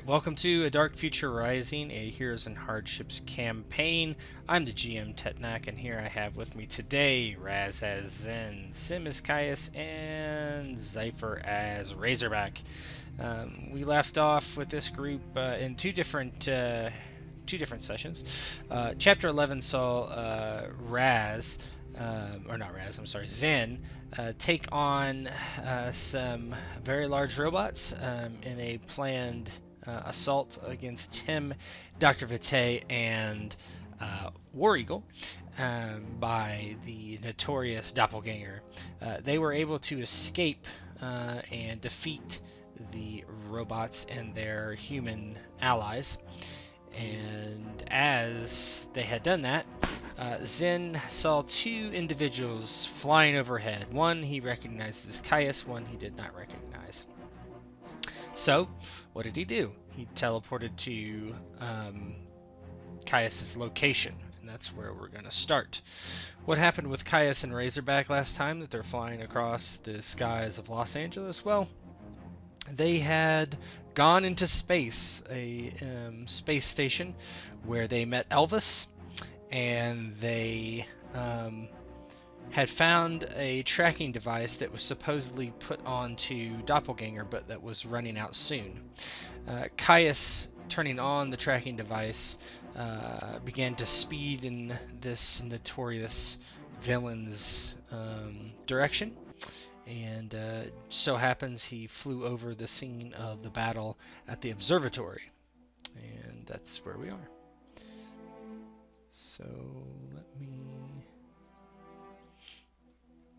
Welcome to A Dark Future Rising, a Heroes and Hardships campaign. I'm the GM Tetnak, and here I have with me today Raz as Zen, Sim as Caius, and Zypher as Razorback. We left off with this group in two different sessions. Chapter 11 saw Raz, or not Raz, I'm sorry, Zen, take on some very large robots in a planned assault against him, Dr. Vitae, and War Eagle by the notorious Doppelganger. They were able to escape and defeat the robots and their human allies. And as they had done that, Zen saw two individuals flying overhead. One he recognized as Caius, one he did not recognize. So, what did he do? He teleported to Caius's location, and that's where we're going to start. What happened with Caius and Razorback last time that they're flying across the skies of Los Angeles? Well, they had gone into space, a space station, where they met Elvis, and they had found a tracking device that was supposedly put onto Doppelganger, but that was running out soon. Caius, turning on the tracking device, began to speed in this notorious villain's direction, and so happens he flew over the scene of the battle at the observatory, and that's where we are. So let me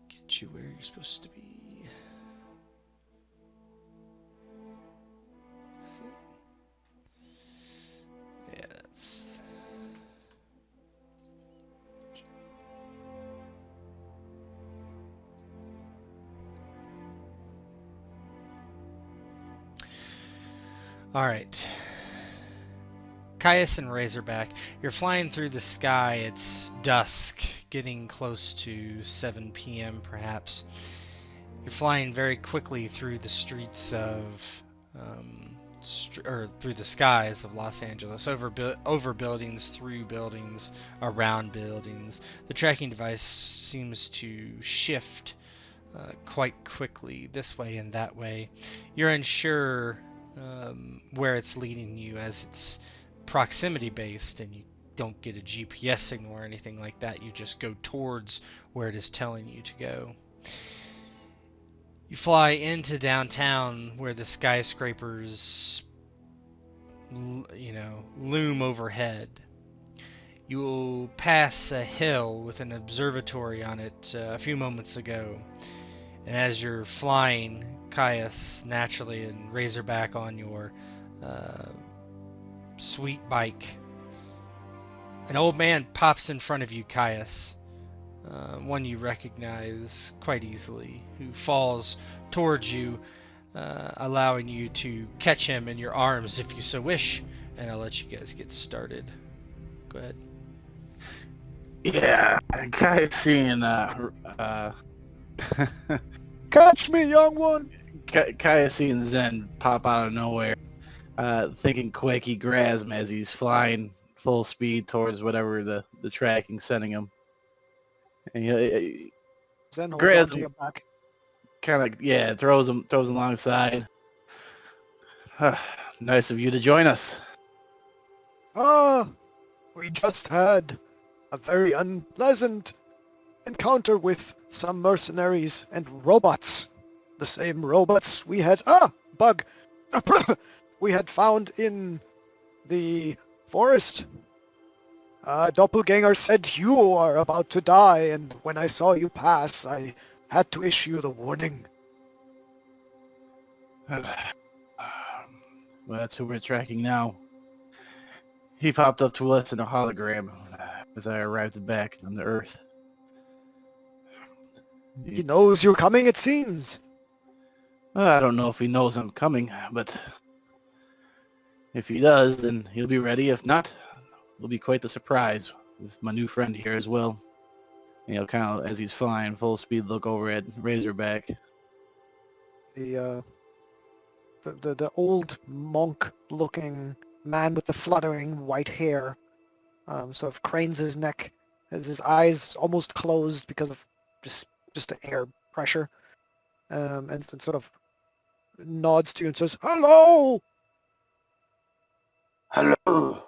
get you where you're supposed to be. Yeah, that's... Alright. Caius and Razorback, you're flying through the sky. It's dusk, getting close to 7 p.m. perhaps. You're flying very quickly through the streets of, through the skies of Los Angeles, over buildings, through buildings, around buildings. The tracking device seems to shift quite quickly, this way and that way. You're unsure where it's leading you, as it's proximity based and you don't get a GPS signal or anything like that. You just go towards where it is telling you to go. You fly into downtown where the skyscrapers, loom overhead. You will pass a hill with an observatory on it a few moments ago. And as you're flying, Caius, naturally, and Razorback on your sweet bike, an old man pops in front of you, Caius, one you recognize quite easily, who falls towards you, allowing you to catch him in your arms if you so wish, and I'll let you guys get started. Go ahead. Yeah, Caius seeing catch me, young one. Caius seeing Zen pop out of nowhere, thinking quick he grabs him as he's flying full speed towards whatever the tracking's sending him. And he Zen holds grabs onto him, your back. kind of throws him alongside. Nice of you to join us. We just had a very unpleasant encounter with some mercenaries and robots. The same robots we had bug we had found in the forest. Doppelganger said you are about to die, and when I saw you pass, I had to issue the warning. Well, that's who we're tracking now. He popped up to us in a hologram as I arrived back on the Earth. He knows you're coming, it seems. I don't know if he knows I'm coming, but if he does, then he'll be ready. If not, it'll be quite the surprise with my new friend here as well. Kind of as he's flying full speed, look over at Razorback. The the old monk-looking man with the fluttering white hair sort of cranes his neck as his eyes almost closed because of just the air pressure, and sort of nods to you and says, "Hello!" Hello.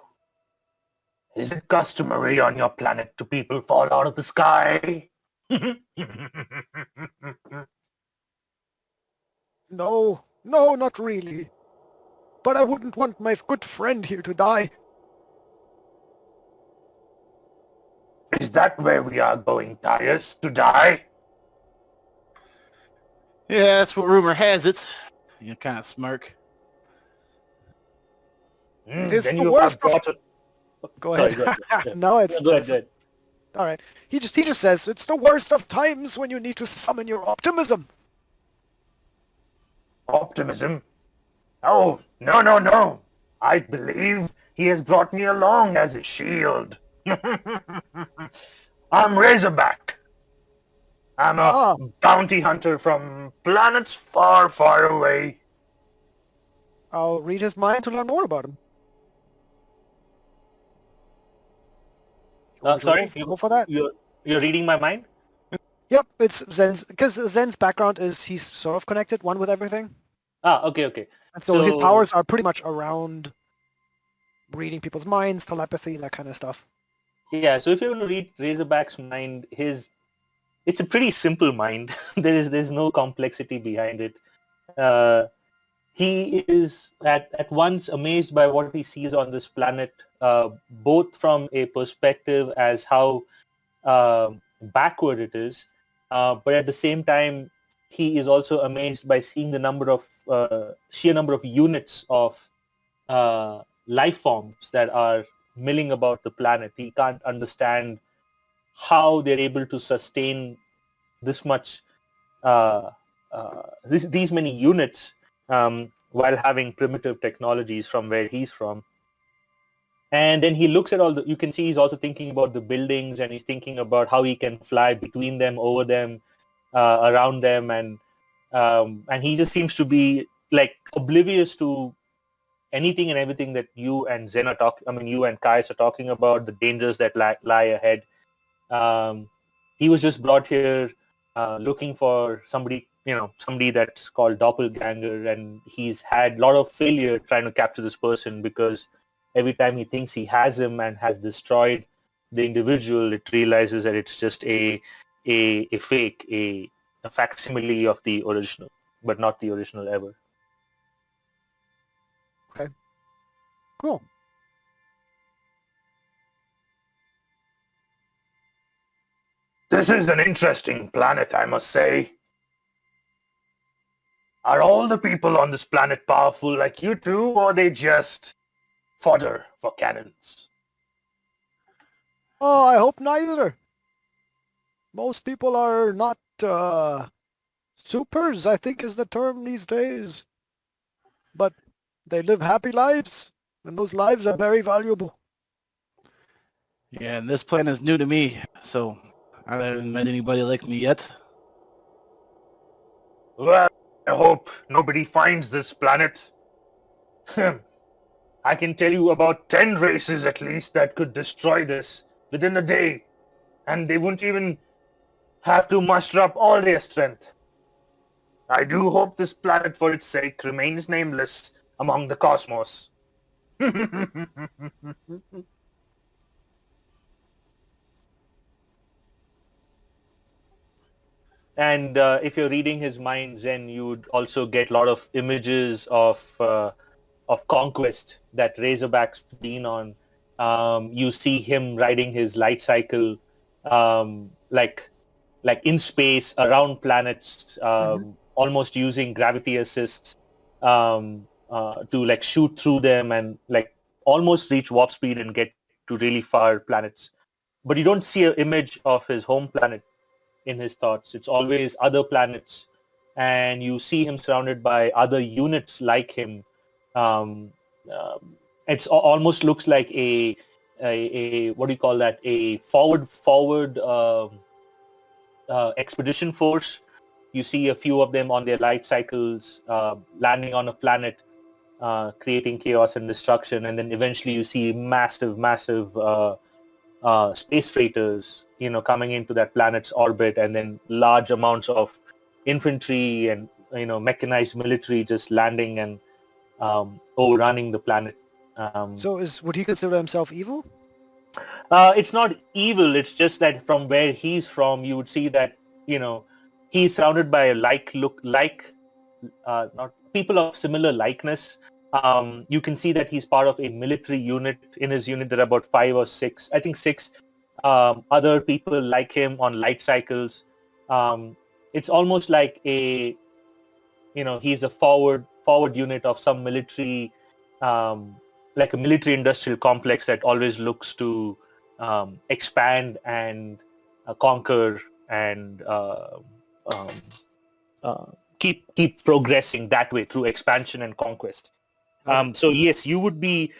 Is it customary on your planet to people fall out of the sky? No, no, not really. But I wouldn't want my good friend here to die. Is that where we are going, Caius, to die? Yeah, that's what rumor has it. You kind of smirk. It is Then the you worst have of... brought Go Sorry, ahead. go ahead. No, it's... Go ahead, go ahead. All right. He just says, it's the worst of times when you need to summon your optimism. Optimism? Oh, no, no, no. I believe he has brought me along as a shield. I'm Razorback. I'm a Ah, bounty hunter from planets far, far away. I'll read his mind to learn more about him. Would you Sorry, go for that? you're reading my mind? Yep, it's Zen's, because Zen's background is he's sort of connected one with everything. Okay. And so his powers are pretty much around reading people's minds, telepathy, that kind of stuff. Yeah, so if you want to read Razorback's mind, it's a pretty simple mind. There's no complexity behind it. He is at once amazed by what he sees on this planet, both from a perspective as how backward it is, but at the same time, he is also amazed by seeing the sheer number of units of life forms that are milling about the planet. He can't understand how they're able to sustain this much, these many units, while having primitive technologies from where he's from. And then he looks at you can see he's also thinking about the buildings, and he's thinking about how he can fly between them, over them, around them, and he just seems to be like oblivious to anything and everything that you and you and Caius are talking about, the dangers that lie ahead. He was just brought here looking for somebody that's called doppelganger, and he's had a lot of failure trying to capture this person, because every time he thinks he has him and has destroyed the individual, it realizes that it's just a fake, a facsimile of the original, but not the original ever. Okay. Cool. This is an interesting planet, I must say. Are all the people on this planet powerful like you two, or are they just fodder for cannons? Oh, I hope neither. Most people are not, supers, I think is the term these days. But they live happy lives, and those lives are very valuable. Yeah, and this plan is new to me, so I haven't met anybody like me yet. Well, I hope nobody finds this planet. I can tell you about 10 races at least that could destroy this within a day, and they wouldn't even have to muster up all their strength. I do hope this planet, for its sake, remains nameless among the cosmos. And if you're reading his mind, then you would also get a lot of images of conquest that Razorback's been on. You see him riding his light cycle, like in space around planets, almost using gravity assists to like shoot through them and like almost reach warp speed and get to really far planets. But you don't see an image of his home planet in his thoughts. It's always other planets, and you see him surrounded by other units like him. Um, it's almost looks like a what do you call that? A forward expedition force You see a few of them on their light cycles landing on a planet, creating chaos and destruction. And then eventually you see massive space freighters, coming into that planet's orbit, and then large amounts of infantry and mechanized military just landing and overrunning the planet. So would he consider himself evil? It's not evil. It's just that from where he's from, you would see that he's surrounded by not people of similar likeness. You can see that he's part of a military unit. In his unit, there are about 5 or 6, I think 6 other people like him on light cycles. It's almost like he's a forward unit of some military, like a military industrial complex that always looks to expand and conquer and um, keep progressing that way through expansion and conquest. So yes, you would be,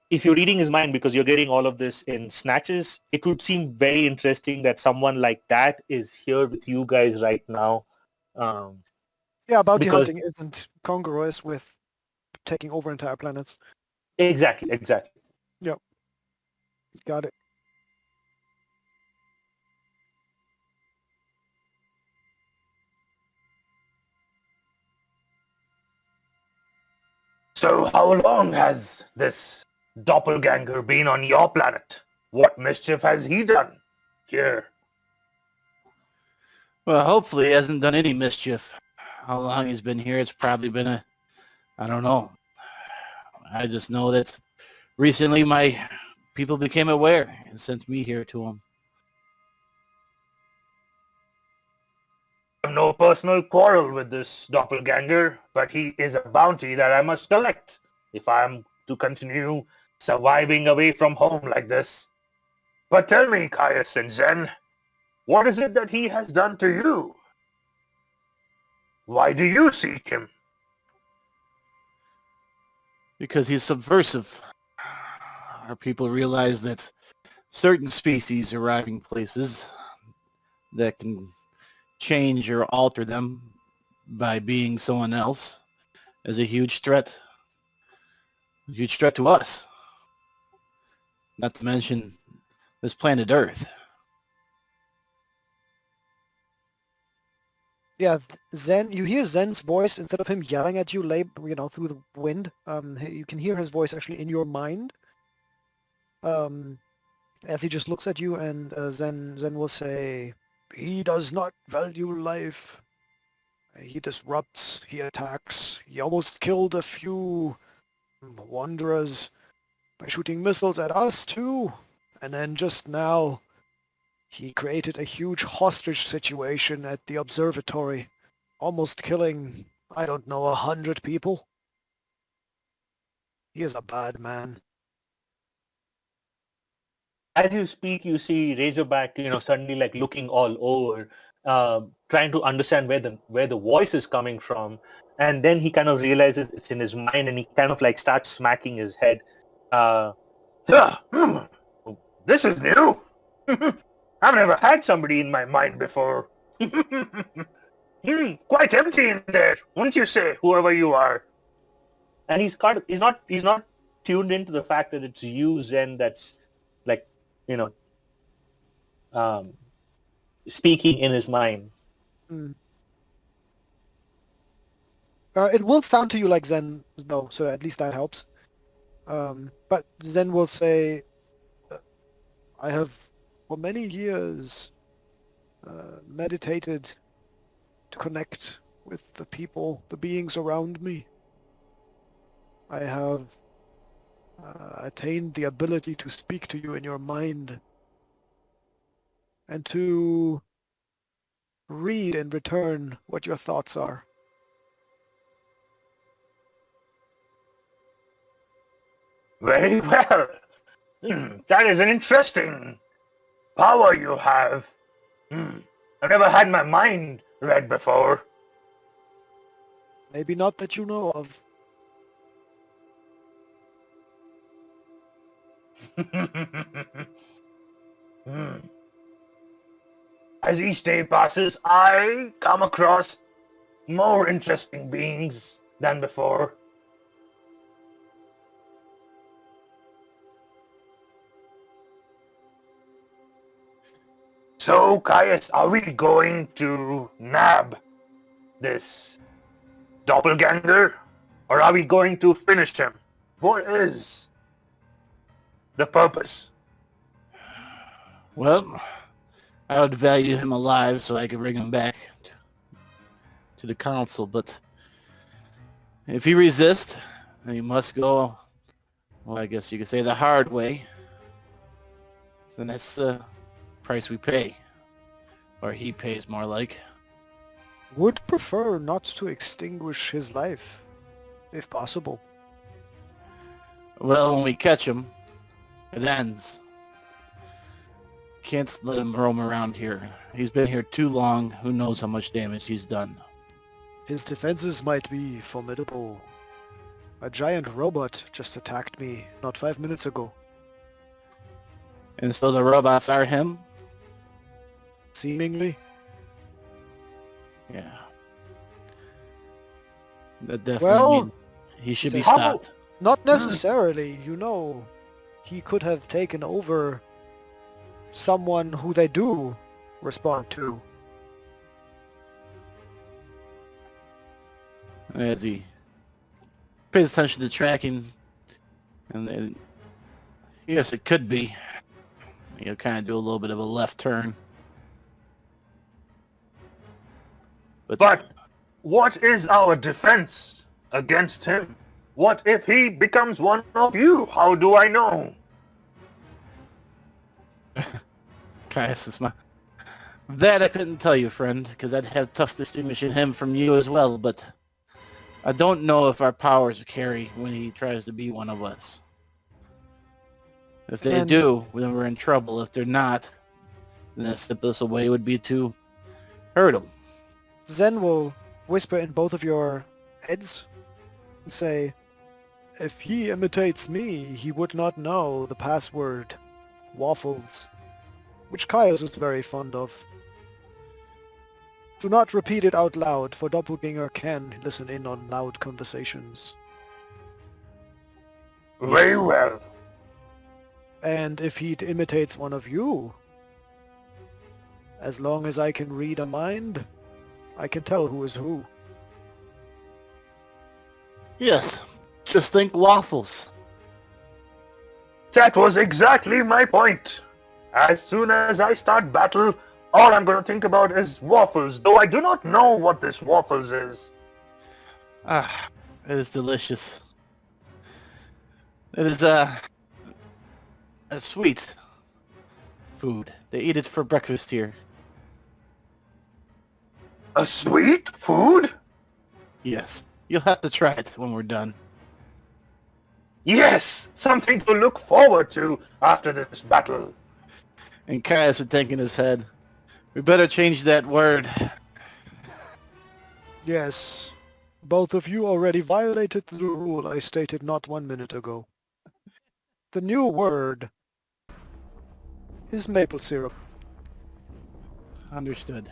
if you're reading his mind, because you're getting all of this in snatches, it would seem very interesting that someone like that is here with you guys right now. Yeah, bounty because- hunting isn't congruous with taking over entire planets. Exactly. Got it. So how long has this doppelganger been on your planet? What mischief has he done here? Well, hopefully he hasn't done any mischief. How long he's been here, it's probably been I don't know. I just know that recently my people became aware and sent me here to him. I have no personal quarrel with this doppelganger, but he is a bounty that I must collect if I am to continue surviving away from home like this. But tell me, Caius and Zen, what is it that he has done to you? Why do you seek him? Because he's subversive. Our people realize that certain species arriving places that can change or alter them by being someone else is a huge threat. A huge threat to us. Not to mention this planet Earth. Yeah, Zen. You hear Zen's voice instead of him yelling at you, through the wind. You can hear his voice actually in your mind. As he just looks at you, and Zen will say, "He does not value life. He disrupts. He attacks. He almost killed a few wanderers by shooting missiles at us too. And then just now, he created a huge hostage situation at the observatory, almost killing, I don't know, 100 people. He is a bad man." As you speak, you see Razorback, suddenly like looking all over, trying to understand where the voice is coming from, and then he kind of realizes it's in his mind, and he kind of like starts smacking his head. This is new. I've never had somebody in my mind before. Quite empty in there, wouldn't you say, whoever you are? And he's not tuned into the fact that it's you, Zen, that's like, speaking in his mind. Mm. It will sound to you like Zen, though, so at least that helps. But Zen will say, "I have, for many years, meditated to connect with the people, the beings around me. I have attained the ability to speak to you in your mind and to read in return what your thoughts are. Very well. That is an interesting power you have. I've never had my mind read before. Maybe not that you know of." as each day passes, I come across more interesting beings than before. So, Caius, are we going to nab this doppelganger? Or are we going to finish him? What is the purpose? Well, I would value him alive so I could bring him back to the council, but if he resists, then he must go, well, I guess you could say the hard way. Then that's the price we pay. Or he pays, more like. Would prefer not to extinguish his life, if possible. Well, when we catch him, it ends. Can't let him roam around here. He's been here too long. Who knows how much damage he's done. His defenses might be formidable. A giant robot just attacked me not 5 minutes ago. And so the robots are him? Seemingly. Yeah. That definitely Well, he should so be how- stopped. Not necessarily, you know. He could have taken over someone who they do respond to. As he pays attention to tracking, and then, yes, it could be. He'll kind of do a little bit of a left turn. But what is our defense against him? What if he becomes one of you? How do I know? Caius is my... That I couldn't tell you, friend, because I'd have tough distinguishing him from you as well, but I don't know if our powers carry when he tries to be one of us. If they And- do, then we're in trouble. If they're not, then the simplest way would be to hurt him. Zen will whisper in both of your heads and say, if he imitates me, he would not know the password Waffles, which Caius is very fond of. Do not repeat it out loud, for Doppelganger can listen in on loud conversations. Very well. And if he imitates one of you, as long as I can read a mind, I can tell who is who. Yes, just think waffles. That was exactly my point. As soon as I start battle, all I'm going to think about is waffles, though I do not know what this waffles is. Ah, it is delicious. It is a sweet food. They eat it for breakfast here. A sweet food? Yes, you'll have to try it when we're done. Yes, something to look forward to after this battle. And Caius would think in his head, we better change that word. Yes, both of you already violated the rule I stated not 1 minute ago. The new word is maple syrup. Understood.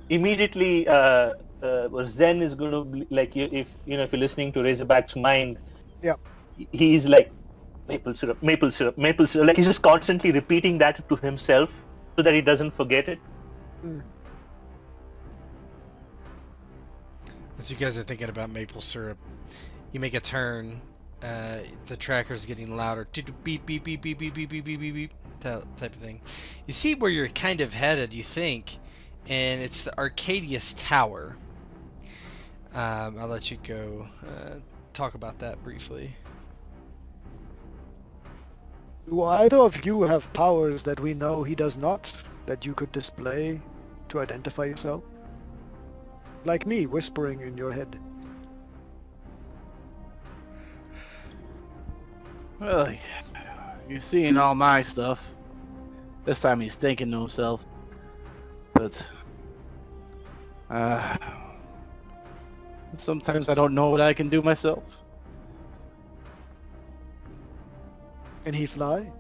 Immediately, Zen is going to be like, if you're listening to Razorback's mind, Yeah. he's like, maple syrup, maple syrup, maple syrup. Like he's just constantly repeating that to himself so that he doesn't forget it. As you guys are thinking about maple syrup, you make a turn. The tracker's getting louder. Beep, beep, beep, beep, beep, beep, beep, beep, beep, beep, type of thing. You see where you're kind of headed, you think, and it's the Arcadius Tower. I'll let you go talk about that briefly. Do either of you have powers that we know he does not, that you could display to identify yourself? Like me, whispering in your head. Well, you've seen all my stuff. This time he's thinking to himself. But, sometimes I don't know what I can do myself. Can he fly?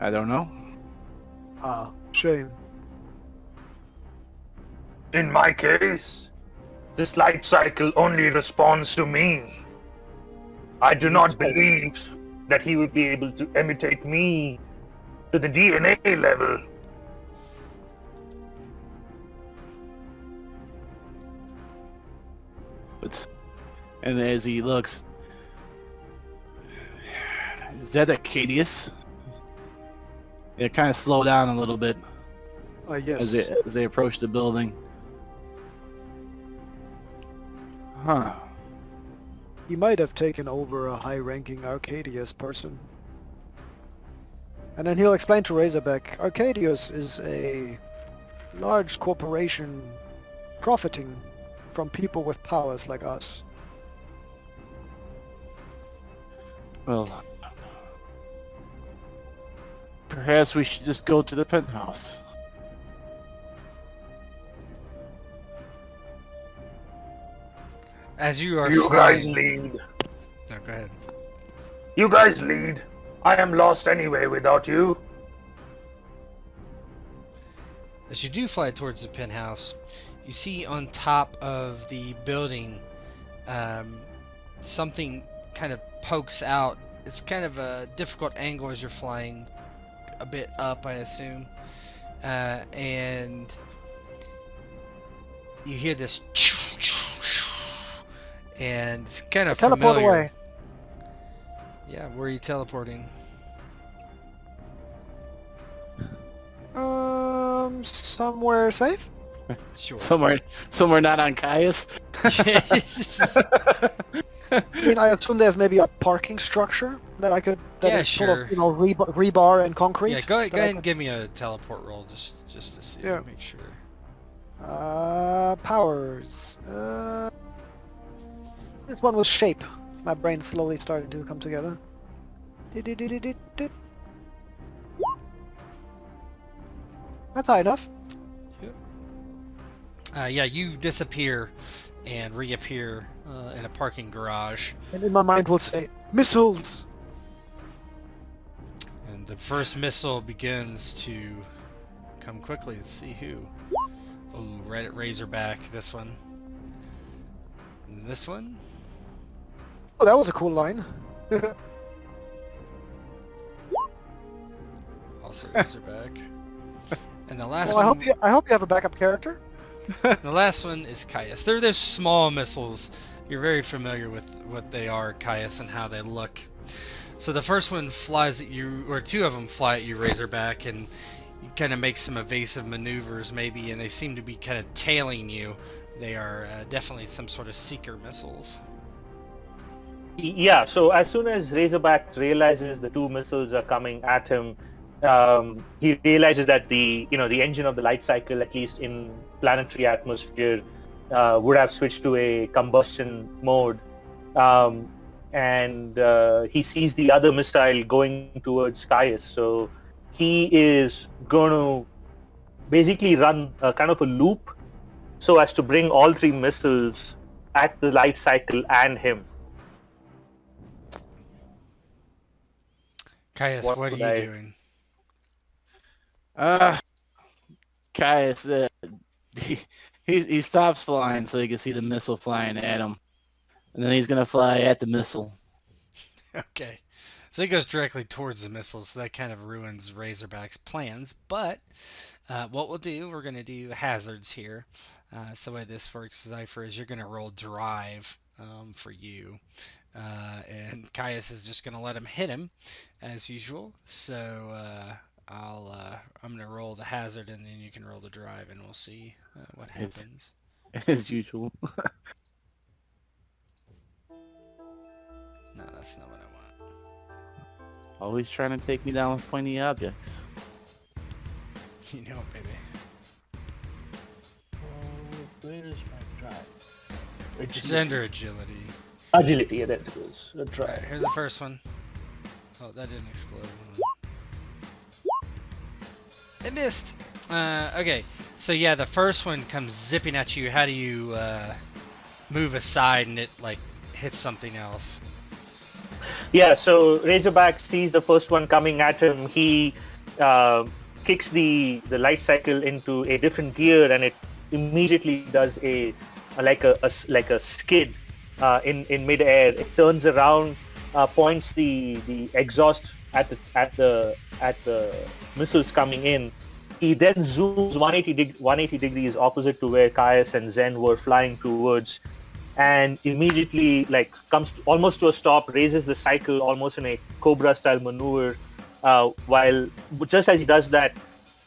I don't know. Ah, Shame. In my case, this light cycle only responds to me. I do not believe that he would be able to imitate me to the DNA level. And as he looks, is that Arcadius? Yeah, kind of slow down a little bit Yes. as they approach the building. Huh. He might have taken over a high-ranking Arcadius person. And then he'll explain to Razorback, Arcadius is a large corporation profiting from people with powers like us. Well, perhaps we should just go to the penthouse. As you are You guys flying... lead. No, go ahead. You guys lead. I am lost anyway without you. As you do fly towards the penthouse, you see on top of the building something kind of pokes out. It's kind of a difficult angle as you're flying a bit up, I assume. And you hear this and it's kind of Teleport familiar. away. Yeah, where are you teleporting? Somewhere safe? Sure. Somewhere not on Caius. I mean, I assume there's maybe a parking structure that I could... That Yeah, is sort sure. of, rebar and concrete. Yeah, go that ahead I and give me a teleport roll just to see. Yeah. Make sure. Powers. This one was shape. My brain slowly started to come together. That's high enough. Yeah, you disappear and reappear in a parking garage. And in my mind will say, missiles! And the first missile begins to come quickly. Let's see who. Oh, right at Razorback, this one. And this one. Oh, that was a cool line. Also Razorback. And the last Well, one. I hope you have a backup character. The last one is Caius. They're small missiles. You're very familiar with what they are, Caius, and how they look. So the first one flies at you, or two of them fly at you, Razorback, and you kind of make some evasive maneuvers maybe, and they seem to be kind of tailing you. They are definitely some sort of seeker missiles. Yeah, so as soon as Razorback realizes the two missiles are coming at him, he realizes that the engine of the light cycle, at least in planetary atmosphere, would have switched to a combustion mode, and he sees the other missile going towards Caius. So he is going to basically run a kind of a loop so as to bring all three missiles at the light cycle and him. Caius, What what are would you I- doing? Caius, he stops flying so he can see the missile flying at him. And then he's going to fly at the missile. Okay. So he goes directly towards the missiles, so that kind of ruins Razorback's plans. But what we'll do, we're going to do hazards here. So the way this works, Zypher, is you're going to roll drive for you. And Caius is just going to let him hit him, as usual. So I'm going to roll the hazard, and then you can roll the drive, and we'll see what happens. As usual. No, that's not what I want. Always trying to take me down with pointy objects. You know, baby. Where is my drive? It's under agility. Agility, yeah, that goes. A Alright, drive. here's the first one. Oh, that didn't explode. It missed. Okay, so yeah, the first one comes zipping at you. How do you move aside and it like hits something else? Yeah, so Razorback sees the first one coming at him. He kicks the light cycle into a different gear, and it immediately does like a skid in midair. It turns around, points the exhaust at the missiles coming in. He then zooms 180 degrees opposite to where Caius and Zen were flying towards, and immediately like comes almost to a stop, raises the cycle almost in a Cobra style maneuver. While just as he does that,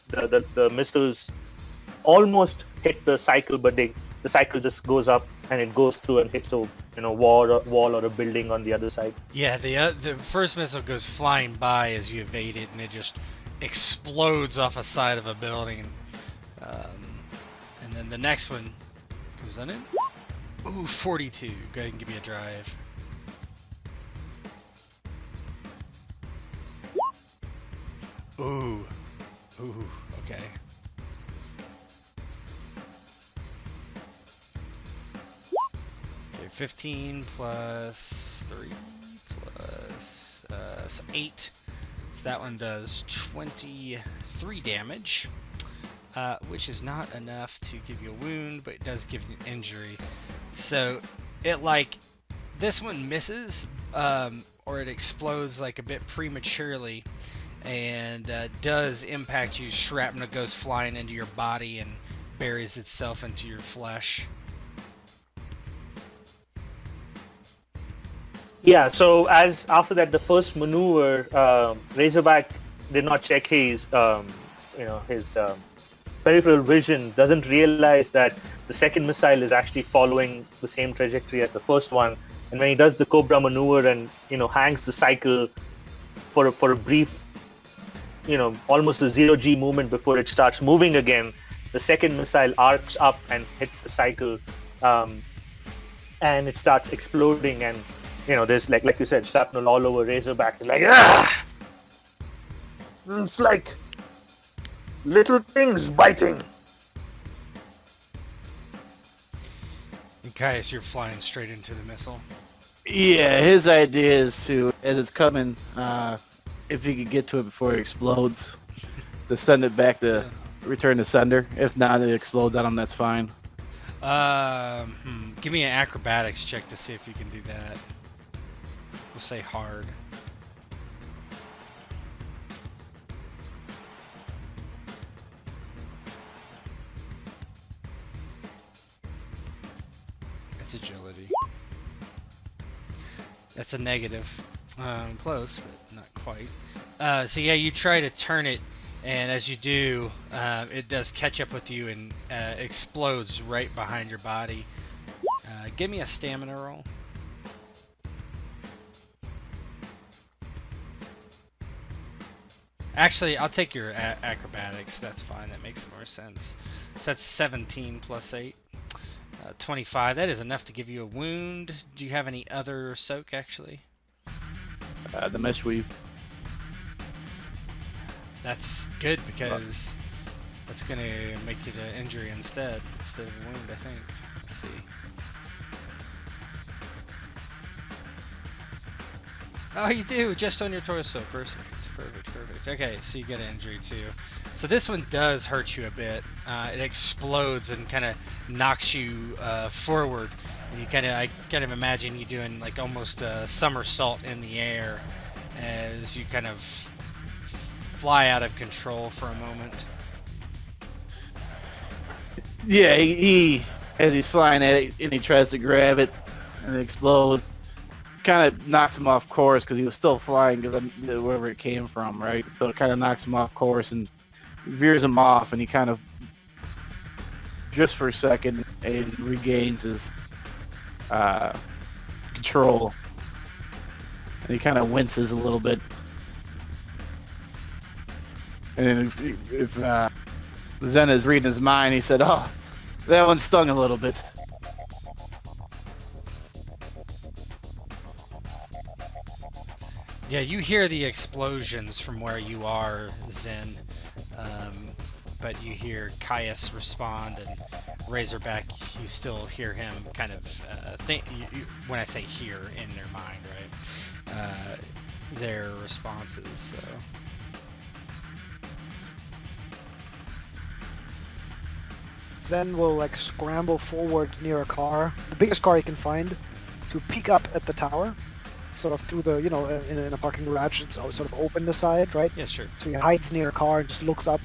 the missiles almost hit the cycle, but the cycle just goes up and it goes through and hits a wall or a building on the other side. Yeah, the first missile goes flying by as you evade it, and it just explodes off a side of a building. And then the next one comes on in. Ooh, 42. Go ahead and give me a drive. Ooh, okay. Okay, 15 plus 3 plus so 8. So that one does 23 damage, which is not enough to give you a wound, but it does give you an injury. So this one misses, or it explodes like a bit prematurely, and does impact you. Shrapnel goes flying into your body and buries itself into your flesh. Yeah, so as after that, the first maneuver, Razorback did not check his peripheral vision, doesn't realize that the second missile is actually following the same trajectory as the first one. And when he does the Cobra maneuver and, hangs the cycle for a brief, almost a 0G movement before it starts moving again, the second missile arcs up and hits the cycle, and it starts exploding, and there's like you said, shrapnel all over Razorback. It's like, ah! It's like little things biting. And Caius, you're flying straight into the missile. Yeah, his idea is to, as it's coming, if he could get to it before it explodes, to send it back to return to sender. If not, it explodes on him, that's fine. Give me an acrobatics check to see if you can do that. We'll say hard. It's agility. That's a negative. Close, but not quite. So yeah, you try to turn it, and as you do, it does catch up with you and explodes right behind your body. Give me a stamina roll. Actually, I'll take your acrobatics. That's fine. That makes more sense. So that's 17 plus 8. 25. That is enough to give you a wound. Do you have any other soak, actually? The mesh weave. That's good, because that's going to make it an injury instead of a wound, I think. Let's see. Oh, you do, just on your torso. Perfect. Okay, so you get an injury too. So this one does hurt you a bit. It explodes and kind of knocks you forward. And I kind of imagine you doing like almost a somersault in the air as you kind of fly out of control for a moment. Yeah, he as he's flying at it, and he tries to grab it, and it explodes. Kind of knocks him off course because he was still flying wherever it came from, right? So it kind of knocks him off course and veers him off, and he kind of, just for a second, and regains his control. And he kind of winces a little bit. And if Zen is reading his mind, he said, "Oh, that one stung a little bit." Yeah, you hear the explosions from where you are, Zen, but you hear Caius respond, and Razorback, you still hear him kind of when I say hear, in their mind, right? Their responses. So Zen will like scramble forward near a car, the biggest car he can find, to peek up at the tower, sort of through the, in a parking garage. It's sort of open the side, right? Yeah, sure. So he hides near a car and just looks up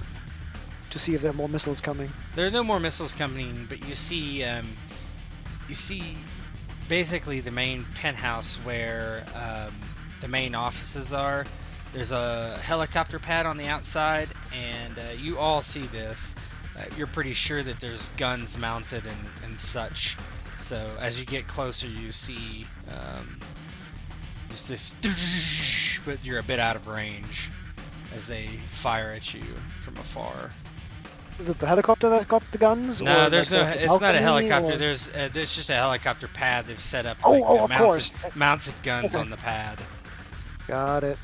to see if there are more missiles coming. There are no more missiles coming, but you see basically the main penthouse where the main offices are. There's a helicopter pad on the outside, and you all see this. You're pretty sure that there's guns mounted and such. So as you get closer, you see just this, but you're a bit out of range as they fire at you from afar. Is it the helicopter that got the guns? No, or there's like no. the It's not a balcony, helicopter. or- There's just a helicopter pad they've set up. Of course. Mounted guns Okay. on the pad. Got it.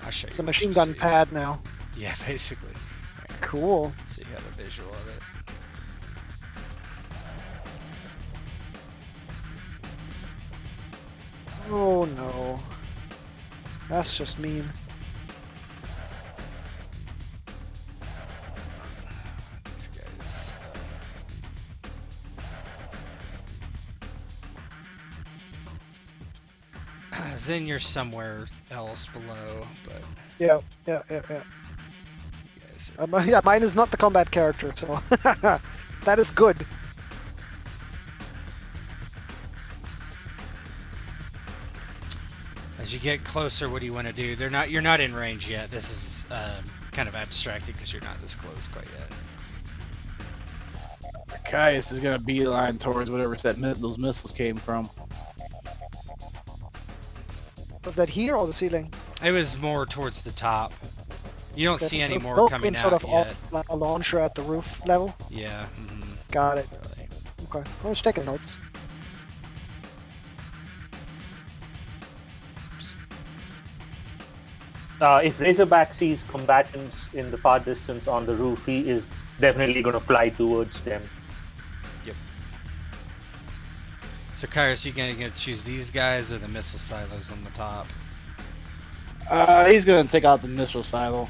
I'll show you. It's a what machine you gun see. pad now. Yeah, basically. Cool. So you have a visual of it. Oh no. That's just mean. These guys. Then you're somewhere else below, but Yeah. you guys are Yeah, mine is not the combat character, so that is good. As you get closer, what do you want to do? You're not in range yet. This is kind of abstracted because you're not this close quite yet. Caius is gonna beeline towards whatever those missiles came from. Was that here or the ceiling? It was more towards the top. You don't Okay, see so any it's more broken coming sort out of yet. off like a launcher at the roof level. Yeah. Got it. Really. Okay. I was taking notes. If Razorback sees combatants in the far distance on the roof, he is definitely going to fly towards them. So, Caius, you gonna choose these guys or the missile silos on the top? He's gonna take out the missile silo.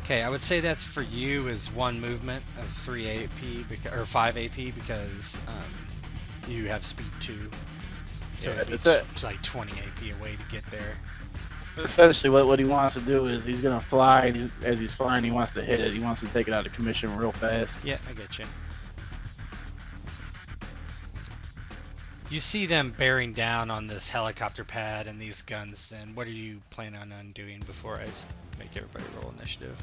Okay, I would say that's for you is one movement of 3 AP or 5 AP because you have speed 2. So Yeah, it'd be that's it. it's like 20 AP away to get there. Essentially, what he wants to do is he's gonna fly, and as he's flying, he wants to hit it. He wants to take it out of commission real fast. Yeah, I get you. You see them bearing down on this helicopter pad and these guns, and what are you planning on doing before I make everybody roll initiative?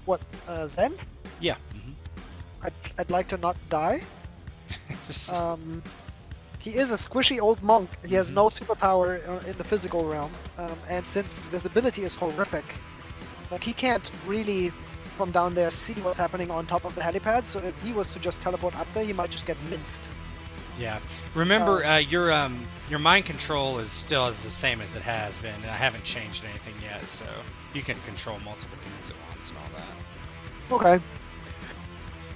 What, Zen? Yeah. I'd like to not die. He is a squishy old monk. He has no superpower in the physical realm, and since visibility is horrific, like he can't really from down there see what's happening on top of the helipad. So if he was to just teleport up there, he might just get minced. Yeah. Remember, your mind control is still as the same as it has been. I haven't changed anything yet, so you can control multiple things at once and all that. Okay.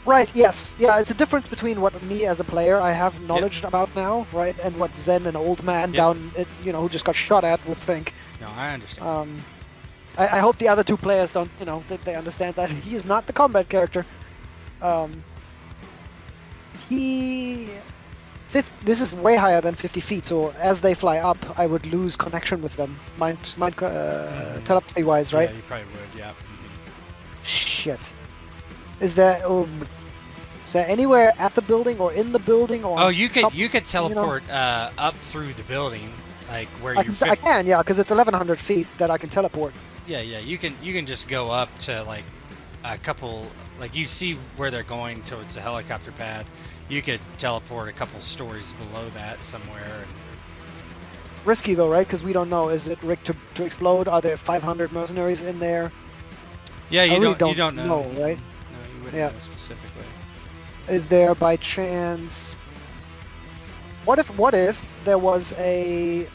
Right, yes. Yeah, it's a difference between what me as a player I have knowledge about now, right, and what Zen, an old man down, who just got shot at, would think. No, I understand. I hope the other two players don't, that they understand that he is not the combat character. This is way higher than 50 feet, so as they fly up, I would lose connection with them, telepathy-wise, right? Yeah, you probably would, yeah. Shit. Is there anywhere at the building or in the building or? Oh, you could top, teleport up through the building, like where I you're. can, yeah, because it's 1,100 feet that I can teleport. Yeah, you can just go up to like a couple, like you see where they're going towards the helicopter pad. You could teleport a couple stories below that somewhere. Risky though, right? Because we don't know. Is it rigged to explode? Are there 500 mercenaries in there? Yeah, you really don't know, right? No, you wouldn't Yeah. know specifically. Is there by chance? What if there was a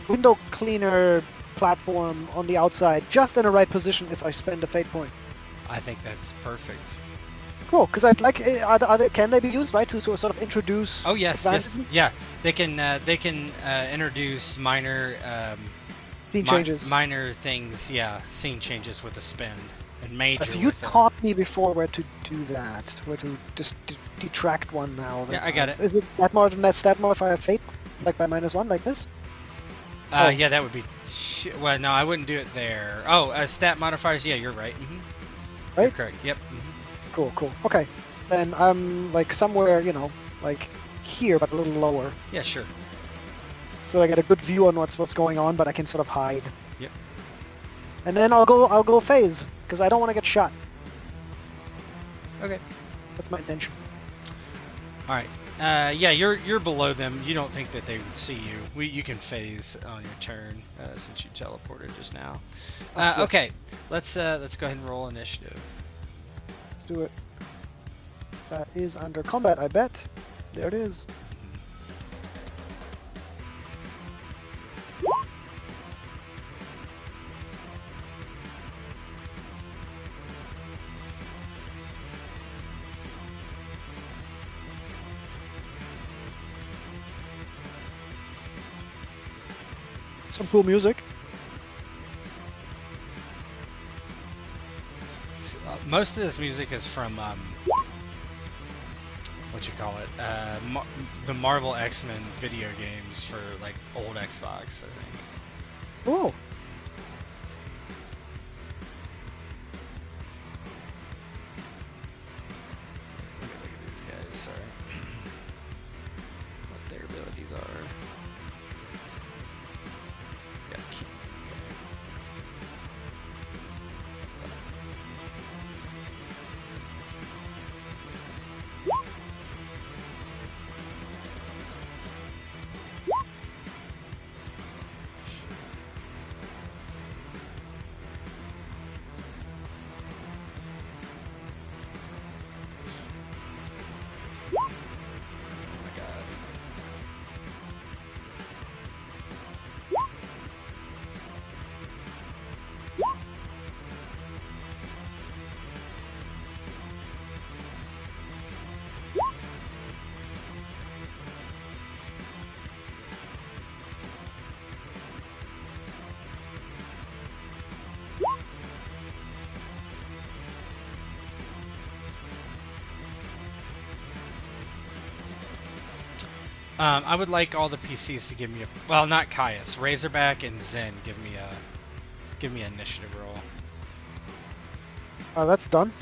window cleaner platform on the outside, just in the right position if I spend a fate point? I think that's perfect. Cool, because I'd like. Can they be used, right, to sort of introduce? Oh yes, advantages? yeah. They can introduce minor Scene changes. minor things. Yeah, scene changes with a spend. and major So you with it. taught me before where to do that, where to just detract one now. Yeah, I got it. Is it that more than that stat modifier fate, like by -1, like this? Oh. Yeah, that would be... Well, no, I wouldn't do it there. Oh, stat modifiers, yeah, you're right. You're Right? correct, yep. Cool, cool. Okay, then I'm like somewhere, like here, but a little lower, Yeah, sure. so I get a good view on what's going on, but I can sort of hide. Yep. And then I'll go phase because I don't want to get shot. Okay. That's my intention. All right. Yeah, you're below them. You don't think that they would see you. You can phase on your turn since you teleported just now. Yes. Okay, let's go ahead and roll initiative. Let's do it. That is under combat, I bet. There it is. Some cool music. Most of this music is from what you call it, the Marvel X-Men video games for like old Xbox, I think. Oh. Let me look at these guys. Sorry, what their abilities are. He's got key. Okay. Oh my god. I would like all the PCs to give me a... Well, not Caius. Razorback and Zen give me an initiative roll. That's done.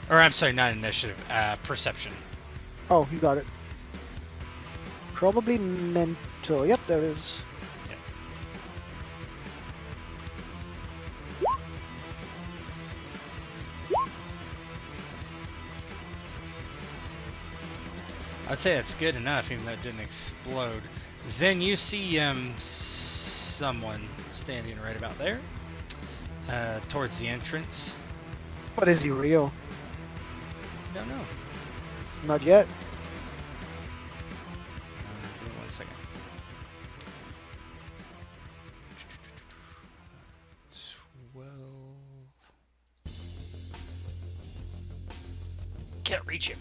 Or, I'm sorry, not initiative. Perception. Oh, you got it. Probably mental. Yep, there is. Yep. I'd say that's good enough, even though it didn't explode. Zen, you see someone standing right about there, towards the entrance. But is he real? Don't know. Not yet. Give me 1 second. 12. Can't reach him.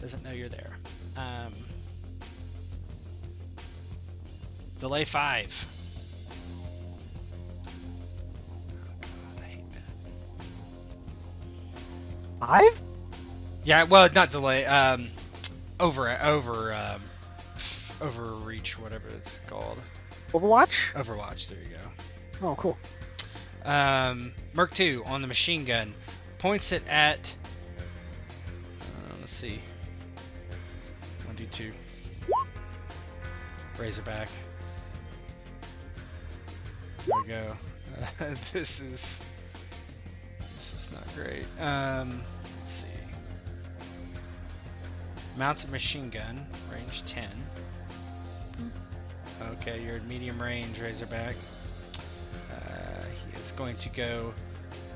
Doesn't know you're there. Delay 5. Oh god, I hate that. 5? Yeah, well, not delay. Overreach, whatever it's called. Overwatch? Overwatch. There you go. Oh, cool. Merc 2 on the machine gun points it at. Let's see. 1d2. Razorback. There we go. This is not great. Let's see. Mounted machine gun, range 10. Okay, you're at medium range, Razorback. He is going to go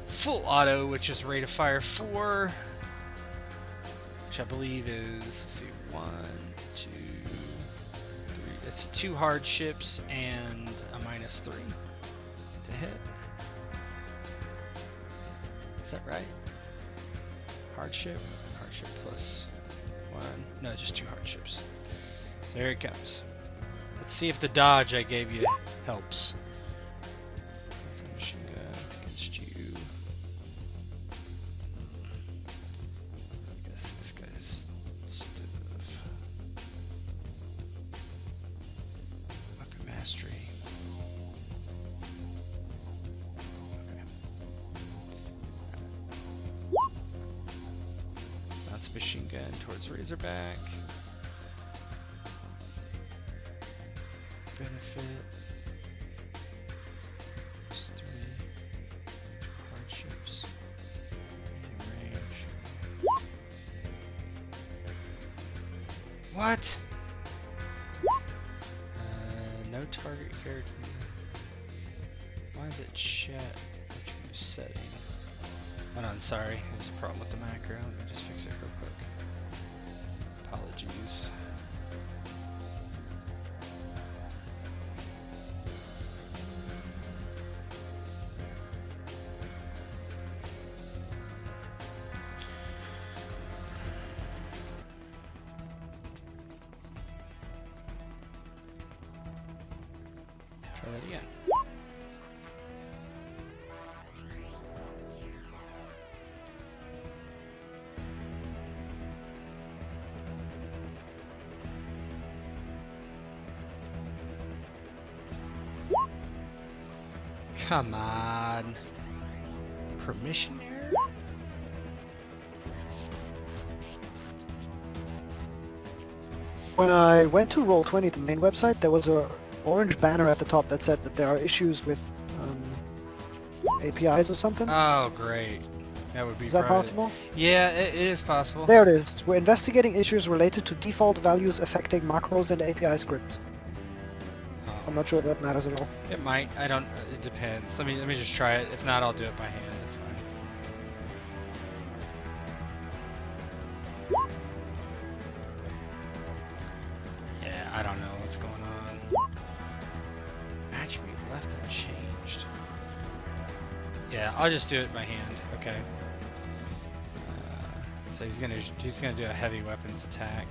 full auto, which is rate of fire 4, which I believe is, let's see, 1, 2, 3. It's 2 hardships and a -3 to hit. Is that right? Hardship plus 1. No, just 2 hardships. So here it comes. Let's see if the dodge I gave you helps. Machine gun against you. his machine gun towards Razorback. Benefit. Plus 3. Hardships. Medium range. What? No target character. Why is it chat? Attribute setting. Oh no, I'm sorry. There's a problem with the macro. Let me just fix it real quick. Apologies. Try that again. Come on. Permission error? When I went to Roll20, the main website, there was a orange banner at the top that said that there are issues with APIs or something. Oh, great. That would be Is that probably- possible? Yeah, it is possible. There it is. We're investigating issues related to default values affecting macros and API scripts. Oh, I'm not sure if that matters at all. it might. I don't. It depends. Let me just try it. If not, I'll do it by hand. It's fine. Yeah, I don't know what's going on. Attribute left unchanged. Yeah, I'll just do it by hand. Okay. So he's gonna do a heavy weapons attack.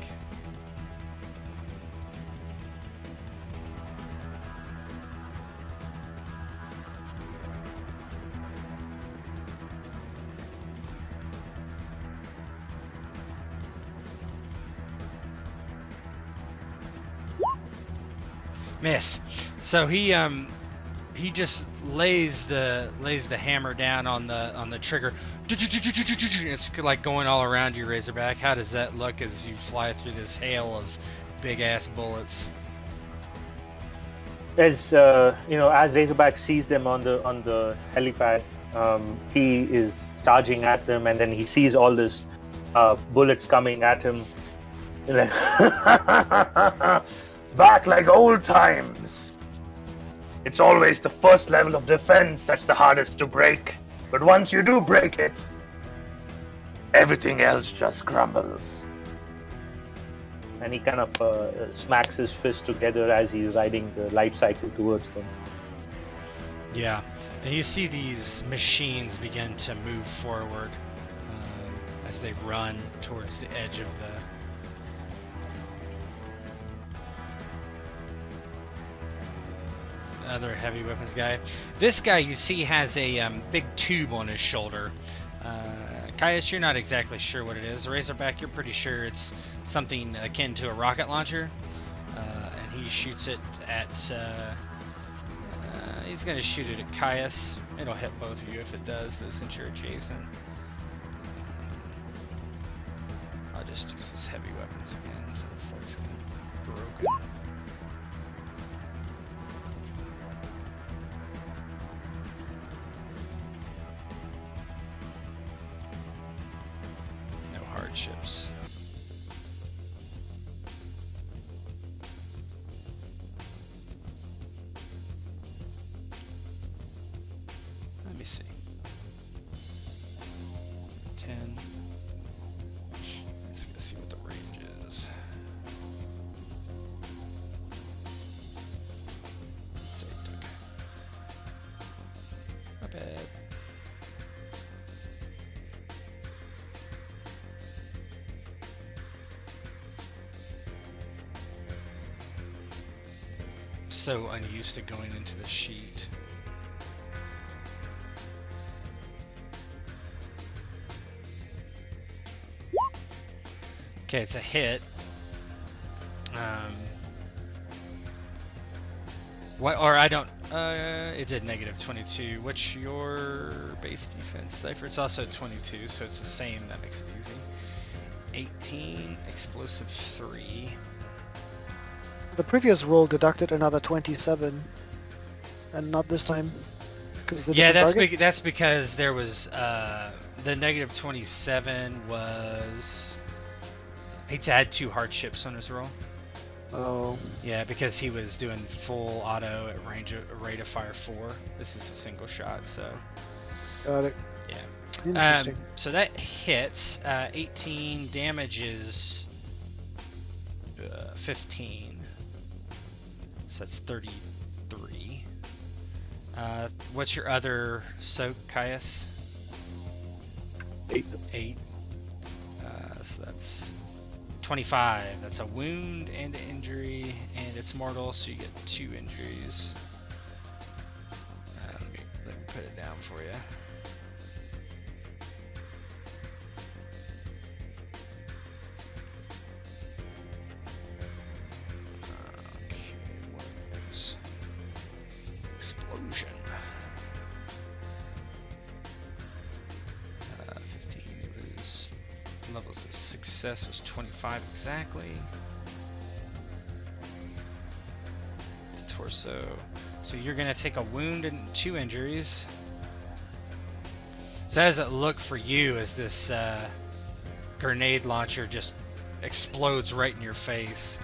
Miss. So he just lays the hammer down on the trigger. It's like going all around you, Razorback. How does that look as you fly through this hail of big ass bullets? As as Razorback sees them on the helipad, he is charging at them, and then he sees all this bullets coming at him. Back like old times. It's always the first level of defense that's the hardest to break. But once you do break it, everything else just crumbles. And he kind of smacks his fist together as he's riding the light cycle towards them. Yeah, and you see these machines begin to move forward as they run towards the edge of the other heavy weapons guy. This guy you see has a big tube on his shoulder. Caius, you're not exactly sure what it is. Razorback, you're pretty sure it's something akin to a rocket launcher. And he shoots it at... he's going to shoot it at Caius. It'll hit both of you if it does, though, since you're adjacent. I'll just use this heavy weapons again, since that's going to be broken. Hardships. Let me see. 10. Let's go see what the range is. Let's say okay. Not bad. So unused to going into the sheet. Okay, it's a hit. What? Or I don't. It did negative 22. What's your base defense cipher? It's also 22, so it's the same. That makes it easy. 18, explosive 3. The previous roll deducted another 27, and not this time. Yeah, that's because there was the negative 27 was he had 2 hardships on his roll. Oh. Yeah, because he was doing full auto at rate of fire 4. This is a single shot, so. Got it. Yeah. Interesting. So that hits. 18 damages. 15. So that's 33. What's your other soak, Caius? 8. 8. So that's 25. That's a wound and an injury, and it's mortal, so you get 2 injuries. Let me put it down for you. Okay, what is explosion? 15 was levels of success was 25 exactly. The torso. So you're gonna take a wound and 2 injuries. So how does it look for you as this grenade launcher just explodes right in your face?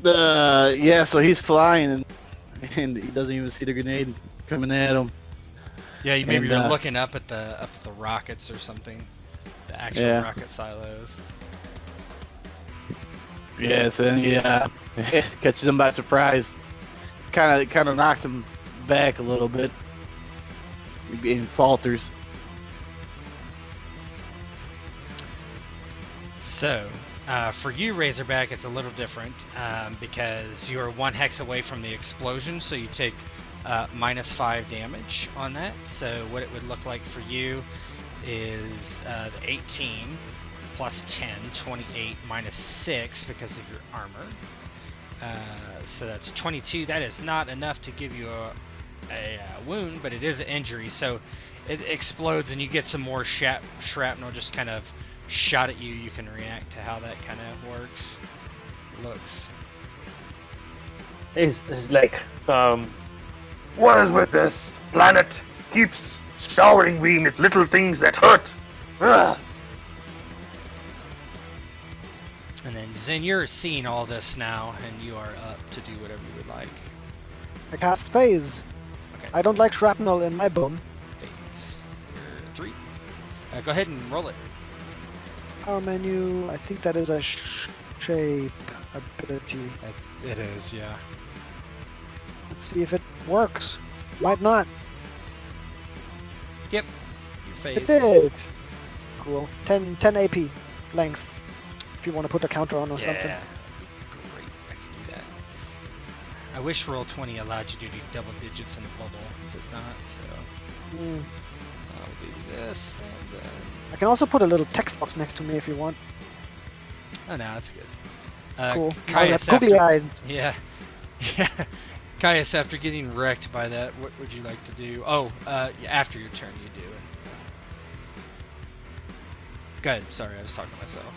Yeah, so he's flying and he doesn't even see the grenade coming at him. Yeah, maybe And, you're looking up at the rockets or something, the actual rocket silos. Yes, and catches him by surprise. Kind of knocks him back a little bit. He falters. So, for you, Razorback, it's a little different because you're 1 hex away from the explosion, so you take -5 damage on that. So what it would look like for you is the 18 plus 10, 28 minus 6 because of your armor. So that's 22. That is not enough to give you a wound, but it is an injury. So it explodes and you get some more shrapnel just kind of shot at you. You can react to how that kind of looks. It's like, What is with this planet? Keeps showering me with little things that hurt. Ugh. And then Zen, you're seeing all this now, and you are up to do whatever you would like. I cast Phase. Okay. I don't like shrapnel in my bone. Phase. You're 3. Go ahead and roll it. Power menu. I think that is a shape ability. It is, yeah. Let's see if it works. Might not. Yep. You're phased. It did. Cool. 10 AP length. If you want to put a counter on or something. Yeah. Great. I can do that. I wish Roll20 allowed you to do double digits in a bubble. It does not, so I'll do this and then. I can also put a little text box next to me if you want. Oh no, that's good. Cool. Caius, Googly-eyed. Yeah. Yeah. Caius, after getting wrecked by that, what would you like to do? Oh, after your turn, you do it. Go ahead. Sorry, I was talking to myself.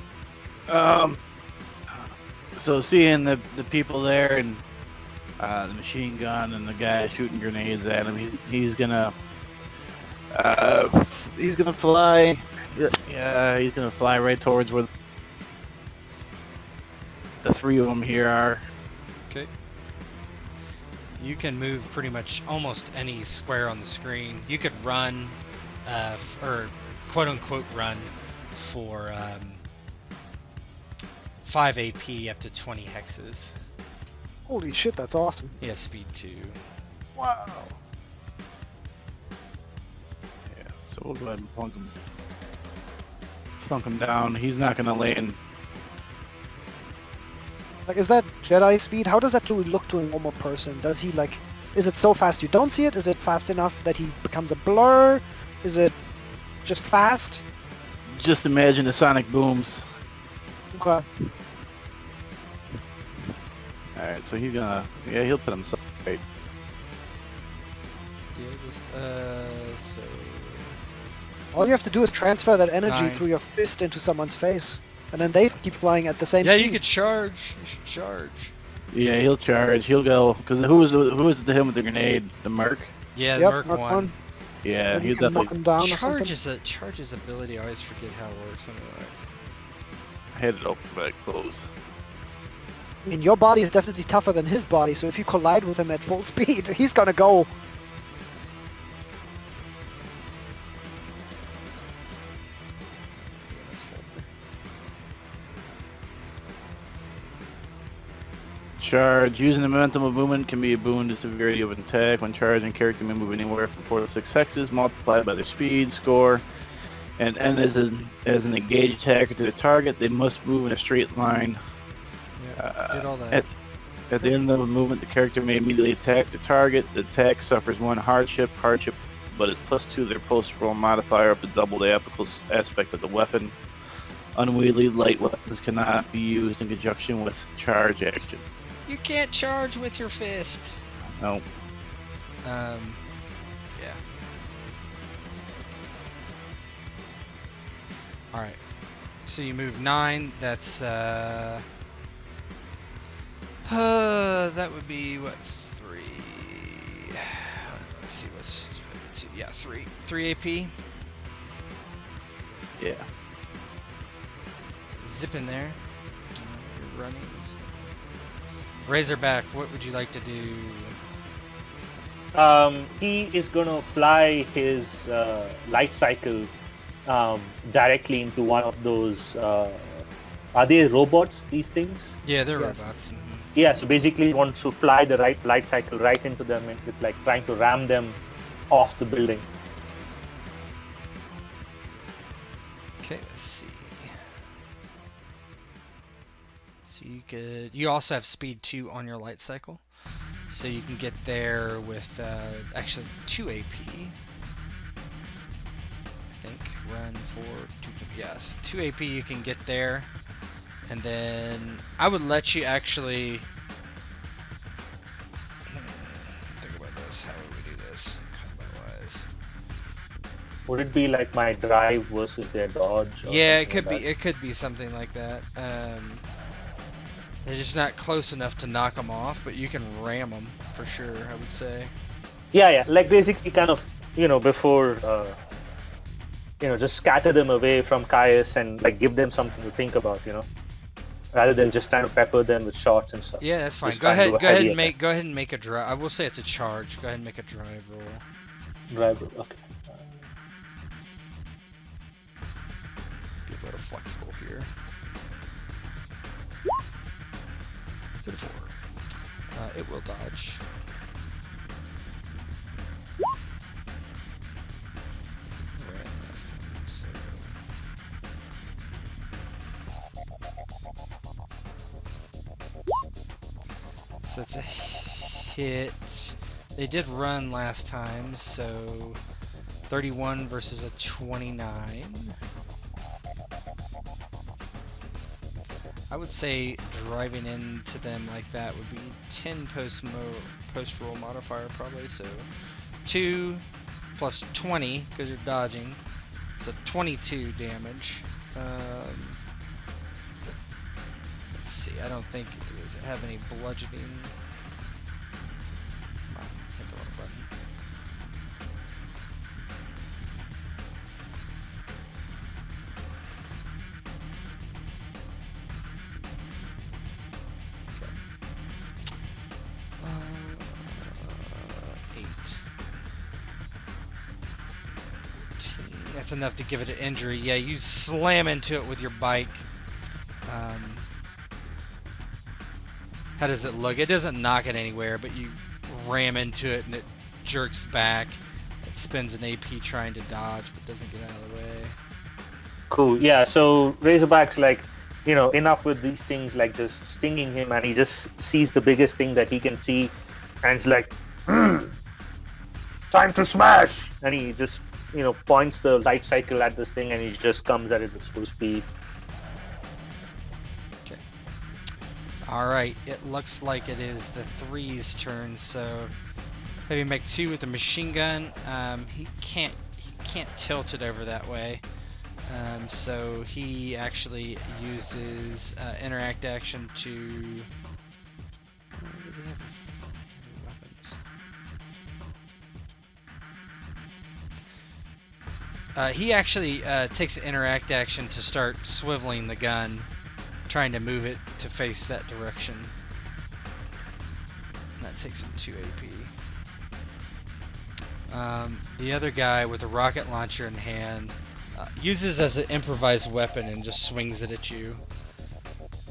So seeing the people there and the machine gun and the guy shooting grenades at him, he's gonna fly. Yeah, he's gonna fly right towards where the 3 of them here are. Okay. You can move pretty much almost any square on the screen. You could run, or quote-unquote run, for 5 AP up to 20 hexes. Holy shit, that's awesome. Yeah, speed 2. Wow. Yeah, so we'll go ahead and plunk him down. He's not gonna land. Like, is that Jedi speed? How does that look to a normal person? Does he, like... Is it so fast you don't see it? Is it fast enough that he becomes a blur? Is it just fast? Just imagine the sonic booms. Okay. Alright, so he's gonna... Yeah, he'll put himself right. Yeah, just, so... All you have to do is transfer that energy 9. through your fist into someone's face, and then they keep flying at the same Yeah, speed. you could charge. You should charge. Yeah, he'll charge. He'll go. Because who was it to him with the grenade? The Merc? Yeah, the Yep, Merc Mark 1. Yeah, Maybe he'll you can knock definitely. him down or something. Charge's ability, I always forget how it works. Let me look. I had it open, but I closed. I mean, your body is definitely tougher than his body, so if you collide with him at full speed, he's gonna go. This folder. Charge. Using the momentum of movement can be a boon to severity of an attack. When charging, character may move anywhere from 4 to 6 hexes, multiplied by their speed, score, and as an engaged attacker to the target. They must move in a straight line. Yeah, did all that. At the end of a movement, the character may immediately attack the target. The attack suffers 1 hardship, but is +2 to their post-roll modifier up to double the applicable aspect of the weapon. Unwieldy light weapons cannot be used in conjunction with charge actions. You can't charge with your fist. No. Yeah. All right. So you move 9. That's that would be what, 3. Let's see what's 2. Yeah, 3. 3 AP. Yeah. Zip in there. You're running. Razorback, what would you like to do? He is gonna fly his light cycle directly into one of those. Are they robots? These things? Yeah, they're Yes. robots. Yeah. So basically, he wants to fly the right light cycle right into them, and with like trying to ram them off the building. Okay, let's see. So you also have speed 2 on your light cycle. So you can get there with actually 2 AP. I think. Run for 2. Yes, 2 AP you can get there. And then I would let you actually think about this. How would we do this combat-wise? Would it be like my drive versus their dodge? Or Yeah, it something could like be. that? It could be something like that. They're just not close enough to knock them off, but you can ram them for sure. I would say. Yeah. Like basically, kind of, before, just scatter them away from Caius and like give them something to think about, rather than just trying to pepper them with shots and stuff. Yeah, that's fine. Just Go try and ahead. do a Go ahead heavy and make a drive. I will say it's a charge. Go ahead and make a drive roll. Drive. Okay. Be a little flexible here. To the 4. It will dodge. Ran last time, so. So it's a hit. They did run last time, so 31 versus a 29. I would say driving into them like that would be 10 post-roll modifier probably, so 2 plus 20 because you're dodging, so 22 damage. Let's see, I don't think, does it have any bludgeoning? Come on, hit the wrong button. That's enough to give it an injury. Yeah, you slam into it with your bike. How does it look? It doesn't knock it anywhere, but you ram into it and it jerks back. It spends an AP trying to dodge, but doesn't get out of the way. Cool. Yeah. So Razorback's like, enough with these things, like just stinging him, and he just sees the biggest thing that he can see, and it's like, Time to smash! and he just, points the light cycle at this thing, and he just comes at it with full speed. Okay. Alright, it looks like it is the 3's turn, so Heavy Mech 2 with the machine gun. He can't tilt it over that way. So he actually uses interact action to. What does he have? Weapons. He actually takes an interact action to start swiveling the gun, trying to move it to face that direction. And that takes him 2 AP. The other guy with a rocket launcher in hand uses as an improvised weapon and just swings it at you,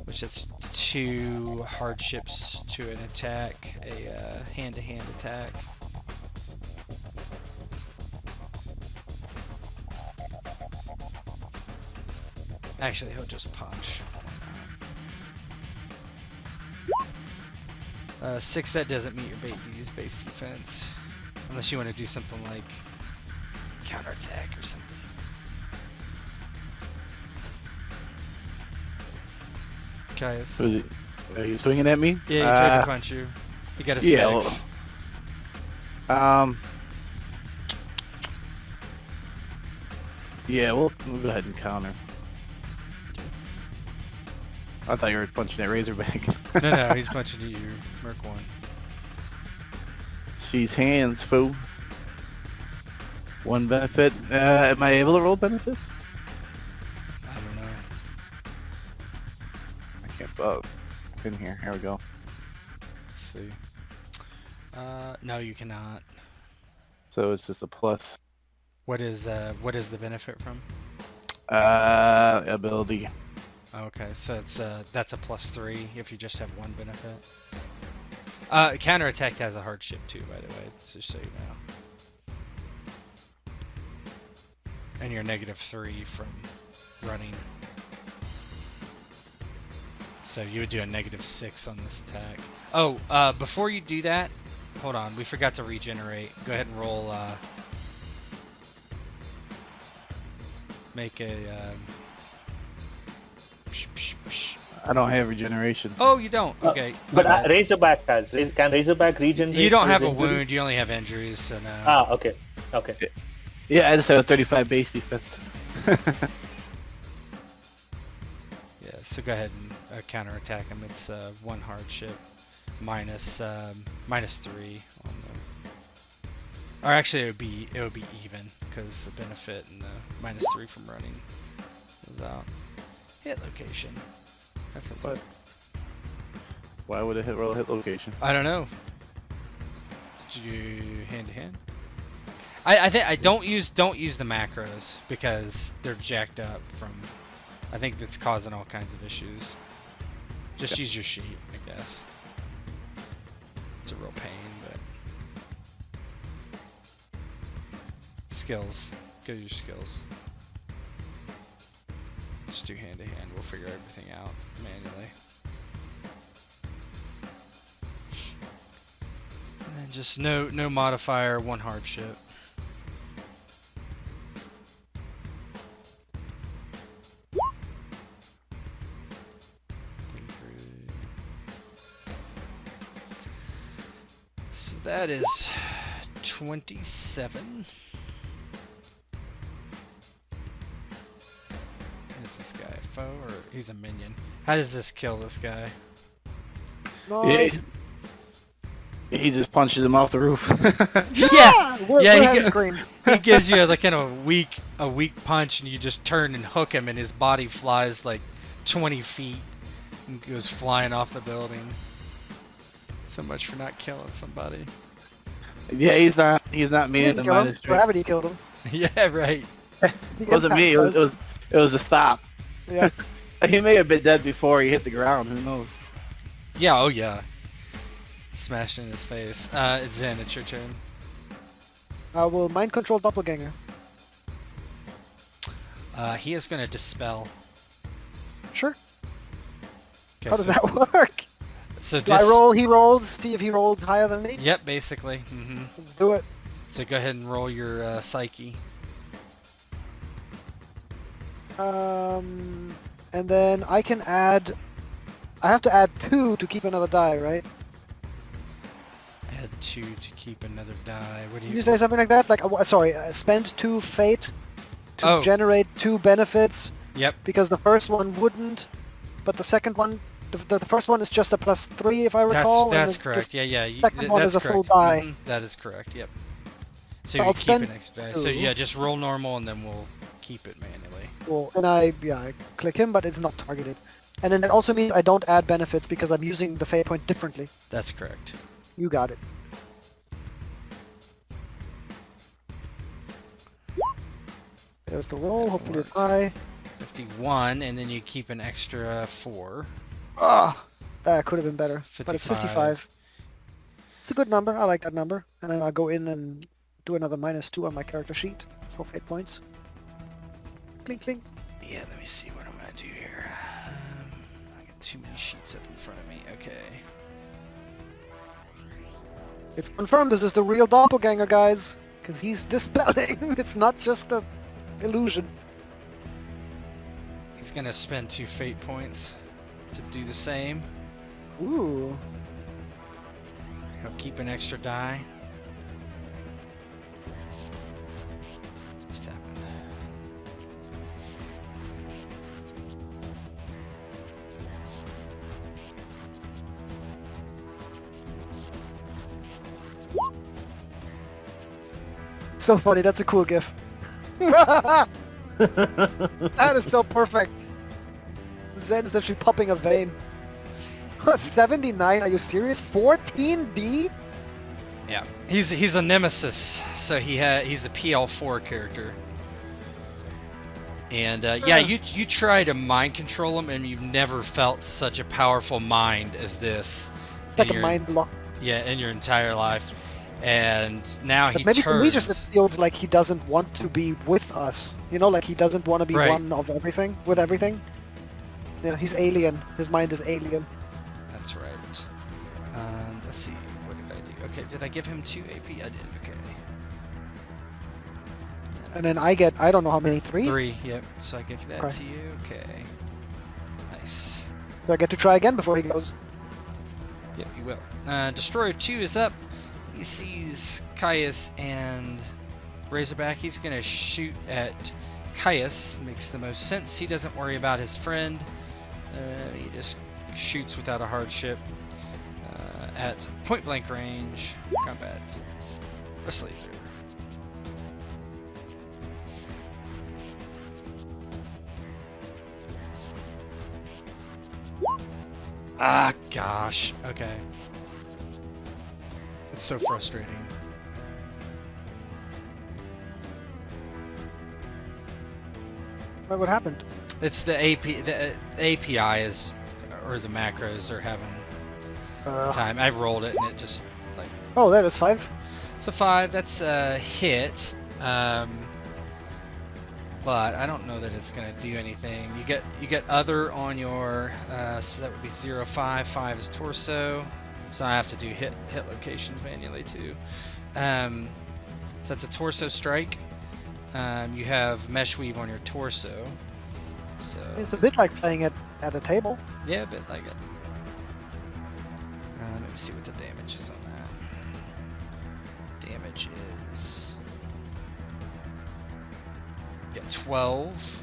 which is 2 hardships to an attack, a hand-to-hand attack. Actually, he'll just punch. 6, that doesn't meet your base defense. Unless you want to do something like counterattack or something. Caius. Are you swinging at me? Yeah, he tried to punch you. You got a 6. Yeah, we'll go ahead and counter. I thought you were punching at Razorback. No, he's punching at you, Merc 1. She's hands, fool. 1 benefit. Am I able to roll benefits? I don't know. I can't. Oh, it's in here. Here we go. Let's see. No, you cannot. So it's just a plus. What is the benefit from? Ability. Okay, so it's that's a +3 if you just have 1 benefit. Counterattack has a hardship too, by the way, just so you know. And you're -3 from running. So you would do a -6 on this attack. Oh, before you do that, hold on, we forgot to regenerate. Go ahead and roll. Make a. I don't have regeneration. Oh, you don't. Okay. But Razorback has. Can Razorback regenerate? You don't have a his injury? wound. You only have injuries, so no. Ah, okay. Okay. Yeah, I just have a 35 base defense. Yeah. So go ahead and counterattack him. It's 1 hardship minus -3 on the. Or actually, it would be even because the benefit and the -3 from running was out. Hit location. That's not What? Why would it roll a hit location? I don't know. Did you do hand to hand? I think I don't use the macros because they're jacked up from. I think that's causing all kinds of issues. Just use your sheet, I guess. It's a real pain, but skills. Go to your skills. Just do hand to hand. We'll figure everything out manually. And then just no modifier, 1 hardship. So that is 27. Is this guy a foe or he's a minion? How does this kill this guy? Nice. Yeah, he just punches him off the roof. Yeah, We're yeah. having scream. He gives you like a weak punch, and you just turn and hook him, and his body flies like 20 feet and goes flying off the building. So much for not killing somebody. Yeah, he's not me in the Kill him. minus 3. Gravity killed him. Yeah, right. It wasn't me. It was a stop. Yeah. He may have been dead before he hit the ground. Who knows? Yeah, oh yeah. Smashed in his face. It's Zen, it's your turn. Will mind control doppelganger. He is going to dispel. Sure. Okay, How does that work? So Do I roll? He rolls. See if he rolls higher than me. Yep, basically. Mm-hmm. Let's do it. So go ahead and roll your psyche. And then I can add. I have to add 2 to keep another die, right? Add 2 to keep another die. What do Did you? you say something like that? Like, sorry, spend 2 fate to Oh. generate 2 benefits Yep. because the first one wouldn't, but the second one, the first one is just a +3 if I recall. That's and correct. Yeah. You, second one that's is a correct. full die. That is correct. Yep. So So you I'll keep spend an extra die. So 2. yeah, just roll normal and then we'll keep it manually. Cool. And I click him, but it's not targeted. And then that also means I don't add benefits because I'm using the fate point differently. That's correct. You got it. There's the roll. That Hopefully it's worked. high. 51, and then you keep an extra 4. Ah, that could have been better. But it's 55. 55. It's a good number. I like that number. And then I'll go in and do another -2 on my character sheet for fate points. Clink, clink. Yeah, let me see what I'm gonna do here. I got too many sheets up in front of me. Okay. It's confirmed this is the real doppelganger, guys. Because he's dispelling. It's not just a illusion. He's gonna spend 2 fate points to do the same. Ooh. He'll keep an extra die. Just happened. So funny. That's a cool gif. That is so perfect. Zen is actually popping a vein. 79? Are you serious? 14D? Yeah, he's a nemesis, so he's a PL4 character. And yeah, you try to mind control him, and you've never felt such a powerful mind as this. Like a mind block. Yeah, in your entire life. And now But he maybe turns. to me just it feels like he doesn't want to be with us. You know, like he doesn't want to be Right. one of everything, with everything. You know, he's alien. His mind is alien. That's right. Let's see. What did I do? Okay, did I give him 2 AP? I did. Okay. And then I get, I don't know how many, 3? 3. Yep. So I give that Okay. to you. Okay. Nice. So I get to try again before he goes. Yep, you will. Destroyer 2 is up. He sees Caius and Razorback. He's going to shoot at Caius. Makes the most sense. He doesn't worry about his friend. He just shoots without a hardship at point-blank range. Combat. Burst laser. Ah, gosh. Okay. It's so frustrating. What happened? It's the AP. The API is, or the macros are having time. I rolled it and it just like. Oh, there it is, 5. So 5. That's a hit. But I don't know that it's gonna do anything. You get other on your. So that would be 0, 5. 5 is torso. So I have to do hit locations manually too. So that's a torso strike. You have mesh weave on your torso. So It's a bit like playing it at a table. yeah, a bit like it. Let me see what the damage is on that. Damage is 12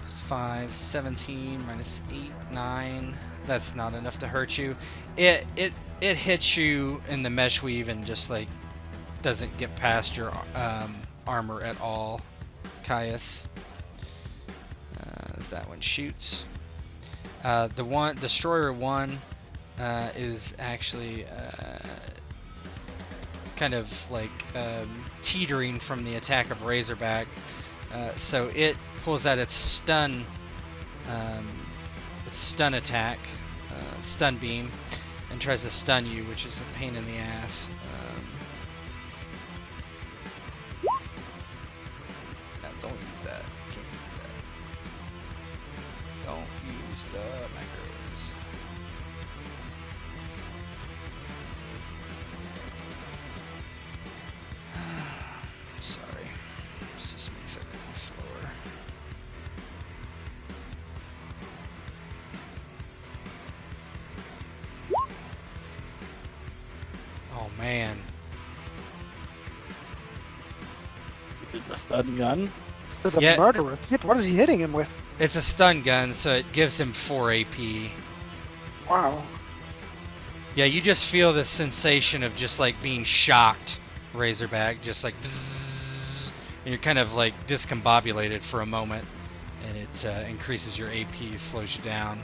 plus 5, 17 minus 8, 9. That's not enough to hurt you. It hits you in the mesh weave and just like doesn't get past your armor at all, Caius. As that one shoots. The Destroyer 1 is actually kind of like teetering from the attack of Razorback. So it pulls out its stun attack, stun beam, and tries to stun you, which is a pain in the ass. No, don't use that. Can't use that. Don't use the macros. Sorry. This just makes everything slower. It's a stun gun. There's a Yeah. murderer. What is he hitting him with? It's a stun gun, so it gives him 4 AP. Wow. Yeah, you just feel this sensation of just like being shocked, Razorback, just like bzzz, and you're kind of like discombobulated for a moment, and it increases your AP, slows you down.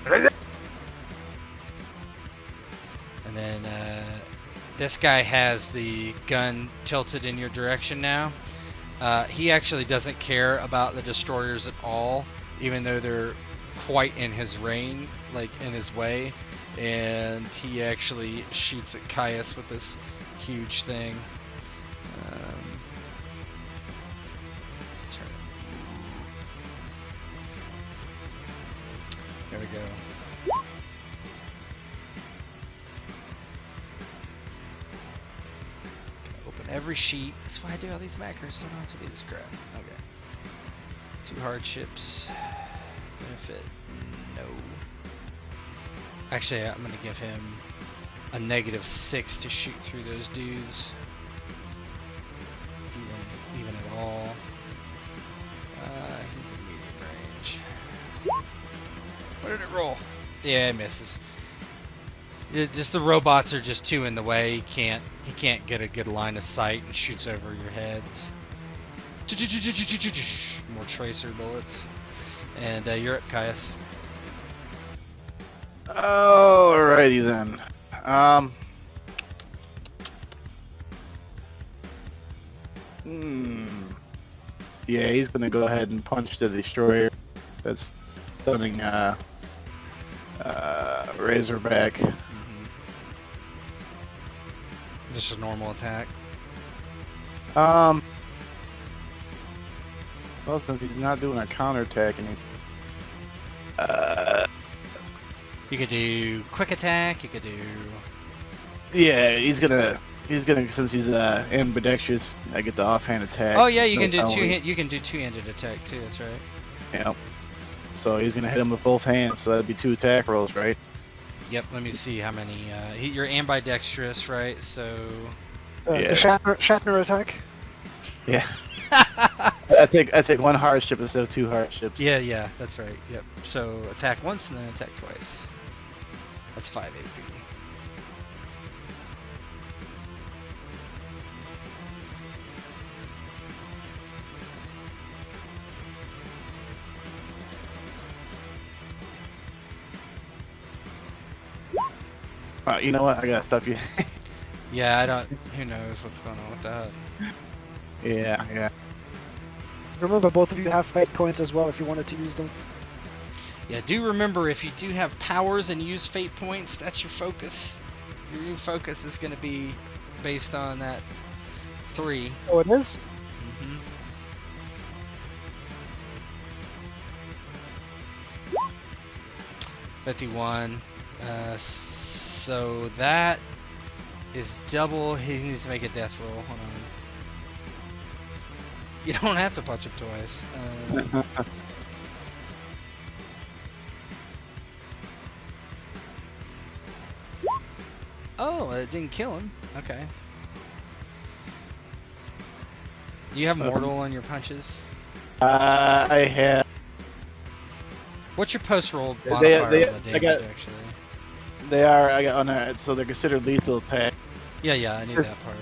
And then this guy has the gun tilted in your direction now. He actually doesn't care about the destroyers at all, even though they're quite in his range, like in his way, and he actually shoots at Caius with this huge thing. Let's turn it. There we go. Open every sheet. That's why I do all these macros, so I don't have to do this crap. Okay. 2 hardships. Benefit, no. Actually, I'm gonna give him a -6 to shoot through those dudes. Even at all. He's in medium range. What did it roll? Yeah, it misses. Just the robots are just too in the way. He can't get a good line of sight and shoots over your heads. More tracer bullets. And you're up, Caius. Alrighty then. Yeah, he's gonna go ahead and punch the destroyer. That's stunning Razorback. Just a normal attack. Well, since he's not doing a counterattack anything. You could do quick attack. You could do. Yeah, he's gonna since he's ambidextrous, I get the offhand attack. Oh yeah, you No can do penalty. you can do two-handed attack too. That's right. Yep. So he's gonna hit him with both hands. So that'd be 2 attack rolls, right? Yep. Let me see how many. You're ambidextrous, right? So. Yeah. The Shatner attack. Yeah. I take 1 hardship instead of 2 hardships. Yeah, that's right. Yep. So attack once and then attack twice. That's 5 AP. You know what? I gotta stop you. Yeah, I don't. Who knows what's going on with that? Yeah. Remember, both of you have fate points as well if you wanted to use them. Yeah, do remember if you do have powers and use fate points, that's your focus. Your new focus is going to be based on that 3. Oh, it is? Mm-hmm. $51. So that is double. He needs to make a death roll. Hold on. You don't have to punch him twice. Oh, it didn't kill him. Okay. Do you have mortal on your punches? I have. What's your post-roll They- modifier they- on the I damage, got- actually? They are. I got on that, so they're considered lethal attack. Yeah, I knew that part.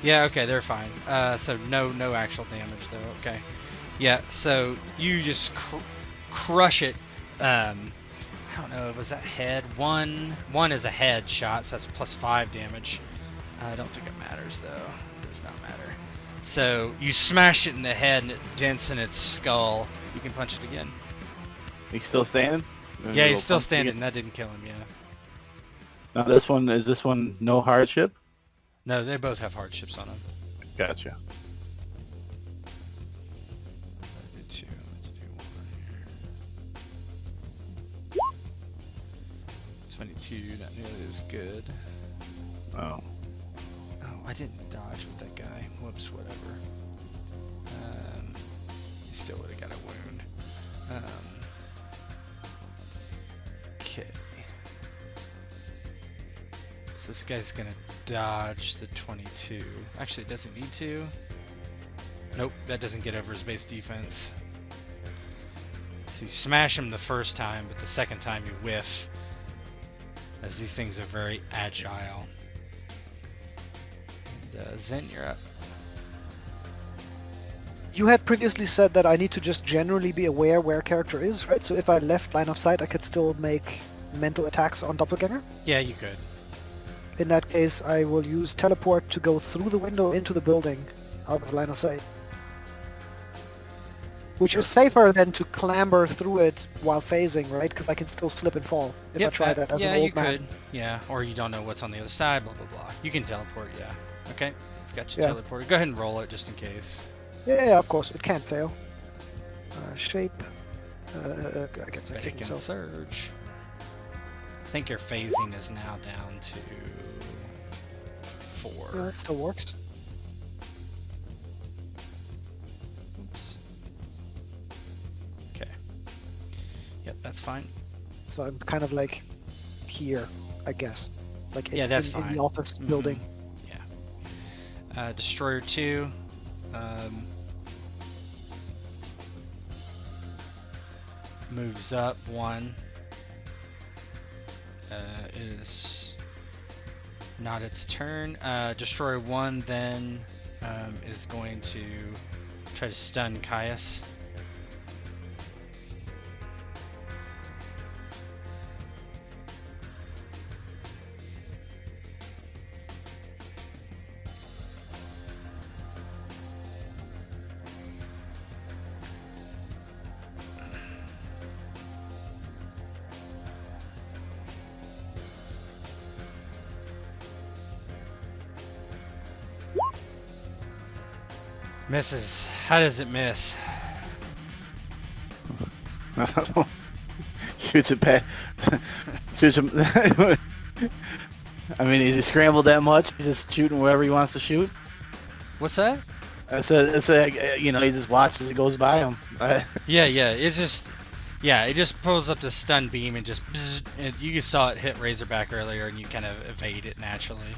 Yeah, okay, they're fine. So no actual damage, though. Okay. Yeah, so you just crush it. I don't know, was that head? One is a head shot, so that's +5 damage. I don't think it matters, though. It does not matter. So you smash it in the head, and it dents in its skull. You can punch it again. He's still standing. Yeah, he's still standing. That didn't kill him, yeah. Now is this one no hardship? No, they both have hardships on them. Gotcha. I did 2. Let's do 1 here. 22, not nearly as good. Oh. Oh, I didn't dodge with that guy. Whoops, whatever. He still would have got a wound. Okay. So So this guy's gonna dodge the 22. Actually, it doesn't need to. Nope, that doesn't get over his base defense. So you smash him the first time, but the second time you whiff, as these things are very agile. And, Zen, you're up. You had previously said that I need to just generally be aware where a character is, right? So if I left line of sight, I could still make mental attacks on Doppelganger? Yeah, you could. In that case, I will use teleport to go through the window into the building, out of line of sight. Which is safer than to clamber through it while phasing, right? Because I can still slip and fall if I try that as yeah, an you old man. could. Yeah, or you don't know what's on the other side, blah, blah, blah. You can teleport, yeah. Okay, got you Yeah. teleported. Go ahead and roll it just in case. Yeah, of course, it can't fail. Shape. I guess I But it can can so. surge. I think your phasing is now down to 4. Yeah, that still works. Oops. Okay. Yep, that's fine. So I'm kind of like here, I guess. Like Yeah, that's in fine. the office Mhm. building. Yeah. Destroyer 2. Moves up 1. It is not its turn. Destroyer 1 then is going to try to stun Caius. Misses. How does it miss? Shoots it past. Shoots him. I mean, is he scrambled that much? He's just shooting wherever he wants to shoot. What's that? It's a, you know, he just watches it goes by him. Yeah, it just pulls up the stun beam and just bzzz, and you saw it hit Razorback earlier, and you kind of evade it naturally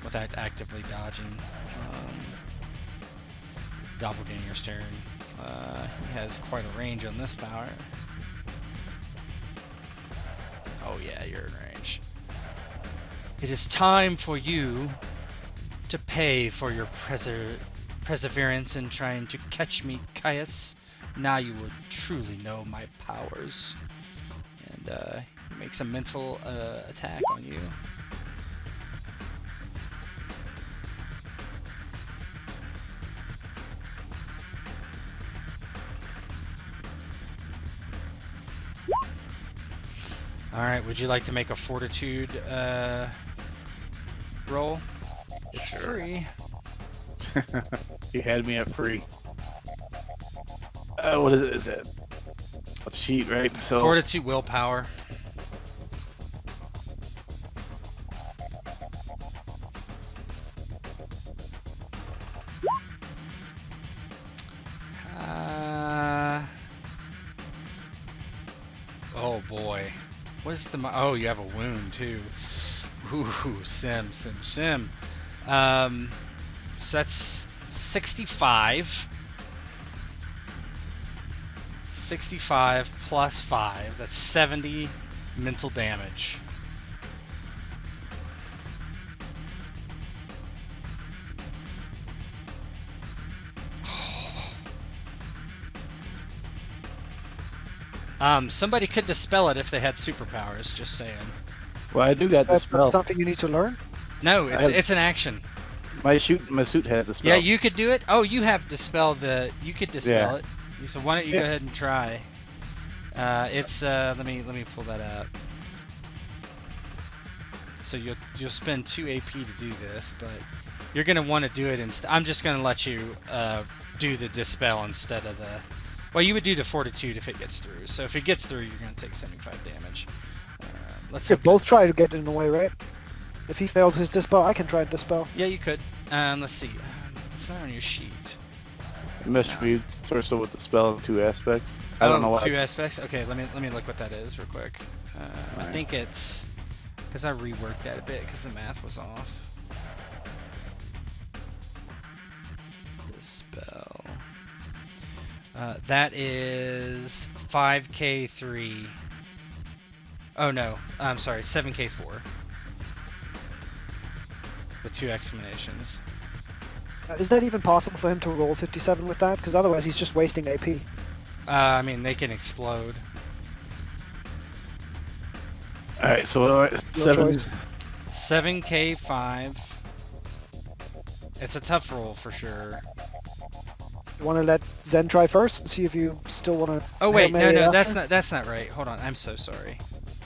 without actively dodging. Doppelganger's turn. He has quite a range on this power. Oh yeah, you're in range. It is time for you to pay for your perseverance in trying to catch me, Caius. Now you will truly know my powers. And he makes a mental attack on you. Alright, would you like to make a fortitude roll? It's free. You had me at free. What is it? Is it a sheet, right? So Fortitude willpower. Oh boy. What's the... Oh, you have a wound too. Ooh, sim. So that's 65. 65 plus 5. That's 70 mental damage. Somebody could dispel it if they had superpowers, just saying. well, I do got the That's spell. something you need to learn. No, have- it's an action. My suit has the spell. Yeah, you could do it. Oh, you have dispel the. You could dispel Yeah. it. So why don't you Yeah. go ahead and try? It's let me pull that up. So you'll spend 2 AP to do this, but you're gonna want to do it instead. I'm just gonna let you do the dispel instead of the. Well, you would do the fortitude if it gets through. So if it gets through, you're gonna take 75 damage. Let's Yeah, hope both try to get in the way, right? If he fails his dispel, I can try to dispel. Yeah, you could. Let's see. It's not on your sheet. It must be torso with the spell in 2 aspects. I don't know why. 2 aspects. Okay, let me look what that is real quick. I Alright. think it's Because I reworked that a bit because the math was off. Dispel. That is 5k3. Oh no, I'm sorry, 7k4. With 2 exclamations. Is that even possible for him to roll 57 with that? Because otherwise he's just wasting AP. I mean, they can explode. All right, so Your 7. choice. 7k5. It's a tough roll for sure. You want to let Zen try first and see if you still want to... Oh wait, no, that's not right. Hold on, I'm so sorry.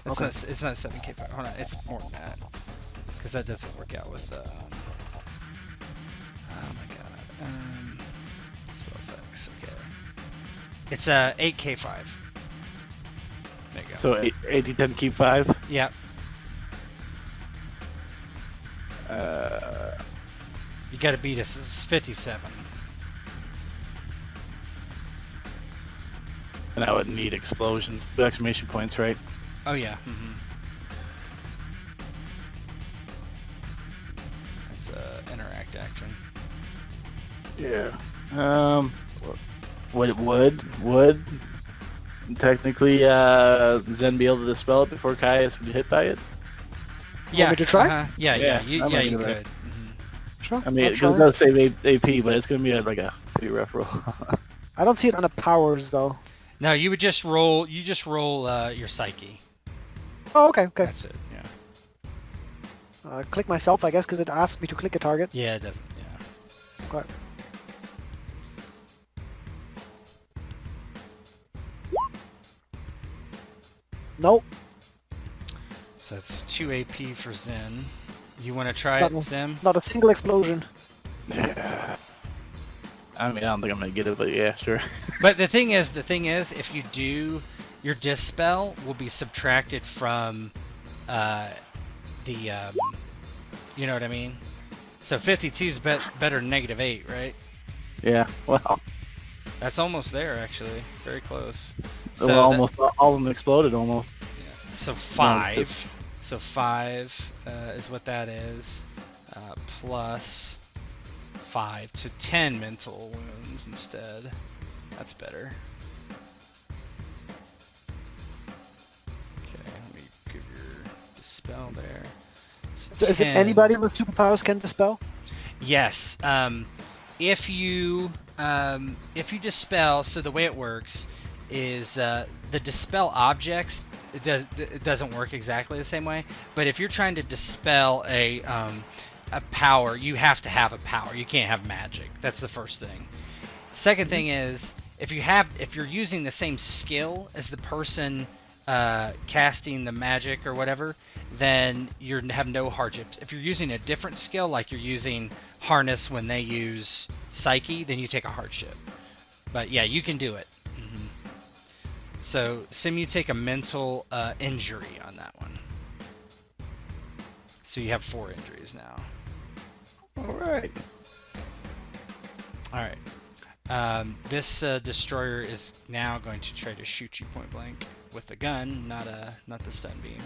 It's Okay. not 7k5. Hold on, it's more than that. Because that doesn't work out with oh my god. Spell effects. Okay. It's 8k5. There you go. So 8d10 keep 5. Yep. You gotta beat us. It's 57. And I would need explosions. 2 exclamation points, right? Oh yeah. Mm-hmm. That's interact action. Yeah. Would technically Zen be able to dispel it before Caius would be hit by it? Yeah. me to try? Yeah. Yeah, You I'm gonna you do that. could. Mhm. Sure. I mean, I'll it try. does save AP, but it's gonna be like a pretty rough roll. I don't see it on the powers, though. No, you would just roll. You just roll your psyche. Oh, okay, okay. That's it. Yeah. Click myself, I guess, because it asked me to click a target. Yeah, it doesn't. Yeah. Okay. Nope. So that's 2 AP for Zen. You want to try Not it, one. Sim? Not a single explosion. Yeah. I mean, I don't think I'm gonna get it, but yeah, sure. But the thing is, if you do, your dispel will be subtracted from the you know what I mean? So 52 is better than -8, right? Yeah. Well, That's almost there, actually. Very close. so that- almost all of them exploded almost. So 5. So 5 is what that is. Plus 5 to 10 mental wounds instead. That's better. Okay, let me give your dispel there. So is it 10. anybody with superpowers can dispel? Yes. If you dispel, so the way it works is the dispel objects. It doesn't work exactly the same way. But if you're trying to dispel a power, you have to have a power. You can't have magic. That's the first thing. Second thing is if you're using the same skill as the person casting the magic or whatever, then you have no hardships. If you're using a different skill, like you're using harness when they use psyche, then you take a hardship. But yeah, you can do it. Mm-hmm. So Sim, you take a mental injury on that one. So you have 4 injuries now. All right. All right. This destroyer is now going to try to shoot you point blank with a gun, not the stun beam.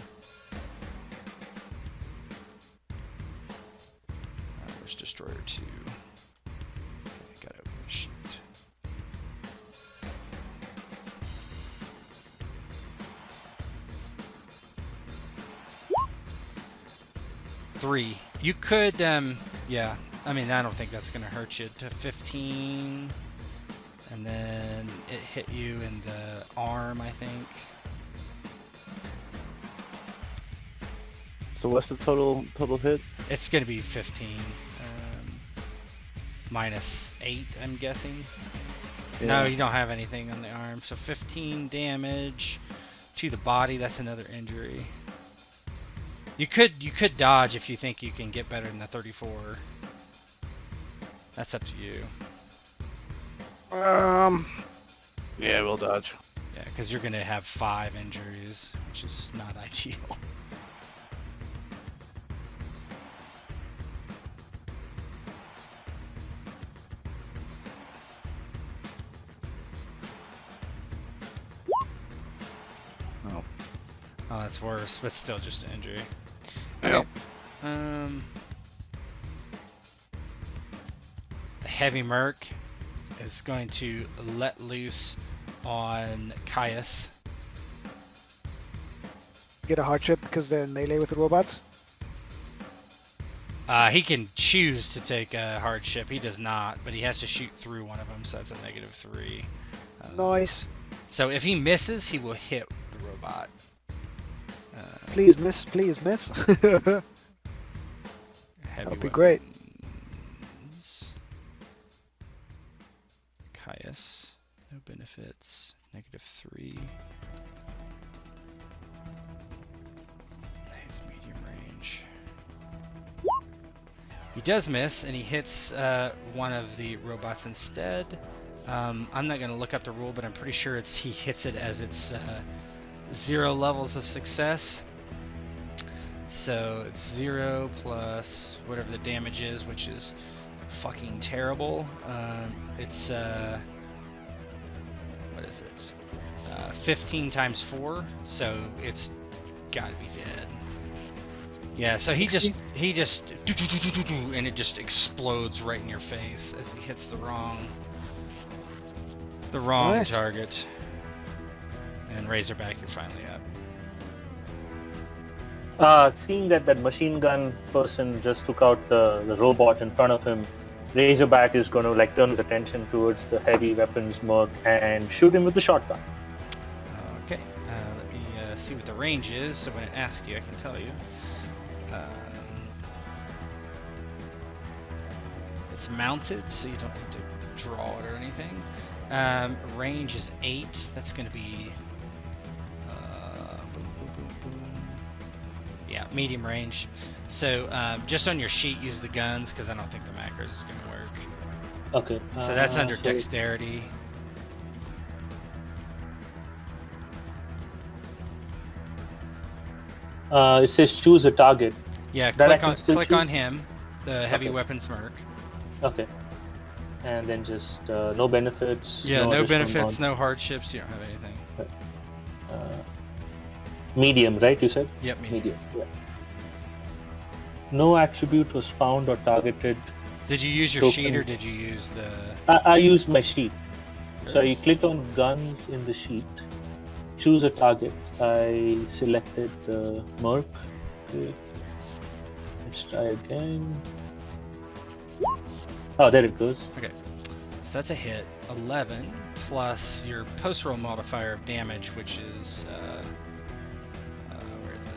Where's destroyer 2? Okay, gotta open the sheet. Three. You could, yeah. I mean, I don't think that's gonna hurt you. To 15, and then it hit you in the arm, I think. So what's the total hit? It's gonna be 15, minus 8, I'm guessing. No, you don't have anything on the arm, so 15 damage to the body. That's another injury. You could dodge if you think you can get better than the 34. That's up to you. Yeah, we'll dodge. Yeah, because you're gonna have 5 injuries, which is not ideal. Oh. Oh, that's worse, but still just an injury. The heavy merc is going to let loose on Caius. Get a hardship because they're in melee with the robots. He can choose to take a hardship. He does not, but he has to shoot through one of them, so that's a -3. Nice. So if he misses, he will hit the robot. Please miss. Please miss. Heavy That'll be great. weapons. Caius, no benefits, -3. His medium range. He does miss, and he hits one of the robots instead. I'm not going to look up the rule, but I'm pretty sure he hits it as it's 0 levels of success. So it's 0 plus whatever the damage is, which is fucking terrible. It's what is it? 15 times 4, so it's gotta be dead. Yeah, so he just and it just explodes right in your face as he hits the wrong Nice. target. And Razorback, you're finally up. Seeing that machine gun person just took out the robot in front of him, Razorback is going to like turn his attention towards the heavy weapons merc and shoot him with the shotgun. Okay, let me see what the range is, so when it asks you, I can tell you. It's mounted, so you don't need to draw it or anything. Range is 8. That's going to be boom, boom, boom, boom. Yeah, medium range. So just on your sheet, use the guns because I don't think the macros is going to work. Okay. So that's under so dexterity. It says choose a target. Yeah, That I click can on still on choose? him, the heavy Okay. weapons merc. Okay. And then just no benefits. Yeah, no additional benefits, amount. no hardships. You don't have anything. Medium, right? You said Yep, medium. medium. Yeah. No attribute was found or targeted. Did you use your Token. sheet or did you use the? I used my sheet. So you click on guns in the sheet. Choose a target. I selected the merc. Okay. Let's try again. Oh, there it goes. Okay, so that's a hit. 11 plus your post-roll modifier of damage, which is where is it?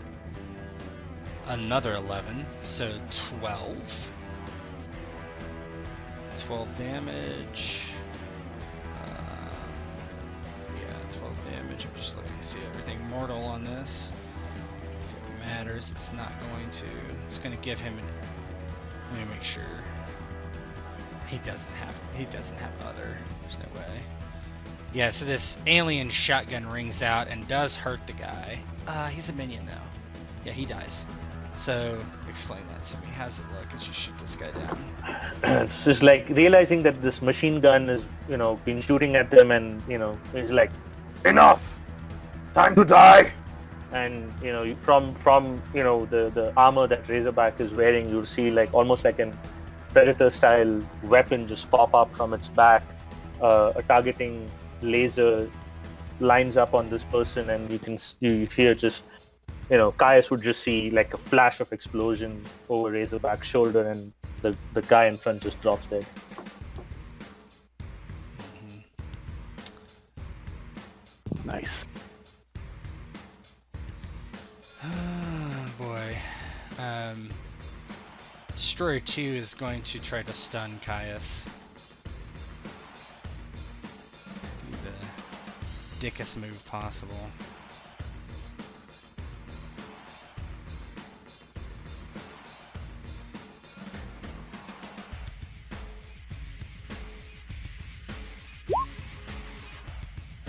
Another 11, so 12. 12 damage. Yeah, 12 damage. I'm just looking to see everything mortal on this. If it matters, it's not going to. It's going to give him an. Let me make sure. He doesn't have other. There's no way. Yeah, so this alien shotgun rings out and does hurt the guy. He's a minion though. Yeah, he dies. So explain that to me. How's it look as you shoot this guy down? It's just like realizing that this machine gun is, been shooting at them, and it's like, Enough! Time to die! and from the armor that Razorback is wearing, you'll see like almost like an Predator style weapon just pop up from its back. A targeting laser lines up on this person, and you hear just Caius would just see like a flash of explosion over Razorback's shoulder, and the guy in front just drops dead. Nice. Oh boy. Destroyer 2 is going to try to stun Caius. Do the dickest move possible.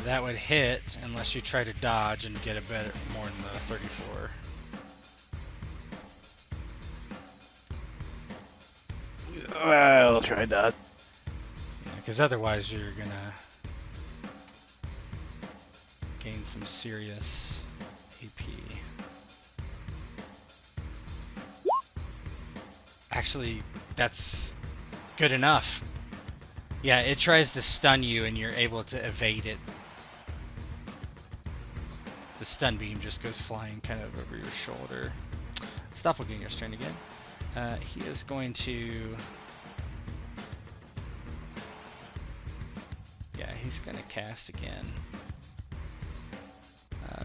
That would hit unless you try to dodge and get a better more than the 34. I'll try that. Yeah, because otherwise you're gonna gain some serious AP. Actually, that's good enough. Yeah, it tries to stun you and you're able to evade it. The stun beam just goes flying kind of over your shoulder. Stop looking your turn again. He is going to... Yeah, he's going to cast again.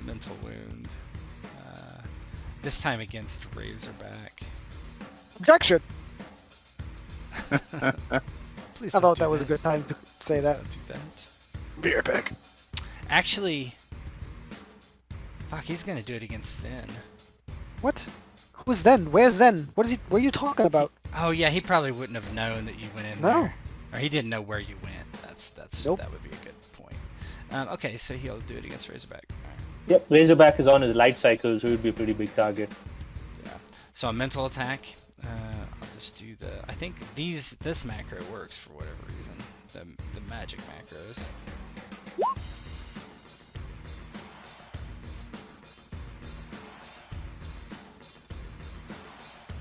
Mental wound. This time against Razorback. Objection! Please I don't thought do that was a good time to say Please that. don't do that. Be right back. Actually... Fuck, he's going to do it against Zen. What? Who's Zen? Where's Zen? What are you talking about? Oh yeah, he probably wouldn't have known that you went in No. there. Or he didn't know where you went. Nope. That would be a good point. Okay, so he'll do it against Razorback. All right. Yep, Razorback is on his light cycle, so it would be a pretty big target. Yeah. So a mental attack. I'll just do the. I think this macro works for whatever reason. The magic macros.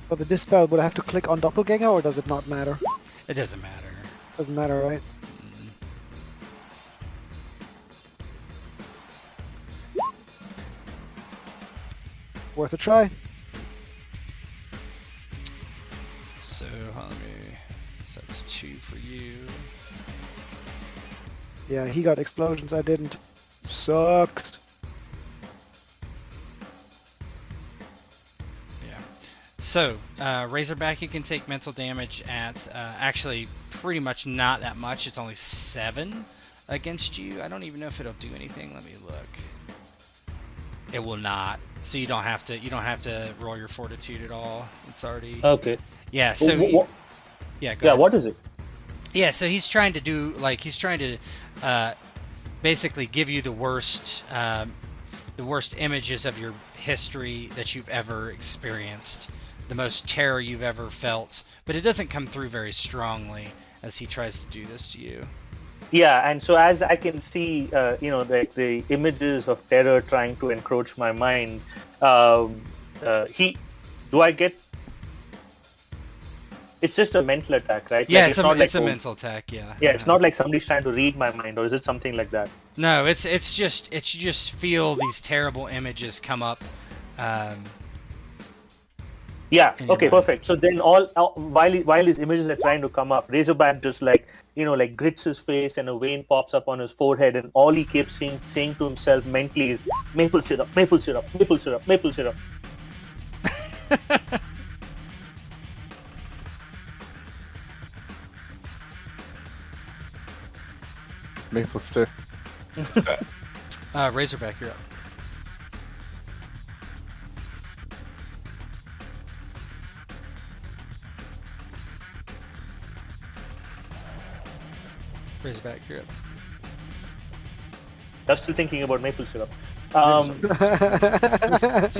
For the dispel, would I have to click on Doppelganger, or does it not matter? It doesn't matter. Doesn't matter, right? Mm. Worth a try. So let me. So that's 2 for you. Yeah, he got explosions, I didn't. Sucks. Yeah. So, Razorback, you can take mental damage at, actually, pretty much not that much. It's only 7 against you. I don't even know if it'll do anything. Let me look. It will not. So you don't have to roll your fortitude at all. It's already... Okay. Yeah, so... Yeah, go Yeah, ahead. what is it? Yeah, so he's trying to do, like, basically give you the worst images of your history that you've ever experienced, the most terror you've ever felt, but it doesn't come through very strongly as he tries to do this to you. Yeah, and so as I can see, like the images of terror trying to encroach my mind, do I get... It's just a mental attack, right? Yeah, Like, it's not a, it's like, a mental attack, yeah. Yeah, it's not like somebody's trying to read my mind, or is it something like that? No, it's just you just feel these terrible images come up. Yeah, in your okay, mind. perfect. So then while these images are trying to come up, Razorback just like grits his face and a vein pops up on his forehead, and all he keeps saying to himself mentally is maple syrup, maple syrup, maple syrup, maple syrup. Maple syrup. Razorback, you're up. Razorback, you're up. I'm still thinking about maple syrup. So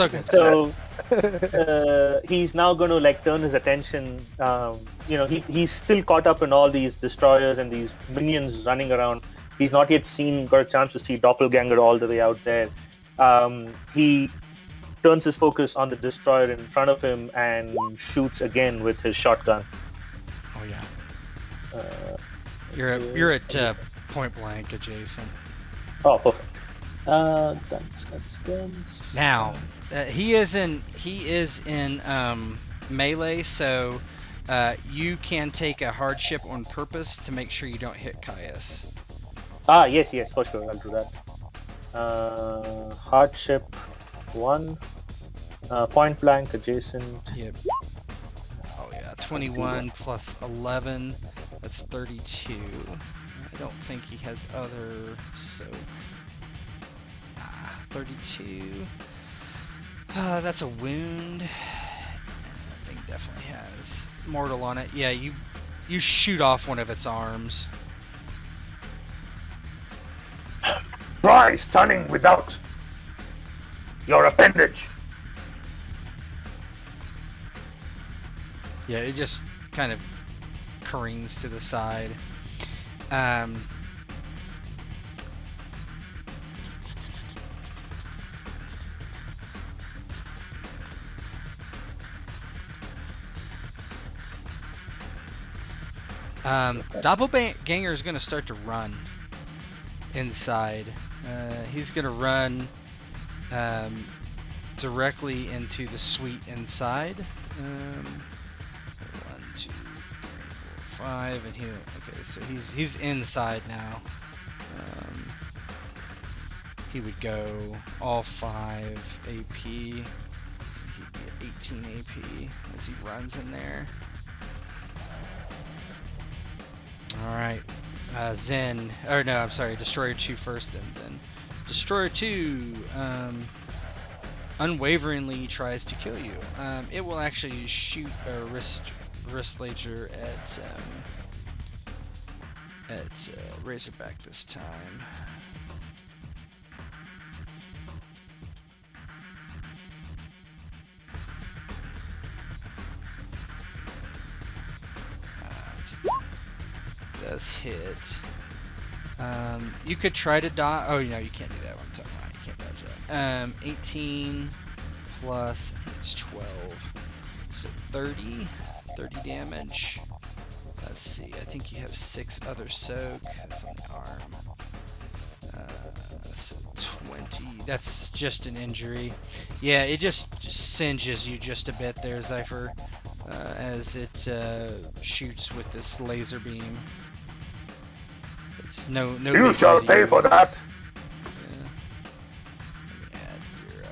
good. So he's now going to like turn his attention. He's still caught up in all these destroyers and these minions running around. He's not yet got a chance to see Doppelganger all the way out there. He turns his focus on the destroyer in front of him and shoots again with his shotgun. Oh yeah. You're at point blank adjacent. Oh, perfect. Guns. Now, he is in melee, so you can take a hardship on purpose to make sure you don't hit Caius. Yes, for sure, I'll do that. Hardship 1, point blank adjacent. Yep. Oh yeah, 21 plus 11, that's 32. I don't think he has other soak. 32. That's a wound. That thing definitely has mortal on it. Yeah, you shoot off one of its arms. Try stunning without your appendage. Yeah, it just kind of careens to the side. Doppelganger is going to start to run inside. He's going to run directly into the suite inside. 1, 2, 3, 4, 5, and okay, so he's inside now. He would go all 5 AP. So he'd be at 18 AP as he runs in there. Alright. Zen. Or no, I'm sorry. Destroyer 2 first, then Zen. Destroyer 2 unwaveringly tries to kill you. It will actually shoot a wrist laser at Razorback this time. Does hit. You could try to dodge. Oh, no, you can't do that one. I'm talking about. You can't dodge that. 18 plus, I think it's 12. So 30 damage. Let's see. I think you have 6 other soak. That's on the arm. So 20. That's just an injury. Yeah, it just singes you just a bit there, Zypher, as it shoots with this laser beam. It's no. You shall pay for that. Yeah. Let me add your.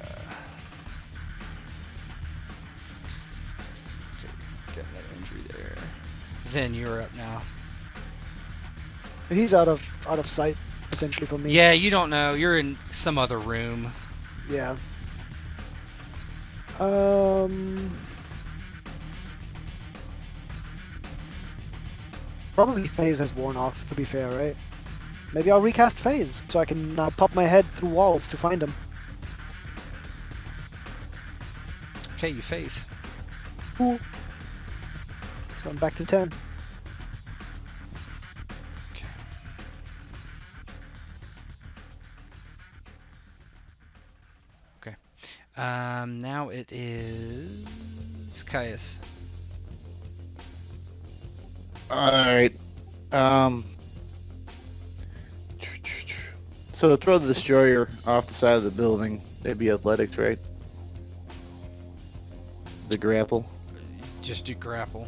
Okay, got that injury there. Zen, you're up now. He's out of sight, essentially, for me. Yeah, you don't know. You're in some other room. Yeah. Probably phase has worn off, to be fair, right? Maybe I'll recast phase, so I can now pop my head through walls to find him. Okay, you phase. Cool. So I'm back to 10. Okay. Okay. Now it is Caius. Alright. So to throw the destroyer off the side of the building, it'd be athletics, right? The grapple. Just do grapple.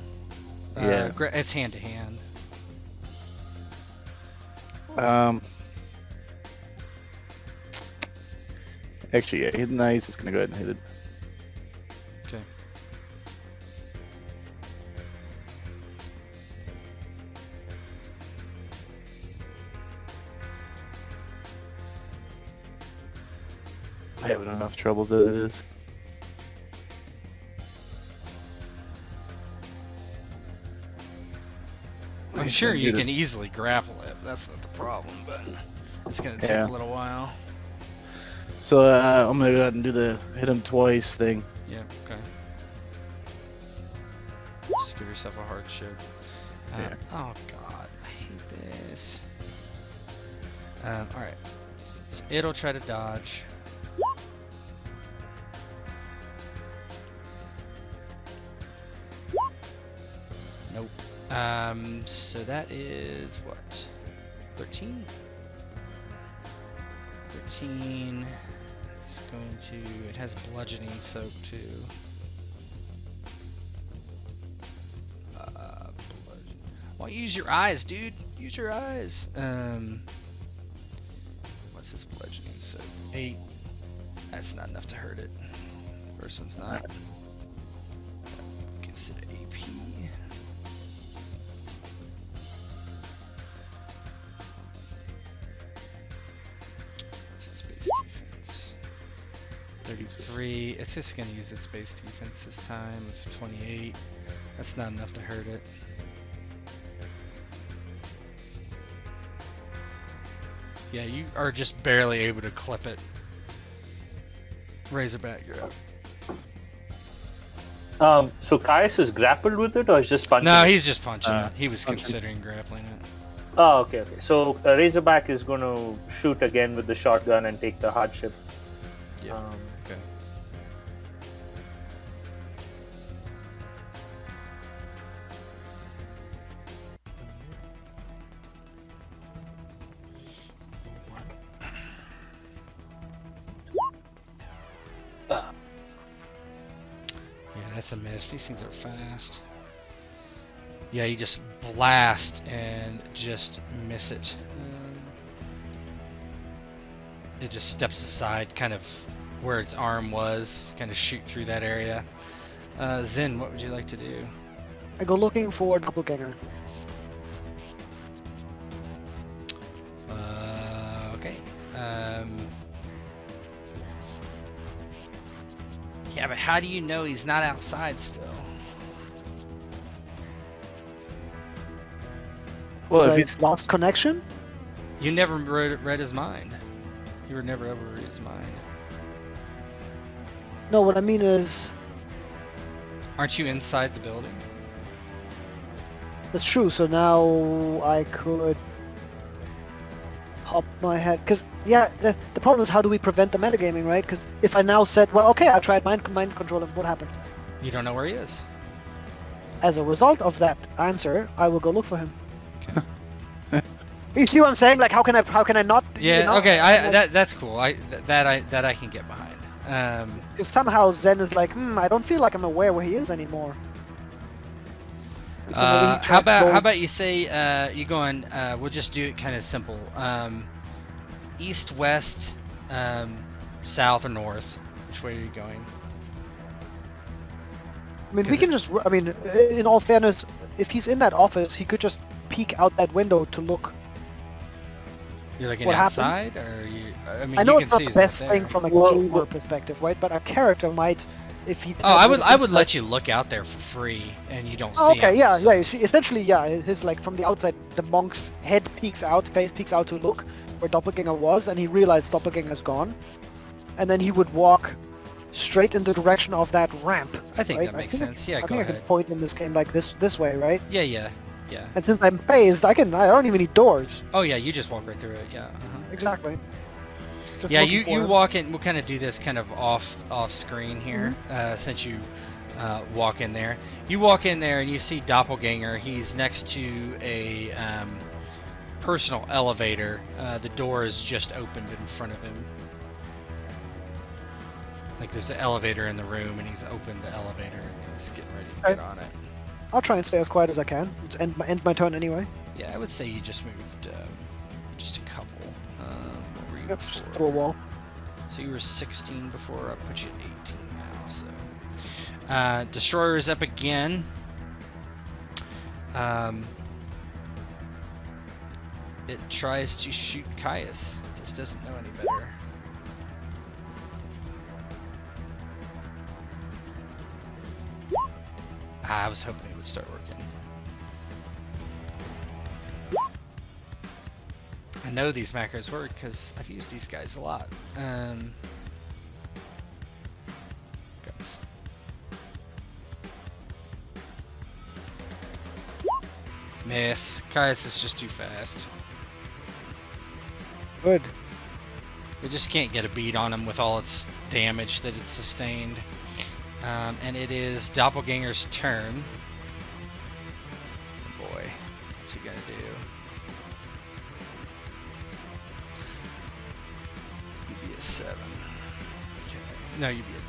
Yeah. It's hand to hand. Actually, yeah, hidden eyes. Just gonna go ahead and hit it. Okay. I have enough troubles as it is. I'm sure you can easily grapple it. That's not the problem, but it's gonna take a little while. So I'm gonna go ahead and do the hit him twice thing. Yeah. Okay. Just give yourself a hardship. Yeah. Oh God, I hate this. All right. So it'll try to dodge. Nope. So that is what? 13? 13. It's going to... It has bludgeoning soak too. Well, use your eyes, dude. Use your eyes. What's this bludgeoning soak? 8. That's not enough to hurt it. First one's not. Gives it AP. What's its base defense? 33. It's just going to use its base defense this time with 28. That's not enough to hurt it. Yeah, you are just barely able to clip it. Razorback, you're up. So Caius is grappled with it, or is just punching? No, it? he's just punching it. He was considering grappling it. Oh, okay. So Razorback is going to shoot again with the shotgun and take the hardship. Yeah. Okay. That's a miss. These things are fast. Yeah, you just blast and just miss it. It just steps aside, kind of where its arm was, kind of shoot through that area. Zin, what would you like to do? I go looking for doppelganger. Okay. Yeah, but how do you know he's not outside still? Well, So if it's lost connection? You never read his mind. You were never able to read his mind. No, what I mean is, Aren't you inside the building? that's true. So now I could pop my head. Because, yeah, the problem is how do we prevent the metagaming, right? Because if I now said, well, okay, I tried mind control, and what happens? You don't know where he is. As a result of that answer, I will go look for him. Okay. You see what I'm saying? Like, how can I not? Yeah. you know? Okay. That's cool. I can get behind. Because somehow Zen is like, I don't feel like I'm aware where he is anymore. And so maybe he How tries to go- about you say you going? We'll just do it kind of simple. East, west, south, or north. Which way are you going? I mean, we 'cause can just. I mean, in all fairness, if he's in that office, he could just peek out that window to look. You're looking What happened? outside, or you? I mean, I know you it's can not see the he's not best thing there. from a Well, gamer perspective, right? But a character might, if he. Oh, I would let you look out there for free, and you don't Oh, see okay, him. yeah, so- yeah. You see, essentially, yeah. His like from the outside, the monk's head peeks out, face peeks out to look where Doppelganger was, and he realized Doppelganger's gone, and then he would walk straight in the direction of that ramp. I think right? that makes I sense. Yeah, I go think I ahead. can point in this game like this way, right? Yeah. And since I'm phased, I don't even need doors. Oh yeah, you just walk right through it. Yeah. Uh-huh. Exactly. Just Yeah, looking for you him. walk in. We'll kind of do this kind of off screen here, since you walk in there. You walk in there and you see Doppelganger. He's next to a personal elevator. The door is just opened in front of him. Like there's an elevator in the room, and he's opened the elevator and he's getting ready to get on it. I'll try and stay as quiet as I can. It ends my turn anyway. Yeah, I would say you just moved just a couple. What were you Yep, just before? through a wall. So you were 16 before. I put you at 18 now. So Destroyer is up again. It tries to shoot Caius. This doesn't know any better. I was hoping it would start working. I know these macros work because I've used these guys a lot. Guns. Miss. Caius is just too fast. Good. It just can't get a beat on him with all its damage that it's sustained. And it is Doppelganger's turn. Oh boy, what's he gonna do? You'd be a 7. Okay. No, you'd be an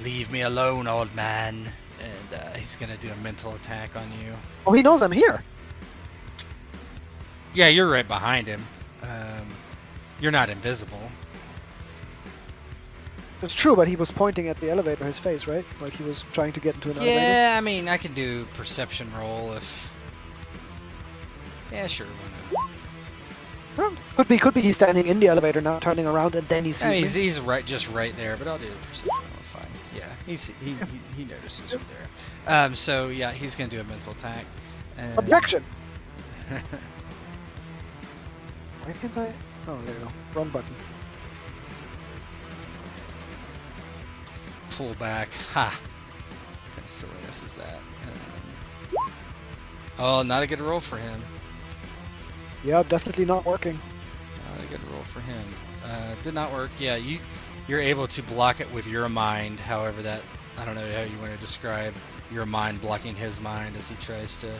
8. Leave me alone, old man. And he's gonna do a mental attack on you. Oh, he knows I'm here. Yeah, you're right behind him. You're not invisible. It's true, but he was pointing at the elevator, his face, right? Like he was trying to get into an elevator. Yeah, I mean, I can do perception roll if... Yeah, sure, why not? Well, could be he's standing in the elevator now, turning around, and then he sees I mean, me. he's right, just right there, but I'll do perception roll, it's fine. Yeah, he notices you're there. So, yeah, he's going to do a mental attack. And... Objection! Why can't I? Oh, there you go. Wrong button. Pull back. Ha! What kind of silliness is that? Oh, not a good roll for him. Yeah, definitely not working. Not a good roll for him. Did not work. Yeah, you're able to block it with your mind. However, that I don't know how you want to describe your mind blocking his mind as he tries to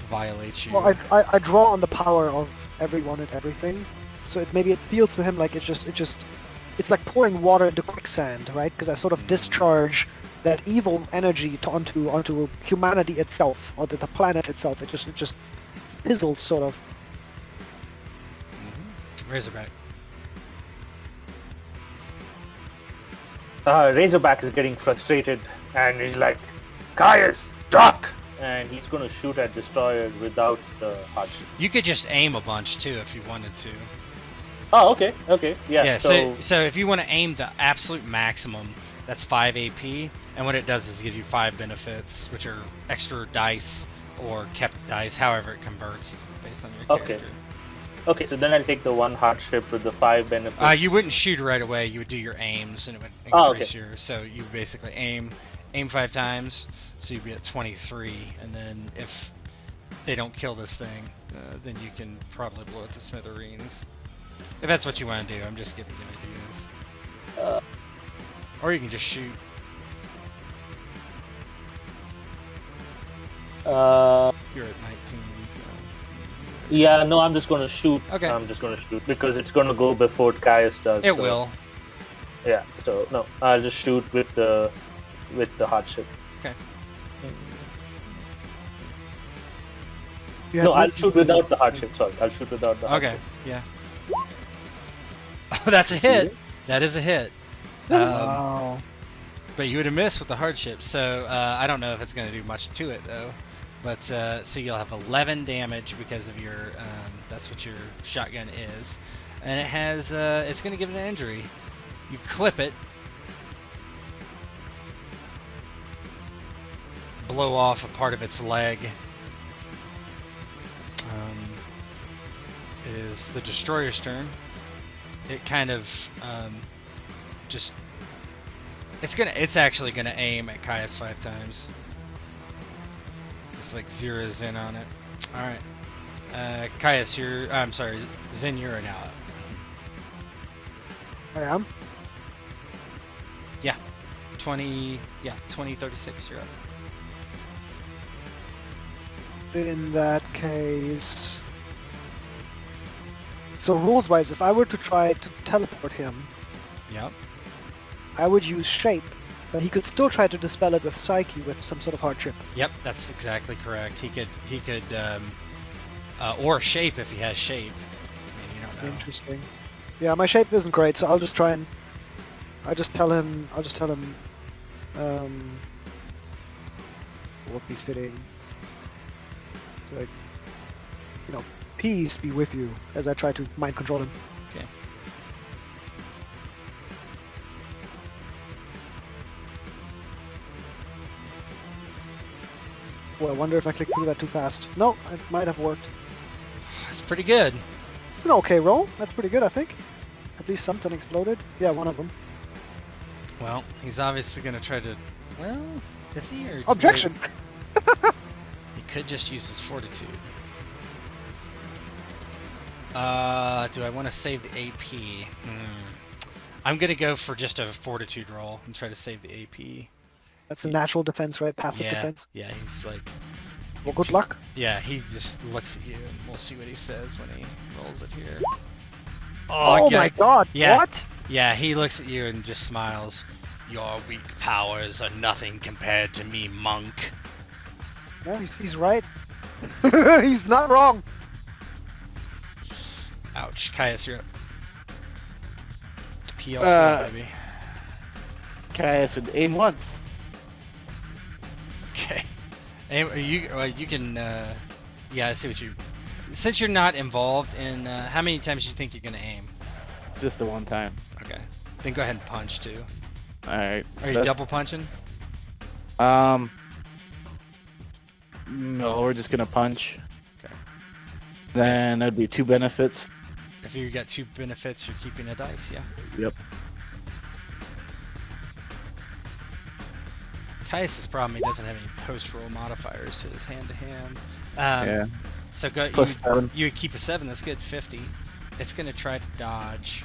violate you. Well, I draw on the power of everyone and everything So maybe it feels to him like it's like pouring water into quicksand, right? Because I sort of discharge that evil energy onto humanity itself, or the planet itself. It just fizzles, sort of. Razorback. Razorback is getting frustrated, and he's like, Caius, duck! And he's going to shoot at destroyers without the hardship. You could just aim a bunch too if you wanted to. Oh, okay, yeah. Yeah. So if you want to aim the absolute maximum, that's 5 AP, and what it does is give you 5 benefits, which are extra dice or kept dice, however it converts based on your character. Okay, so then I'll take the 1 hardship with the 5 benefits. You wouldn't shoot right away. You would do your aims, and it would increase your. So you basically aim 5 times, so you'd be at 23, and then if they don't kill this thing, then you can probably blow it to smithereens. If that's what you want to do, I'm just giving you ideas. Or you can just shoot. You're at 19. So. Yeah, no, I'm just going to shoot. Okay. I'm just going to shoot because it's going to go before Caius does. It will. Yeah, so no, I'll just shoot with the hardship. Okay. You No, have- I'll shoot without the hardship. Sorry, I'll shoot without the hardship. Okay. Yeah. Oh, that's a hit. That is a hit. Wow. But you would have missed with the hardship, so I don't know if it's going to do much to it though. But so you'll have 11 damage because of your that's what your shotgun is, and it has it's going to give it an injury. You clip it, blow off a part of its leg. It is the destroyer's turn. It kind of just it's actually gonna aim at Caius 5 times. Just like zeroes in on it. All right, Caius, I'm sorry, Zen, you're an ally. I am. Yeah, 2036. You're up. In that case... So rules-wise, if I were to try to teleport him, Yep. I would use Shape, but he could still try to dispel it with Psyche with some sort of hardship. Yep, that's exactly correct. He could or Shape if he has Shape. I mean, you don't know. Interesting. Yeah, my Shape isn't great, so I'll just try and... I'll just tell him... what would be fitting? Like, peace be with you, as I try to mind control him. Okay. Well, I wonder if I clicked through that too fast. No, it might have worked. That's pretty good. It's an okay roll. That's pretty good, I think. At least something exploded. Yeah, one of them. Well, he's obviously gonna try to. Well, is he or? Objection! He could just use his fortitude. Do I want to save the AP? I'm gonna go for just a fortitude roll and try to save the AP. That's a natural defense, right? Passive defense. Yeah, he's like. Well, good luck. Yeah, he just looks at you, and we'll see what he says when he rolls it here. Oh yeah. my god, Yeah. what? Yeah, he looks at you and just smiles. Your weak powers are nothing compared to me, monk. Yeah, he's right. He's not wrong. Ouch. Caius, you're up. PL4, baby. Caius would aim once. Okay. You can, yeah, I see what you... Since you're not involved in, how many times do you think you're going to aim? Just the one time. Okay. Then go ahead and punch, too. Alright. Are you double punching? No, we're just gonna punch. Okay. Then that'd be 2 benefits. If you got 2 benefits, you're keeping a dice, yeah? Yep. Caius' problem, he doesn't have any post-roll modifiers to his hand-to-hand. Yeah. So go. Plus 7. You would keep a 7. That's good. 50. It's gonna try to dodge.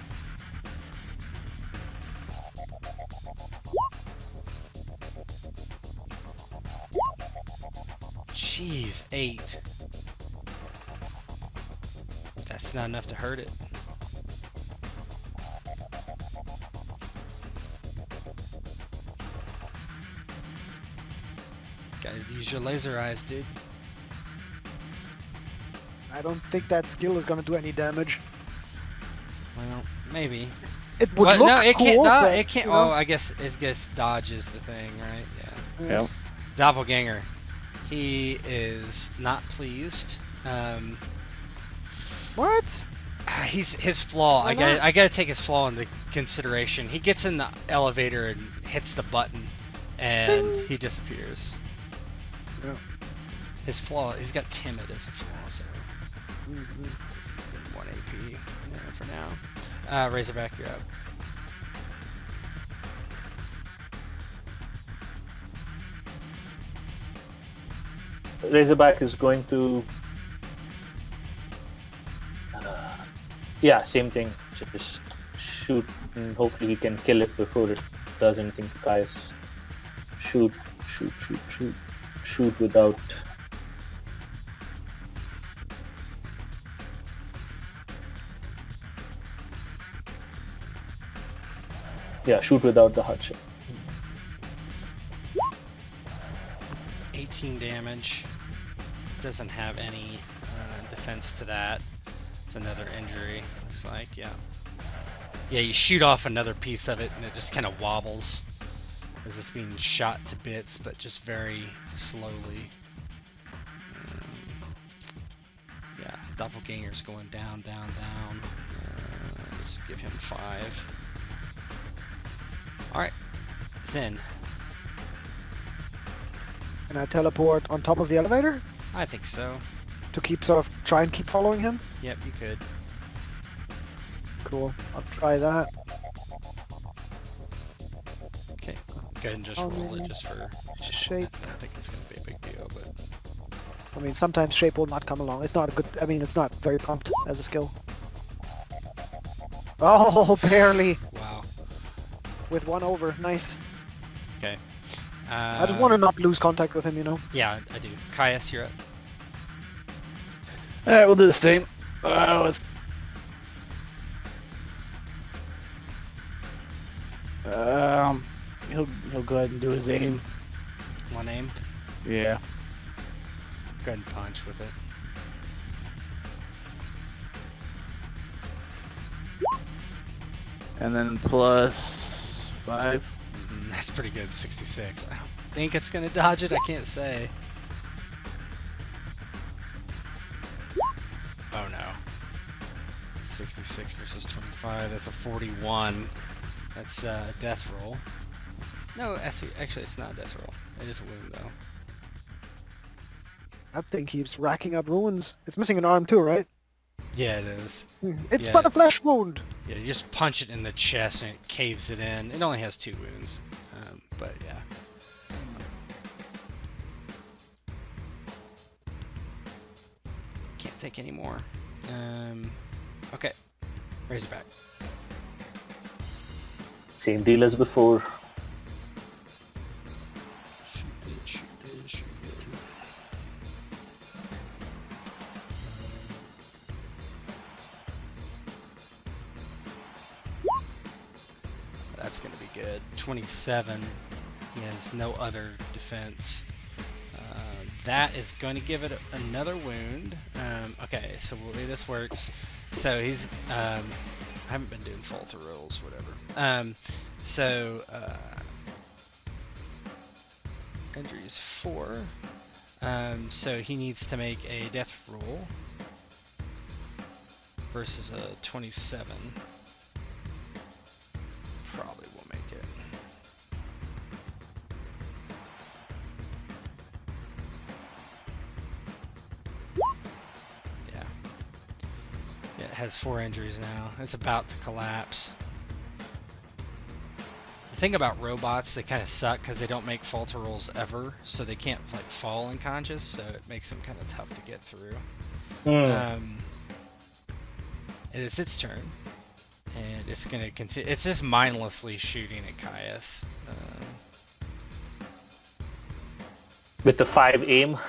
Jeez, 8. That's not enough to hurt it. Gotta use your laser eyes, dude. I don't think that skill is gonna do any damage. Well, maybe. It would But look no, it can't. cool, No, but, it can't. you know, Oh, I guess dodge is the thing, right? Yeah. Yep. Doppelganger. He is not pleased. What? He's his flaw. Why I gotta take his flaw into consideration. He gets in the elevator and hits the button, and he disappears. Yeah. His flaw. He's got timid as a flaw, so it's 1 AP for now. Razorback, you're up. Razorback is going to... yeah, same thing. Just shoot, and hopefully he can kill it before it does anything to Caius. Shoot, shoot, shoot, shoot. Shoot without... yeah, shoot without the hardship. 18 damage. Doesn't have any defense to that. It's another injury, looks like, yeah. Yeah, you shoot off another piece of it and it just kind of wobbles as it's being shot to bits, but just very slowly. Yeah, Doppelganger's going down, down, down. Just give him 5. Alright, Zen. Can I teleport on top of the elevator I think so. to keep try and keep following him? Yep, you could. Cool. I'll try that. Okay, go ahead and just roll it just for Shape. I don't think it's going to be a big deal, but I mean, sometimes shape will not come along. It's not a good. I mean, it's not very prompt as a skill. Oh, barely. wow. With 1 over. Nice. Okay. I just want to not lose contact with him, you know? Yeah, I do. Caius, you're up. Alright, we'll do the same. He'll go ahead and do his aim. One aim. Yeah. Go ahead and punch with it. And then plus 5. That's pretty good, 66. I don't think it's going to dodge it, I can't say. Oh no. 66 versus 25, that's a 41. That's a death roll. No, actually it's not a death roll. It is a wound though. That thing keeps racking up wounds. It's missing an arm too, right? Yeah, it is. It's Yeah. but a flesh wound. Yeah, you just punch it in the chest and it caves it in. It only has 2 wounds, but yeah. Can't take any more. Okay, Razorback. Same deal as before. Shoot it, shoot it, shoot it. That's going to be good. 27. He has no other defense. That is going to give it another wound. Okay, so the way this works. So he's... I haven't been doing falter rolls, whatever. Injury is 4. So he needs to make a death roll versus a 27. Probably will make it. Yeah. Yeah, it has 4 injuries now. It's about to collapse. The thing about robots, they kind of suck because they don't make falter rolls ever, so they can't like fall unconscious, so it makes them kind of tough to get through. It is its turn, and it's going to continue. It's just mindlessly shooting at Caius. With the 5 aim.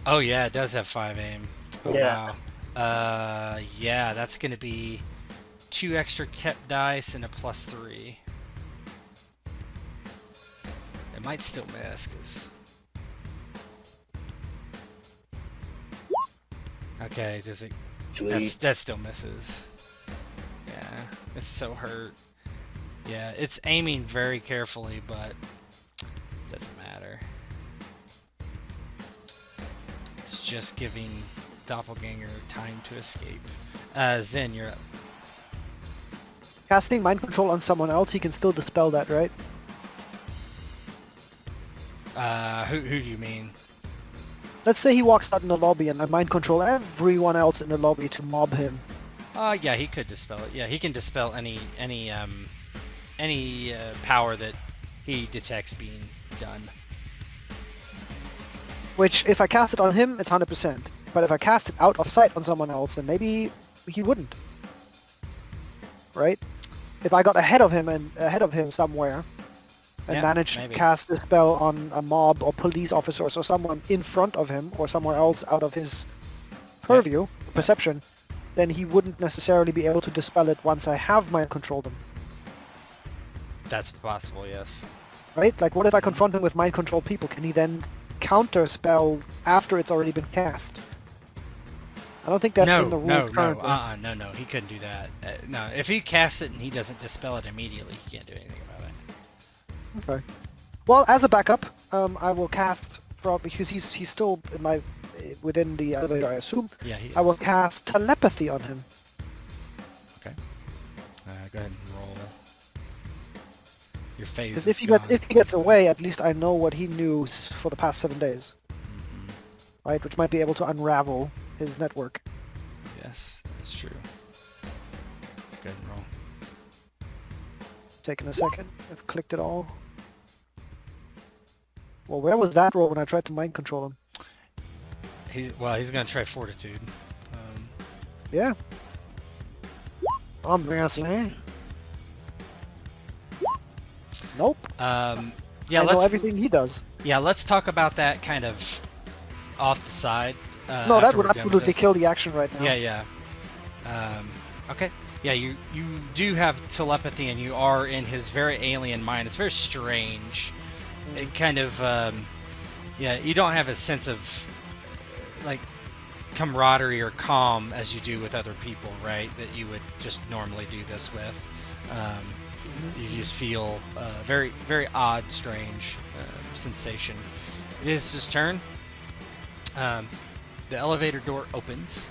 Oh yeah, it does have 5 aim. Oh, Yeah. wow. Yeah, that's going to be 2 extra kept dice and a +3. It might still miss because Okay, does it? Sweet. That still misses. Yeah, it's so hurt. Yeah, it's aiming very carefully, but doesn't matter. It's just giving Doppelganger time to escape. Zen, you're up. Casting mind control on someone else, he can still dispel that, right? Who do you mean? Let's say he walks out in the lobby and I mind control everyone else in the lobby to mob him. Yeah, he could dispel it. Yeah, he can dispel any power that he detects being done. Which, if I cast it on him, it's 100%. But if I cast it out of sight on someone else, then maybe he wouldn't. Right? If I got ahead of him somewhere, and Yeah, managed maybe. to cast a spell on a mob or police officer or someone in front of him or somewhere else out of his purview, perception, then he wouldn't necessarily be able to dispel it once I have mind controlled him. That's possible, yes. Right? Like, what if I confront him with mind control people? Can he then counter spell after it's already been cast? I don't think that's in the rules currently. No, he couldn't do that. No, if he casts it and he doesn't dispel it immediately, he can't do anything about it. Okay. Well, as a backup, I will cast because he's still within the elevator, I assume. Yeah, he is. I will cast telepathy on him. Okay. Go ahead and roll. Your phase Because is if gone. he gets away, at least I know what he knew for the past 7 days, Mhm. right? Which might be able to unravel his network. Yes, that's true. Go ahead and roll. Taking a second. I've clicked it all. Well, where was that roll when I tried to mind control him? He's gonna try fortitude. Yeah. Obviously. Nope. Yeah, I know everything he does. Yeah, let's talk about that kind of off the side. No, after that would we're done with absolutely this. kill the action right now. Yeah. Okay. Yeah, you do have telepathy, and you are in his very alien mind. It's very strange. It kind of, you don't have a sense of like camaraderie or calm as you do with other people, right? That you would just normally do this with. You just feel very, very odd, strange sensation. It is his turn. The elevator door opens,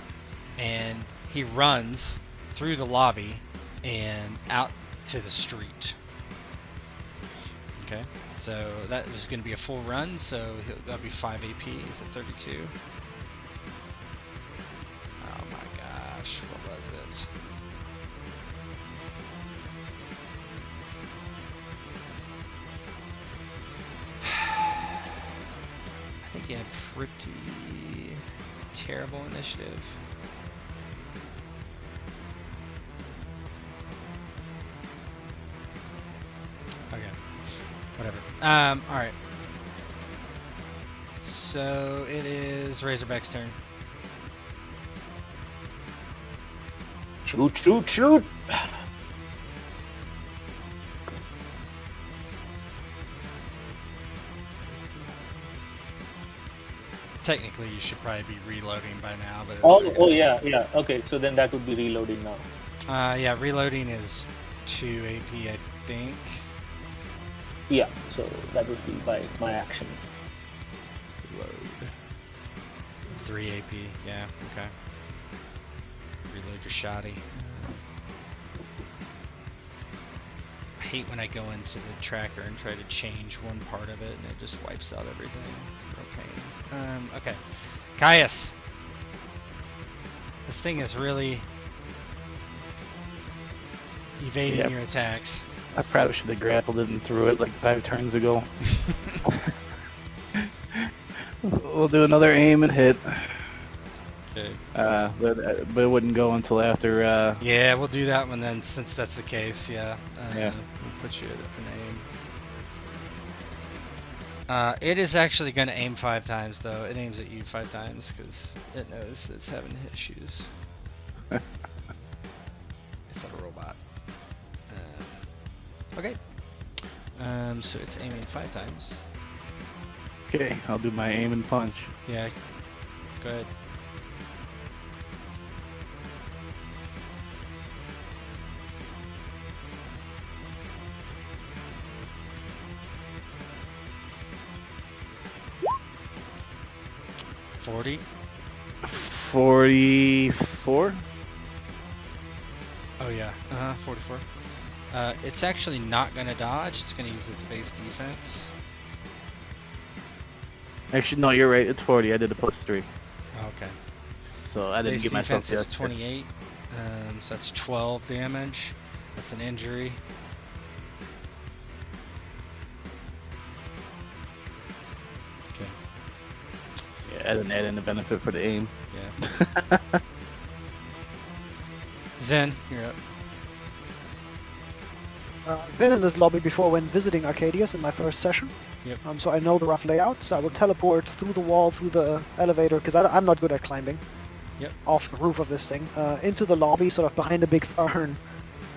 and he runs through the lobby and out to the street. Okay, so that was going to be a full run, so that'll be 5 AP. He's at 32. Oh my gosh, what was it? I think he had pretty terrible initiative. Okay, whatever. Alright. So it is Razorback's turn. Shoot, shoot, shoot! Technically, you should probably be reloading by now, but it's Oh, yeah. Okay, so then that would be reloading now. yeah, reloading is 2 AP, I think. Yeah, so that would be by my action. Reload. 3 AP, yeah, okay. Reload your shoddy. I hate when I go into the tracker and try to change one part of it and it just wipes out everything. It's real pain. Okay. Caius! This thing is really evading Yep. your attacks. I probably should have grappled it and threw it like 5 turns ago. We'll do another aim and hit. Okay. But it wouldn't go until after. Yeah, we'll do that one then, since that's the case, yeah. Yeah. We'll put you at an aim. It is actually going to aim 5 times, though. It aims at you 5 times, because it knows that it's having issues. It's not a robot. Okay. So it's aiming 5 times. Okay, I'll do my aim and punch. Yeah. Go ahead. 40. 44. Oh yeah, 44. It's actually not gonna dodge. It's gonna use its base defense. Actually, no, you're right. It's 40. I did a +3, Okay. so I didn't Base give myself defense the is extra. 28. So that's 12 damage. That's an injury. Okay. Yeah, I didn't add in the benefit for the aim. Yeah. Zen, you're up. I've been in this lobby before when visiting Arcadius in my first session. Yep. So I know the rough layout. So I will teleport through the wall, through the elevator, because I'm not good at climbing. Yep. Off the roof of this thing, into the lobby, sort of behind a big fern,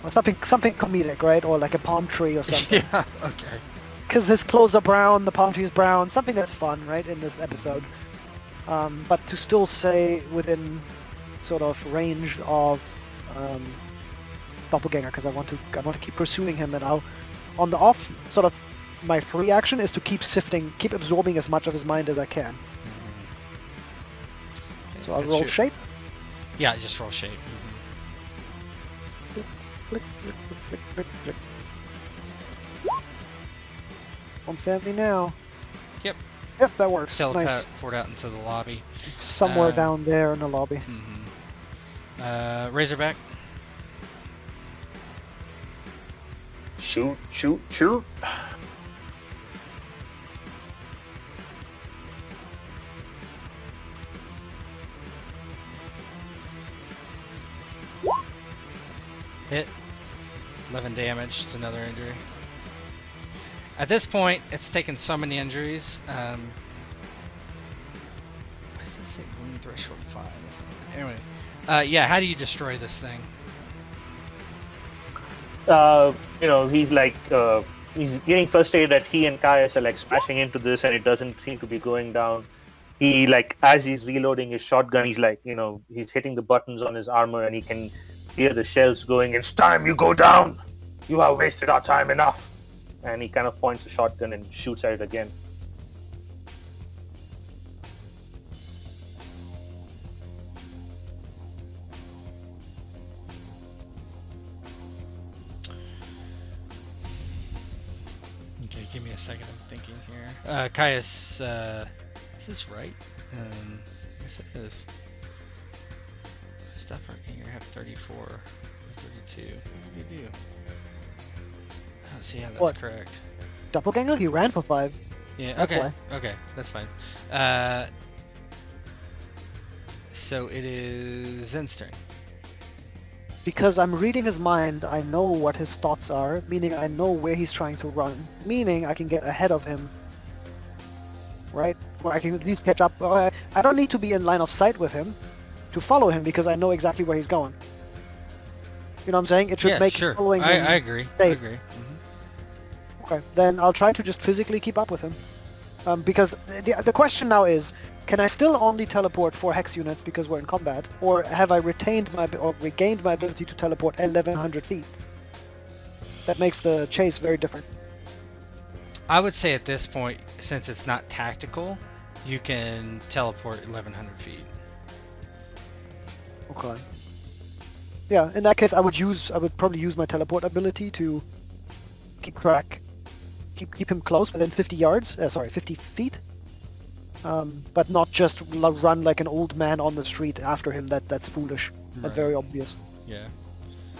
or something comedic, right? Or like a palm tree or something. Yeah. Okay. Because his clothes are brown, the palm tree is brown. Something that's fun, right? In this episode, but to still stay within sort of range of doppelganger, because I want to keep pursuing him, and I'll on the off sort of my free action is to keep sifting, keep absorbing as much of his mind as I can. Okay, So I'll that's roll your- shape. Yeah, just roll shape. Click, click, click, click, click, click. Don't stand me now. Yep. Yep, that works. Teleport Nice. out into the lobby. It's somewhere Um, down there in the lobby. Razorback. Shoot, shoot, shoot. Hit. 11 damage. It's another injury. At this point, it's taken so many injuries. What does this say? Wound threshold 5. Anyway. Yeah, how do you destroy this thing? He's like, he's getting frustrated that he and Caius are like smashing into this and it doesn't seem to be going down. He like, as he's reloading his shotgun, he's like, he's hitting the buttons on his armor and he can hear the shells going. It's time you go down. You have wasted our time enough. And he kind of points the shotgun and shoots at it again. Okay, give me a second. I'm thinking here. Caius, is this right? Yes, it is. Stop working. You have 34 or 32. What do you do? Oh, so yeah, that's What? correct. Doppelganger? He ran for 5. Yeah. That's okay. why. Okay, that's fine. So it is Zen's turn. Because I'm reading his mind, I know what his thoughts are, meaning I know where he's trying to run, meaning I can get ahead of him. Right? Or I can at least catch up. I don't need to be in line of sight with him to follow him because I know exactly where he's going. You know what I'm saying? It should Yeah, make sure. following him I agree. I safe. agree. Okay, then I'll try to just physically keep up with him. Because the question now is, can I still only teleport 4 hex units because we're in combat, or have I regained my ability to teleport 1100 feet? That makes the chase very different. I would say at this point, since it's not tactical, you can teleport 1100 feet. Okay. Yeah, in that case, I would probably use my teleport ability to keep him close within 50 yards. 50 feet. But not just run like an old man on the street after him. That's foolish and Right. very obvious. Yeah.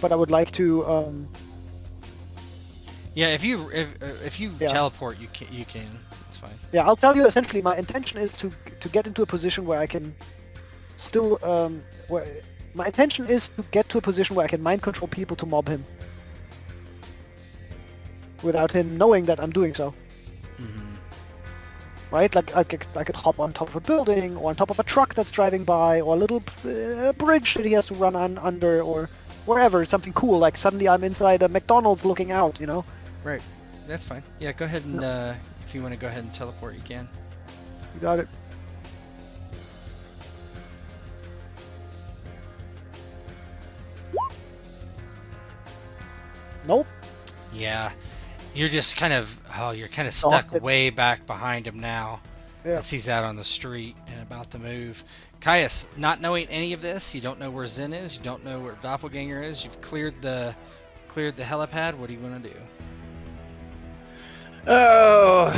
But I would like to. Yeah. If you Yeah. teleport, you can. It's fine. Yeah, I'll tell you. Essentially, my intention is to get into a position where I can still. My intention is to get to a position where I can mind control people to mob him, without him knowing that I'm doing so. Right? Like I could hop on top of a building, or on top of a truck that's driving by, or a little bridge that he has to run under, or wherever. Something cool. Like suddenly I'm inside a McDonald's looking out. You know. Right. That's fine. Yeah. Go ahead and if you want to go ahead and teleport, you can. You got it. Nope. Yeah. You're just kind of you're kind of stuck Exhausted. way back behind him now. Yeah. as he's out on the street and about to move. Caius, not knowing any of this, you don't know where Zen is, you don't know where Doppelganger is. You've cleared the helipad. What do you want to do? Oh,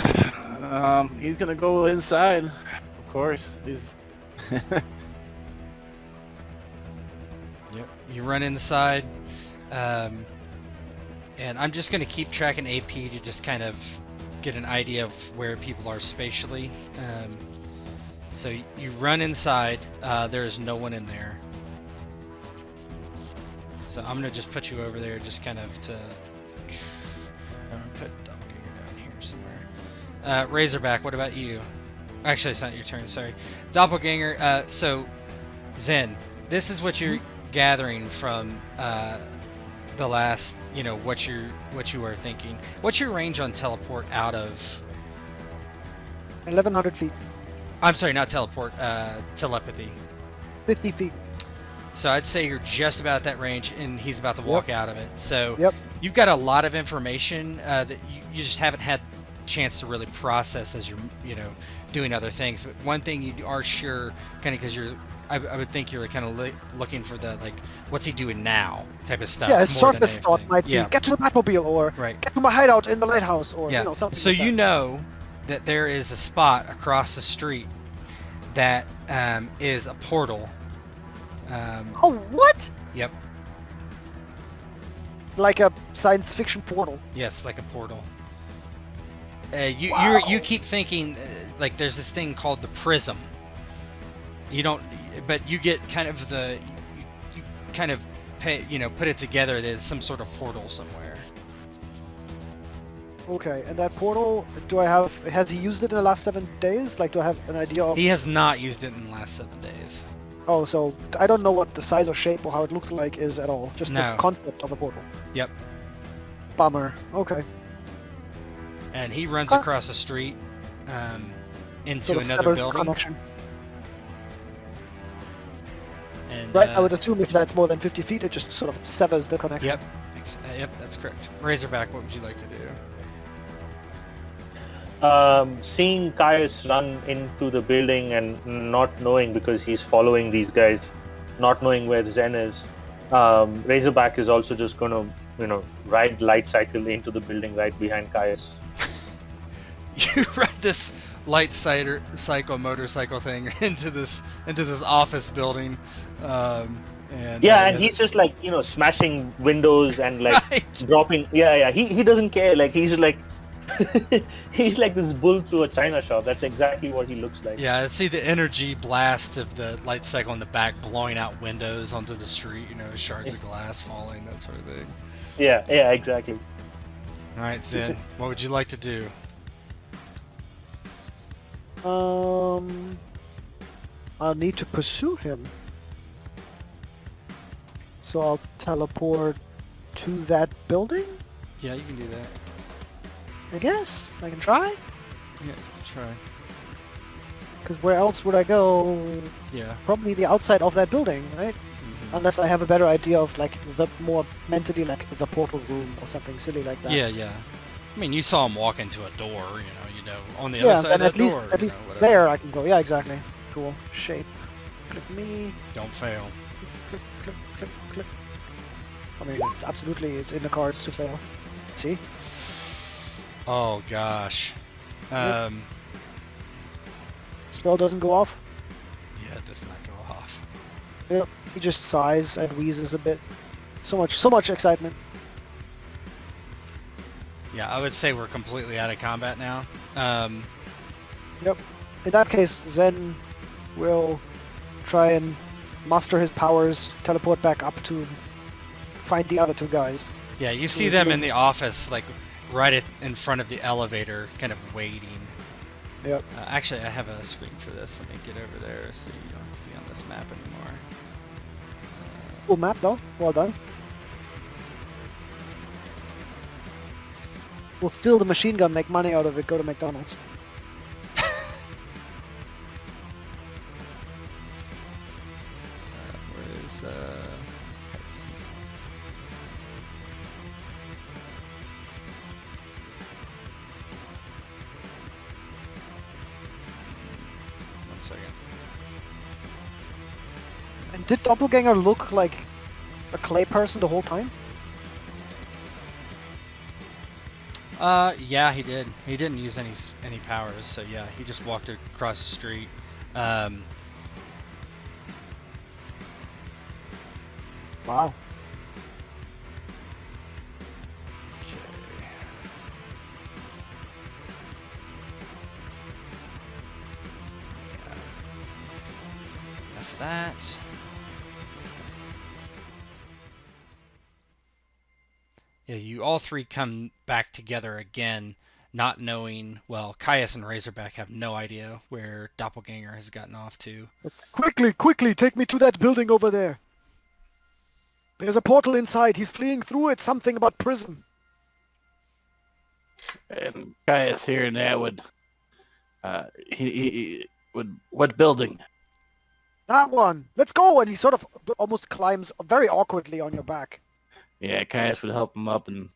he's gonna go inside. Of course, he's. Yep. You run inside, and I'm just going to keep tracking AP to just kind of get an idea of where people are spatially. So you run inside. There is no one in there. So I'm going to just put you over there, just kind of to. I'm going to put Doppelganger down here somewhere. Razorback, what about you? Actually, it's not your turn. Sorry, Doppelganger. So Zen, this is what you're gathering from the last, what you are thinking. What's your range on teleport out of? 1,100 feet. I'm sorry, not teleport. Telepathy. 50 feet. So I'd say you're just about that range, and he's about to walk out of it. So Yep. you've got a lot of information that you just haven't had a chance to really process as you're, doing other things. But one thing you are sure, kind of, because I would think you're kind of looking for the, like, what's he doing now type of stuff. Yeah, his more than surface thought anything. might be, get to the Batmobile, or Right. get to my hideout in the lighthouse, or Yeah. something So like you that. know that there is a spot across the street that is a portal. Oh, what? Yep. Like a science fiction portal. Yes, like a portal. You Wow. you keep thinking like there's this thing called the prism. You don't, but you get kind of you kind of put it together. There's some sort of portal somewhere. Okay, and that portal, has he used it in the last 7 days? Like, do I have an idea of... He has not used it in the last 7 days. Oh, so I don't know what the size or shape or how it looks like is at all. Just No. the concept of a portal. Yep. Bummer. Okay. And he runs Huh. across the street into Sort of another severed building. connection. And Right, I would assume if that's more than 50 feet, it just sort of severs the connection. Yep. Yep, that's correct. Razorback, what would you like to do? Seeing Caius run into the building and not knowing, because he's following these guys, not knowing where Zen is, Razorback is also just going to, ride light cycle into the building right behind Caius. You ride this motorcycle thing into this office building, and And he's just like smashing windows and like Right. dropping. He doesn't care. Like he's like he's like this bull through a china shop. That's exactly what he looks like. Yeah, see the energy blast of the light cycle in the back blowing out windows onto the street, shards of glass falling, that sort of thing. Yeah, exactly. All right, Zen, what would you like to do? I'll need to pursue him. So I'll teleport to that building, Yeah, you can do that. I guess. I can try. Yeah, try. Because where else would I go? Yeah. Probably the outside of that building, right? Mhm. Unless I have a better idea of like the more mentally like the portal room or something silly like that. Yeah. I mean, you saw him walk into a door, on the Yeah, other side then of at that least door. at least whatever. there I can go. Yeah, exactly. Cool. Shape. Click me. Don't fail. Click. I mean, absolutely, it's in the cards to fail. See? Oh gosh. Yep. Spell doesn't go off. Yeah, it does not go off. Yep. He just sighs and wheezes a bit. So much excitement. Yeah, I would say we're completely out of combat now. Yep. In that case, Zen will try and muster his powers, teleport back up to find the other two guys. Yeah, you see them in the office, like right in front of the elevator, kind of waiting. Yep. Actually, I have a screen for this. Let me get over there so you don't have to be on this map anymore. Cool map though. Well done. We'll steal the machine gun, make money out of it, go to McDonald's. Where is Caius? second. And did Doppelganger look like a clay person the whole time? Yeah, he did. He didn't use any powers, so yeah, he just walked across the street. Wow. Okay. Enough of that. Yeah, you all three come back together again, not knowing. Well, Caius and Razorback have no idea where Doppelganger has gotten off to. Quickly, quickly, take me to that building over there. There's a portal inside. He's fleeing through it. Something about prism. And Caius hearing that would, he would, what building? That one. Let's go. And he sort of almost climbs very awkwardly on your back. Yeah, Caius would help him up and,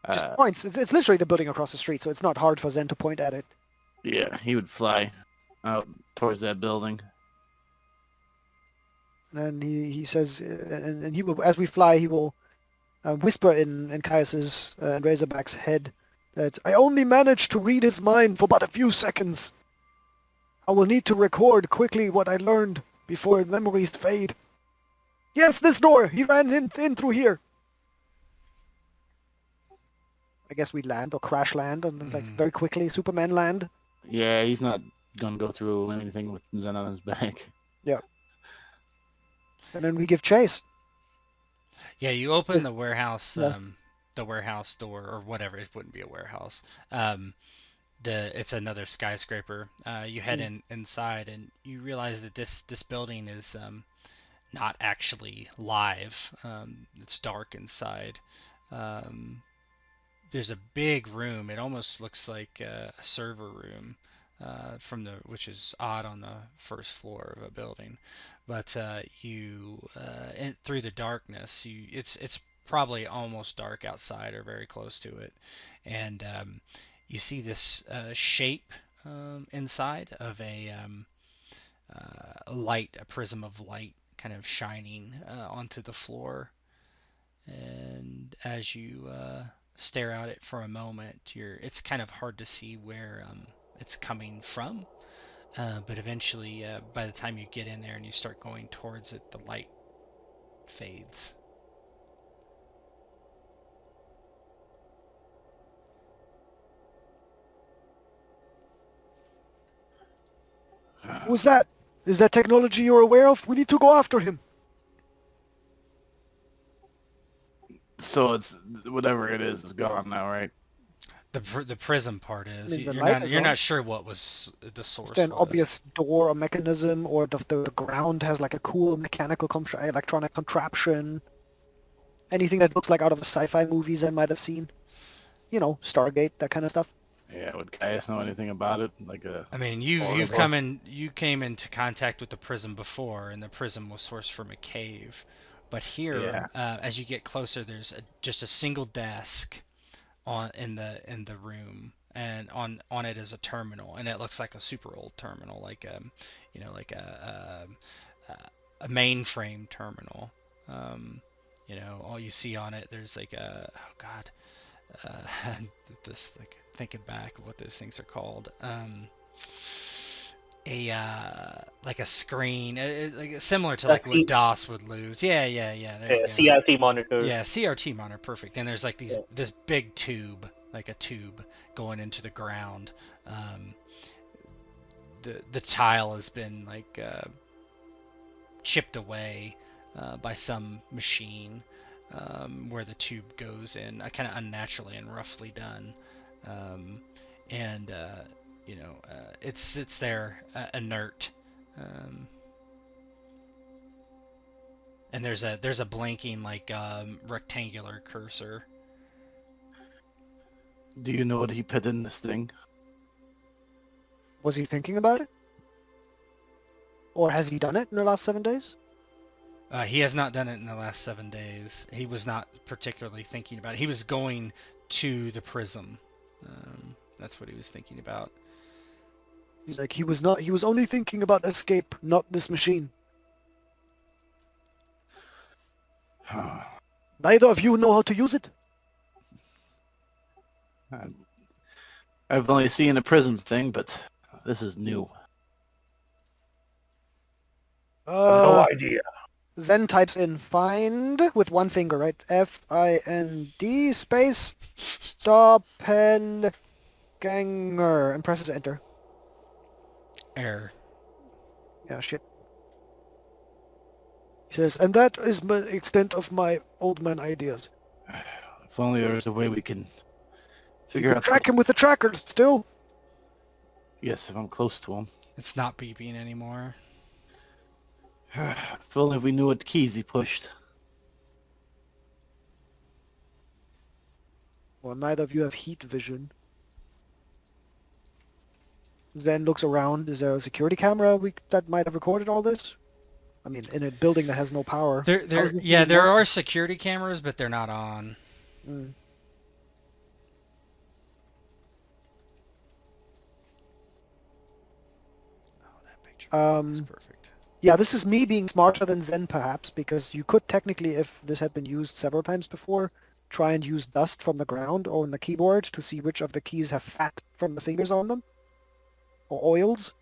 Just points. It's literally the building across the street, so it's not hard for Zen to point at it. yeah, he would fly out towards that building. And he says, and he will, as we fly, he will whisper in Caius's and Razorback's head that I only managed to read his mind for but a few seconds. I will need to record quickly what I learned before memories fade. Yes, this door. He ran in through here. I guess we land or crash land and like very quickly Superman land. Yeah, he's not gonna go through anything with Zen on his back. Yeah. And then we give chase. Yeah, you open the warehouse, Yeah. the warehouse door or whatever. It wouldn't be a warehouse. It's another skyscraper. You head inside and you realize that this building is not actually live. It's dark inside. There's a big room. It almost looks like a server room, which is odd on the first floor of a building. But through the darkness, it's probably almost dark outside or very close to it, and you see this shape inside of a light, a prism of light, kind of shining onto the floor. And as you stare at it for a moment, it's kind of hard to see where it's coming from. But eventually, by the time you get in there and you start going towards it, the light fades. Who's that? Is that technology you're aware of? We need to go after him. So it's whatever it is gone now, right? The prism part is I mean, the you're light not is you're on. not sure what was the source. Is there an was. obvious door or mechanism, or the ground has like a cool mechanical electronic contraption? Anything that looks like out of the sci-fi movies I might have seen? You know, Stargate, that kind of stuff. Yeah, would Caius know anything about it? Like a I mean, you came into contact with the prism before, and the prism was sourced from a cave. But here, as you get closer, there's just a single desk in the room, and on it is a terminal, and it looks like a super old terminal, like like a mainframe terminal. All you see on it, there's like this, like, thinking back of what those things are called. Like a screen, like similar to like what DOS would lose. Yeah. There you go. CRT monitor. Yeah, CRT monitor, perfect. And there's like this big tube, like a tube going into the ground. The tile has been like chipped away by some machine, where the tube goes in, kind of unnaturally and roughly done. It sits there inert, and there's a blinking like rectangular cursor. Do you know what he put in this thing? Was he thinking about it? Or has he done it in the last 7 days? He has not done it in the last 7 days. He was not particularly thinking about it. He was going to the prism. That's what he was thinking about. He's like, he was only thinking about escape, not this machine. Neither of you know how to use it? I've only seen a prism thing, but this is new. No idea. Zen types in find with one finger, right? F-I-N-D space doppelganger and presses enter. Error. Yeah, shit. He says, and that is the extent of my old man ideas. If only there was a way we can figure out. Track him with the tracker still. Yes, if I'm close to him. It's not beeping anymore. If only we knew what keys he pushed. Well, neither of you have heat vision. Zen looks around. Is there a security camera that might have recorded all this? I mean, in a building that has no power. There are security cameras, but they're not on. Mm. Oh, that picture is perfect. Yeah, this is me being smarter than Zen, perhaps, because you could technically, if this had been used several times before, try and use dust from the ground or on the keyboard to see which of the keys have fat from the fingers on them. Or oils.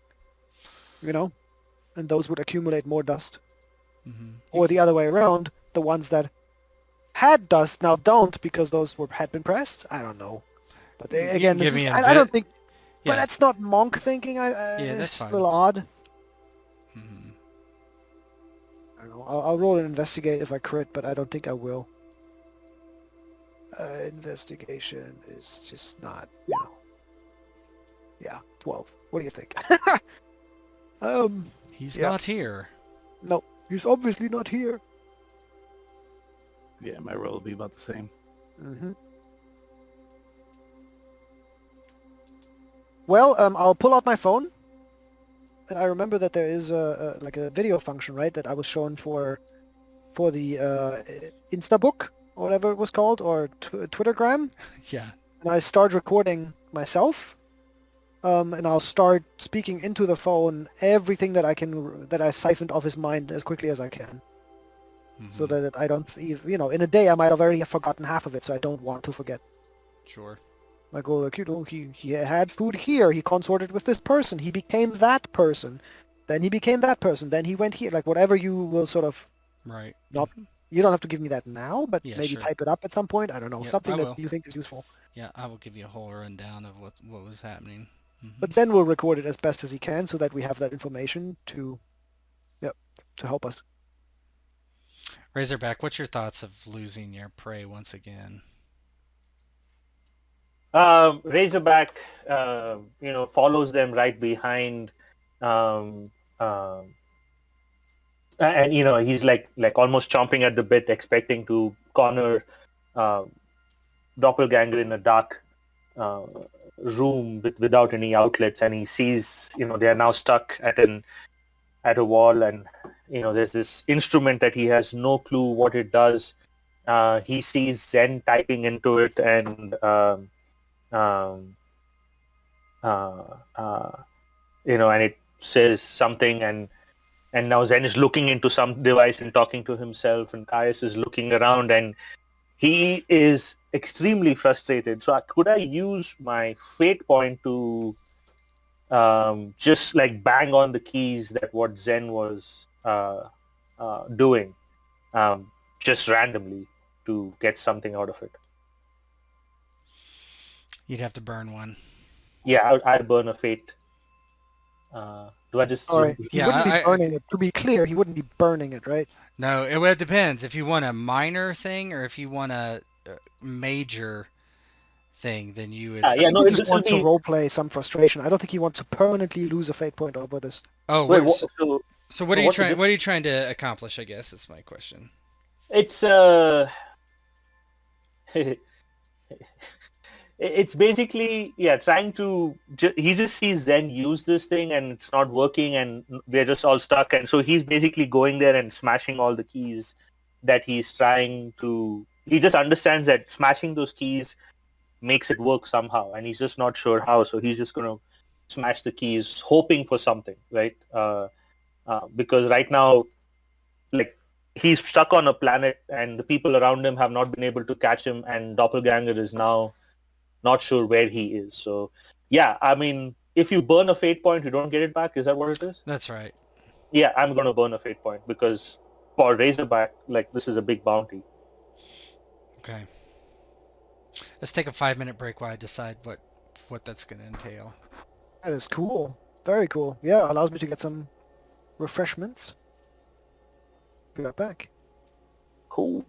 You know? And those would accumulate more dust. Mm-hmm. Or the other way around, the ones that had dust now don't because those had been pressed. I don't know. But again, I don't think. Yeah. But that's not monk thinking. Yeah, that's it's fine. a little odd. Mm-hmm. I don't know. I'll roll an investigate if I crit, but I don't think I will. Investigation is just not, you know. Yeah, 12. What do you think? He's yeah. not here. No, he's obviously not here. Yeah, my roll will be about the same. Mm-hmm. Well, I'll pull out my phone, and I remember that there is like a video function, right? That I was shown for the Instabook or whatever it was called, or Twittergram. Yeah. And I start recording myself, and I'll start speaking into the phone everything that I siphoned off his mind as quickly as I can. Mm-hmm. So that I don't, you know, in a day I might have already forgotten half of it, so I don't want to forget. Sure. I go like, you know, he had food here, he consorted with this person, he became that person, then he became that person, then he went here, like whatever you will sort of, Right. not, you don't have to give me that now, but Yeah, maybe sure. type it up at some point, I don't know, Yep, something I that will. you think is useful. Yeah, I will give you a whole rundown of what was happening. Mm-hmm. But Zen will record it as best as he can so that we have that information to help us. Razorback, what's your thoughts of losing your prey once again? Razorback, follows them right behind, and he's like almost chomping at the bit, expecting to corner Doppelganger in a dark room without any outlets, and he sees they are now stuck at a wall, and there's this instrument that he has no clue what it does. He sees Zen typing into it, and and it says something, and now Zen is looking into some device and talking to himself, and Caius is looking around, and he is extremely frustrated. So could I use my fate point to just like bang on the keys that what Zen was doing, just randomly, to get something out of it? You'd have to burn one. Yeah, I'd burn a fate. Do I just... Sorry, he Yeah, wouldn't be burning it. To be clear, he wouldn't be burning it, right? No, it depends. If you want a minor thing or if you want a major thing, then you would... He just wants to roleplay some frustration. I don't think he wants to permanently lose a fate point over this. Oh, wait, so what are you trying? What are you trying to accomplish? I guess is my question. It's it's basically trying to. He just sees Zen use this thing and it's not working, and they're just all stuck. And so he's basically going there and smashing all the keys that he's trying to. He just understands that smashing those keys makes it work somehow, and he's just not sure how. So he's just gonna smash the keys, hoping for something, right? Because right now, like, he's stuck on a planet, and the people around him have not been able to catch him, and Doppelganger is now not sure where he is. So, yeah, I mean, if you burn a fate point, you don't get it back. Is that what it is? That's right. Yeah, I'm going to burn a fate point because for Razorback, like, this is a big bounty. Okay. Let's take a 5-minute break while I decide what that's going to entail. That is cool. Very cool. Yeah, allows me to get some refreshments. Be right back. Cool.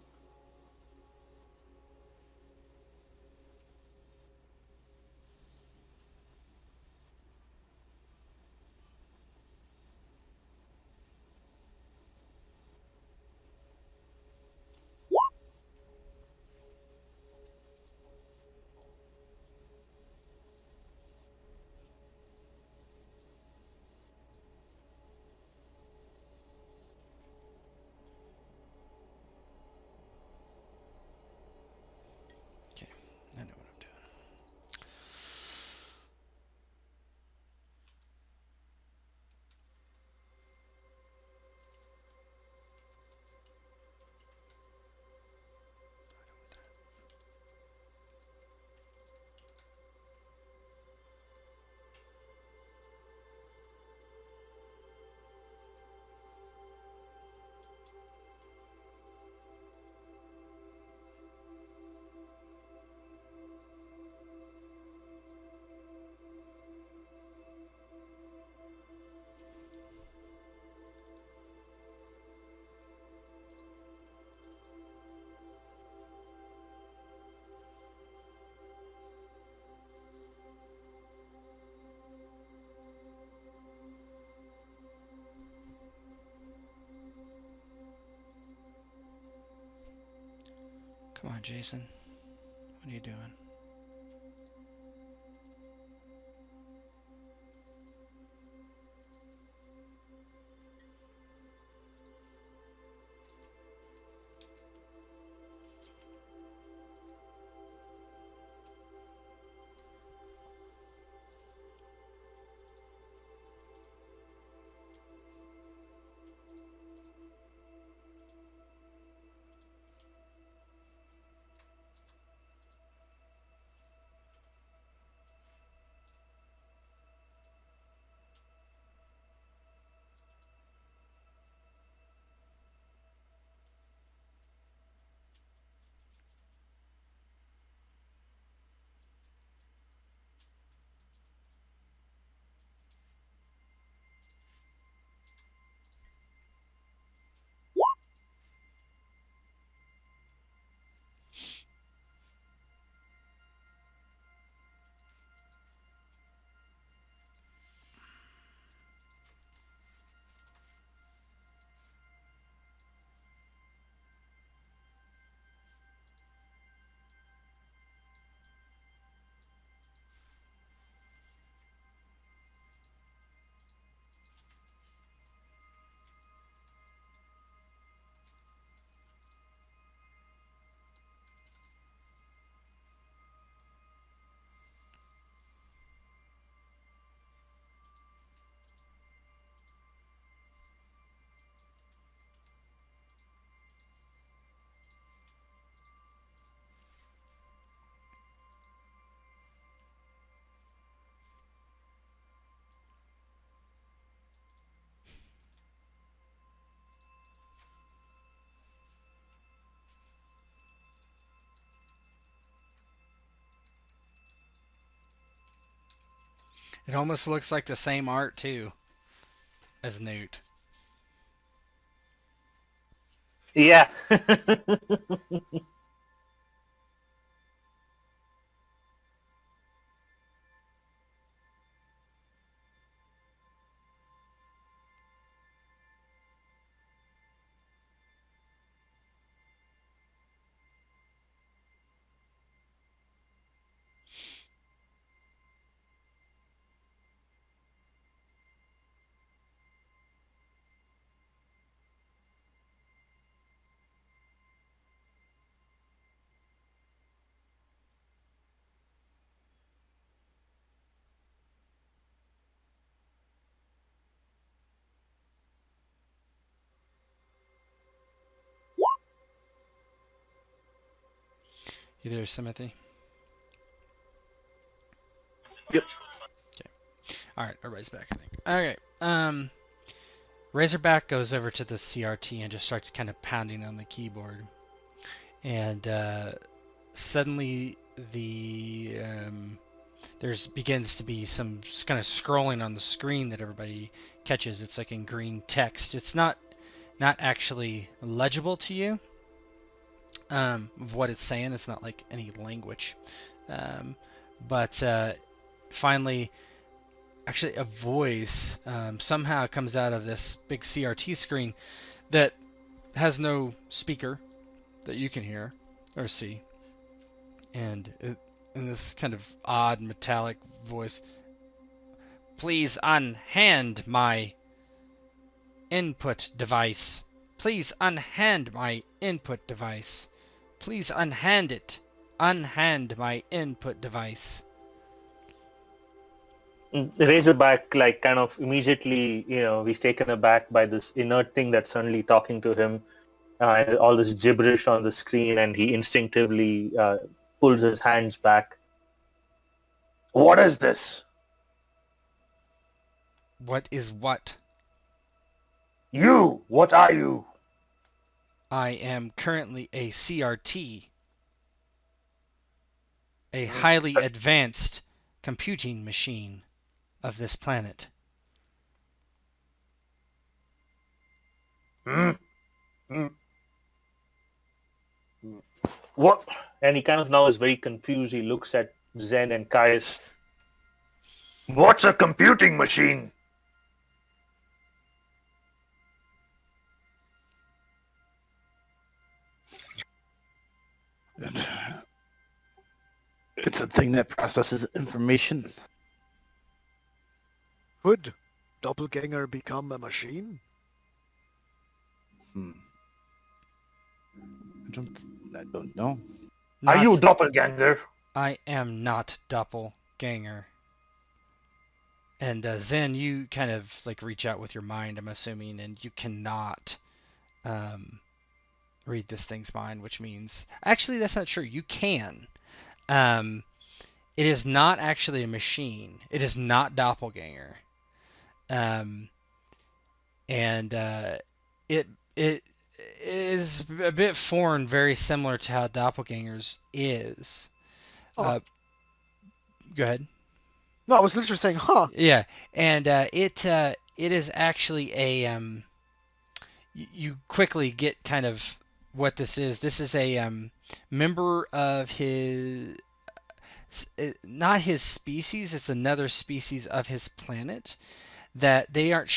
Okay, I know what I'm doing. Come on, Jason. What are you doing? It almost looks like the same art, too, as Newt. Yeah. You there, Timothy? Yep. Okay. All right, everybody's back, I think. Okay. Razorback goes over to the CRT and just starts kind of pounding on the keyboard. And suddenly there's begins to be some kind of scrolling on the screen that everybody catches. It's like in green text. It's not actually legible to you of what it's saying. It's not like any language. But finally, actually a voice somehow comes out of this big CRT screen that has no speaker that you can hear or see. And in this kind of odd metallic voice, please unhand my input device. Please unhand my input device. Please unhand it. Unhand my input device. Razorback, like, kind of immediately, he's taken aback by this inert thing that's suddenly talking to him, and all this gibberish on the screen, and he instinctively pulls his hands back. What is this? What is what? You! What are you? I am currently a CRT. A highly advanced computing machine of this planet. What? And he kind of now is very confused. He looks at Zen and Caius. What's a computing machine? It's a thing that processes information. Could Doppelganger become a machine? I don't know. Are you doppelganger? I am not doppelganger. And Zen, you kind of like reach out with your mind, I'm assuming, and you cannot read this thing's mind, which means... Actually, that's not true. You can. It is not actually a machine. It is not doppelganger. It is a bit foreign, very similar to how doppelgangers is. Go ahead. No, I was literally saying, huh. Yeah, and it is actually a you quickly get kind of what this is. This is a member of his, not his species. It's another species of his planet. That they aren't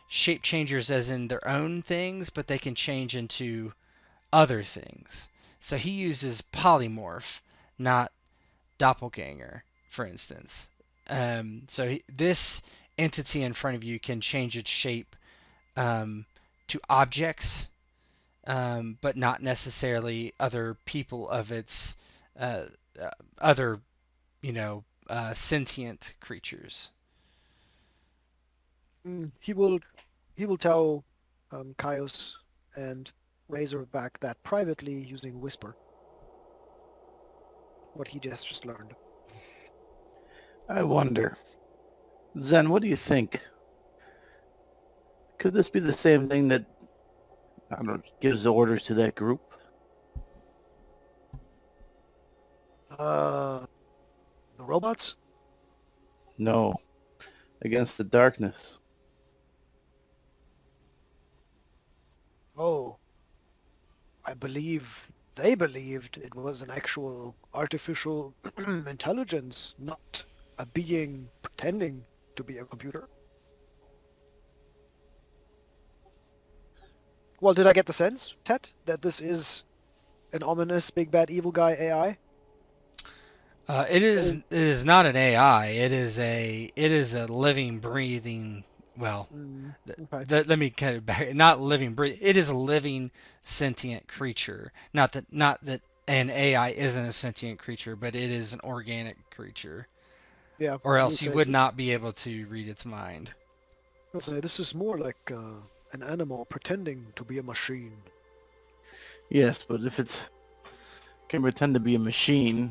shape changers as in their own things, but they can change into other things. So he uses polymorph, not doppelganger, for instance. This entity in front of you can change its shape to objects, but not necessarily other people of its other, sentient creatures. He will tell Caius and Razorback that privately using Whisper. What he just learned. I wonder. Zen, what do you think? Could this be the same thing that, I don't know, gives orders to that group? The robots? No. Against the darkness. Oh. I believe they believed it was an actual artificial intelligence, not a being pretending to be a computer. Well, did I get the sense, Tet, that this is an ominous, big, bad, evil guy AI? It is not an AI. It is a living, breathing. Well, Okay. let me kind of back. Not living, breathing. It is a living, sentient creature. Not that an AI isn't a sentient creature, but it is an organic creature. Yeah. Or else I'll you say would this- not be able to read its mind. I'll say this is more like an animal pretending to be a machine. Yes, but if it's can pretend to be a machine.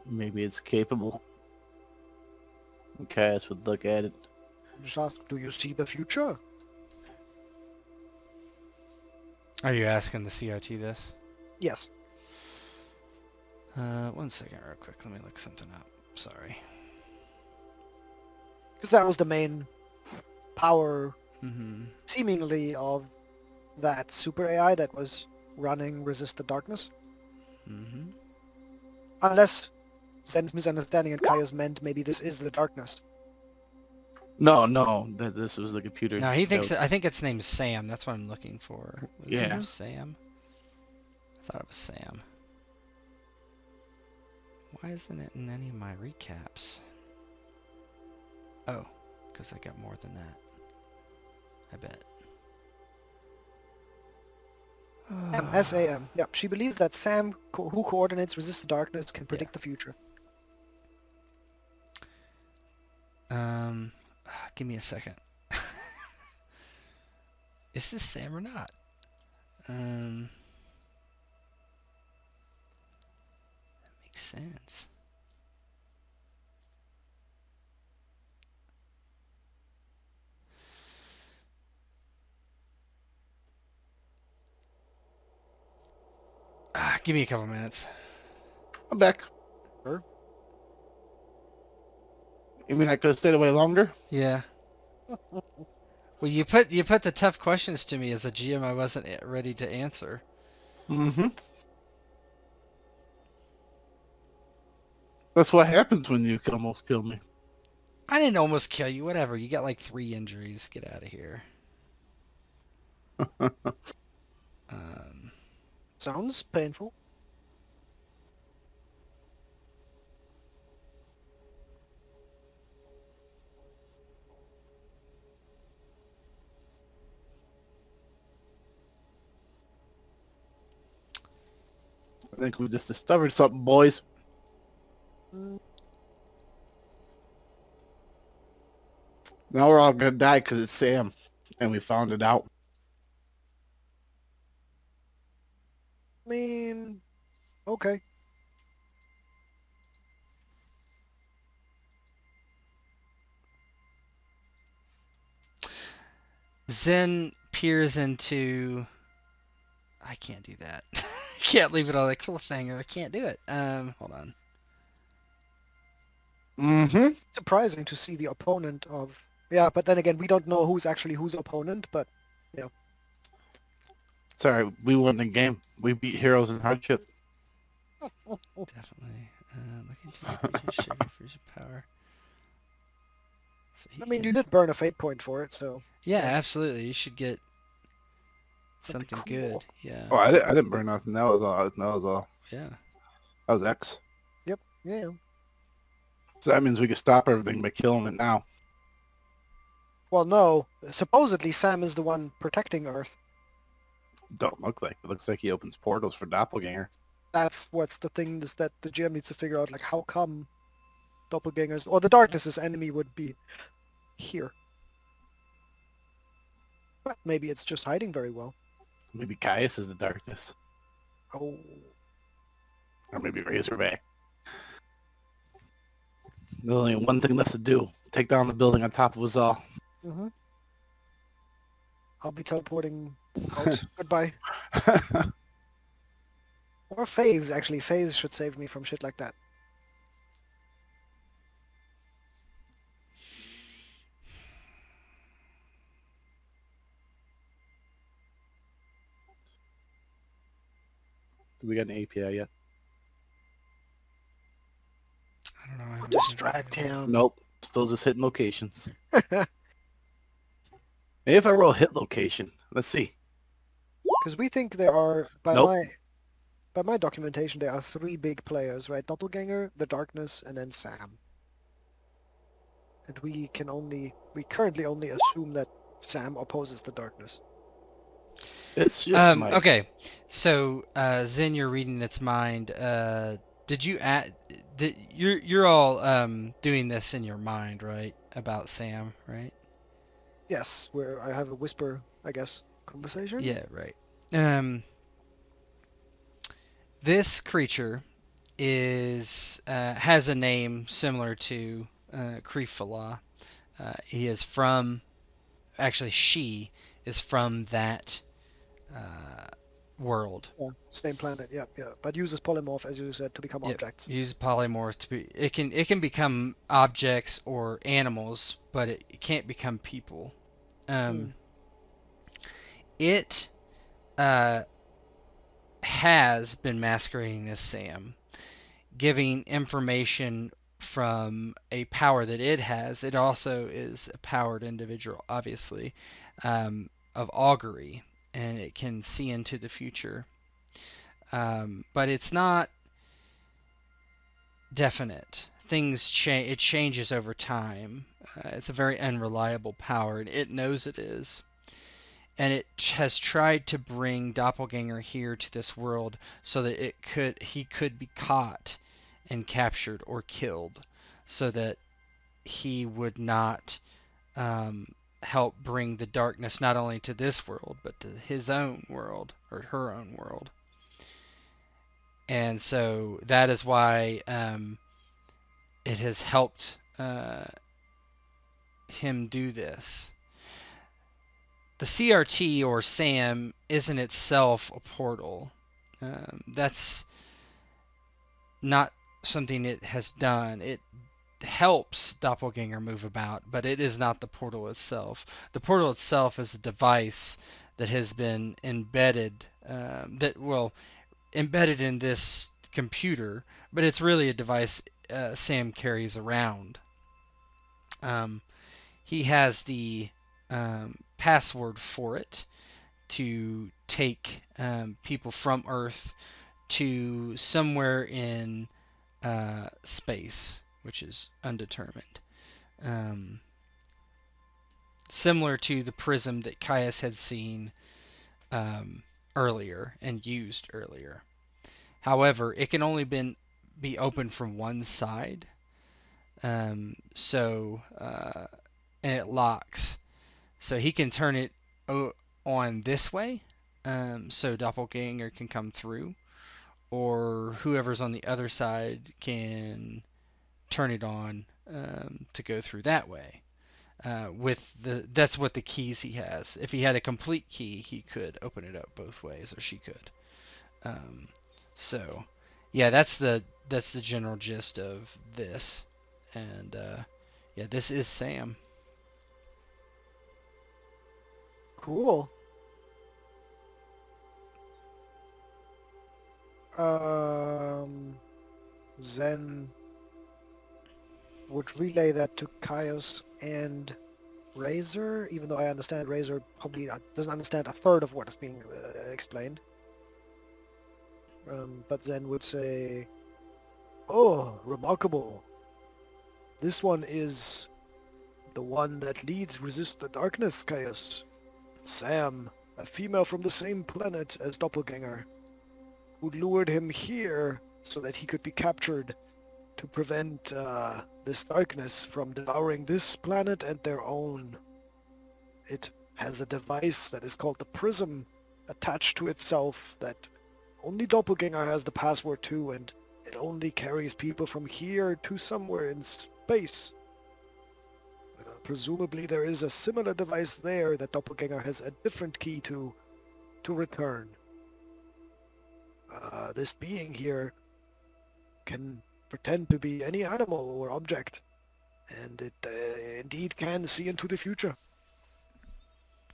Maybe it's capable. And Caius would look at it. Just ask, do you see the future? Are you asking the COT this? Yes. 1 second, real quick. Let me look something up. Sorry. Because that was the main power, Mm-hmm. seemingly, of that super AI that was running Resist the Darkness. Mm-hmm. Unless Zen's misunderstanding and Kaya's meant maybe this is the darkness. No, this was the computer. No, he that thinks. was- I think its name's Sam. That's what I'm looking for. Was Yeah. it name Sam? I thought it was Sam. Why isn't it in any of my recaps? Oh, because I got more than that. I bet. S-A-M. Yep, she believes that Sam, who coordinates Resist the Darkness, can predict the future. Give me a second. Is this Sam or not? That makes sense. Give me a couple minutes. I'm back. Sure. You mean I could have stayed away longer? Yeah. Well, you put the tough questions to me as a GM I wasn't ready to answer. Mm-hmm. That's what happens when you almost kill me. I didn't almost kill you. Whatever. You got like 3 injuries. Get out of here. Sounds painful. I think we just discovered something, boys. Now we're all gonna die because it's Sam, and we found it out. I mean, okay. Zen peers into. I can't do that. I can't leave it on a cliffhanger. I can't do it. Hold on. Mm-hmm. Surprising to see the opponent of... Yeah, but then again, we don't know who's actually whose opponent, but... Sorry, we won the game. We beat Heroes in Hardship. Definitely. Looking to increase his sugar for his power. So he I mean, can- you did burn a fate point for it, so... Yeah, absolutely. You should get Something something cool. good. Yeah. Oh, I didn't burn nothing. That was all. That was all. Yeah. That was X. Yep, yeah. So that means we can stop everything by killing it now. Well, no. Supposedly, Sam is the one protecting Earth. Don't look like it. Looks like he opens portals for Doppelganger. That's what's the thing is that the GM needs to figure out, like, how come doppelgangers or the darkness's enemy would be here. But maybe it's just hiding very well. Maybe Caius is the darkness, Oh, or maybe Razorback. There's only one thing left to do: take down the building on top of us all. mm-hmm. I'll be teleporting out. Goodbye. Or FaZe, actually. FaZe should save me from shit like that. Do we got an API yet? I don't know. I haven't Distract him. Nope. Still just hitting locations. Maybe if I roll hit location. Let's see. Because we think there are, Nope. by my documentation, there are 3 big players, right? Doppelganger, the Darkness, and then Sam. And we currently only assume that Sam opposes the Darkness. It's just my... Okay, so Zen, you're reading its mind. Did you add? You're all doing this in your mind, right? About Sam, right? Yes, where I have a whisper, I guess, conversation. Yeah, right. This creature is has a name similar to Krifala. He is from, actually, she is from that world. Yeah, same planet. Yeah, yeah. But uses polymorph, as you said, to become Yep. objects. Use polymorph to be. It can become objects or animals, but it can't become people. Hmm. It uh, has been masquerading as Sam, giving information from a power that it has. It also is a powered individual, obviously, of augury, and it can see into the future. But it's not definite. Things change. It changes over time. It's a very unreliable power, and it knows it is. And it has tried to bring Doppelganger here to this world so that he could be caught and captured or killed, so that he would not help bring the darkness not only to this world but to his own world or her own world. And so that is why it has helped him do this. The CRT or SAM isn't itself a portal. That's not something it has done. It helps Doppelganger move about, but it is not the portal itself. The portal itself is a device that has been embedded, embedded in this computer, but it's really a device Sam carries around. He has the password for it to take people from Earth to somewhere in space, which is undetermined. Similar to the prism that Caius had seen earlier and used earlier. However, it can only be opened from one side, and it locks. So he can turn it on this way, so Doppelganger can come through, or whoever's on the other side can turn it on to go through that way. That's what the keys he has. If he had a complete key, he could open it up both ways, or she could. So, yeah, that's the general gist of this, and yeah, this is Sam. Cool. Zen would relay that to Caius and Razor, even though I understand Razor probably doesn't understand a third of what is being explained. But Zen would say, "Oh, remarkable. This one is the one that leads Resist the Darkness, Caius. Sam, a female from the same planet as Doppelganger, who lured him here so that he could be captured to prevent this darkness from devouring this planet and their own. It has a device that is called the Prism attached to itself that only Doppelganger has the password to, and it only carries people from here to somewhere in space. Presumably there is a similar device there that Doppelganger has a different key to return. This being here can pretend to be any animal or object, and it indeed can see into the future.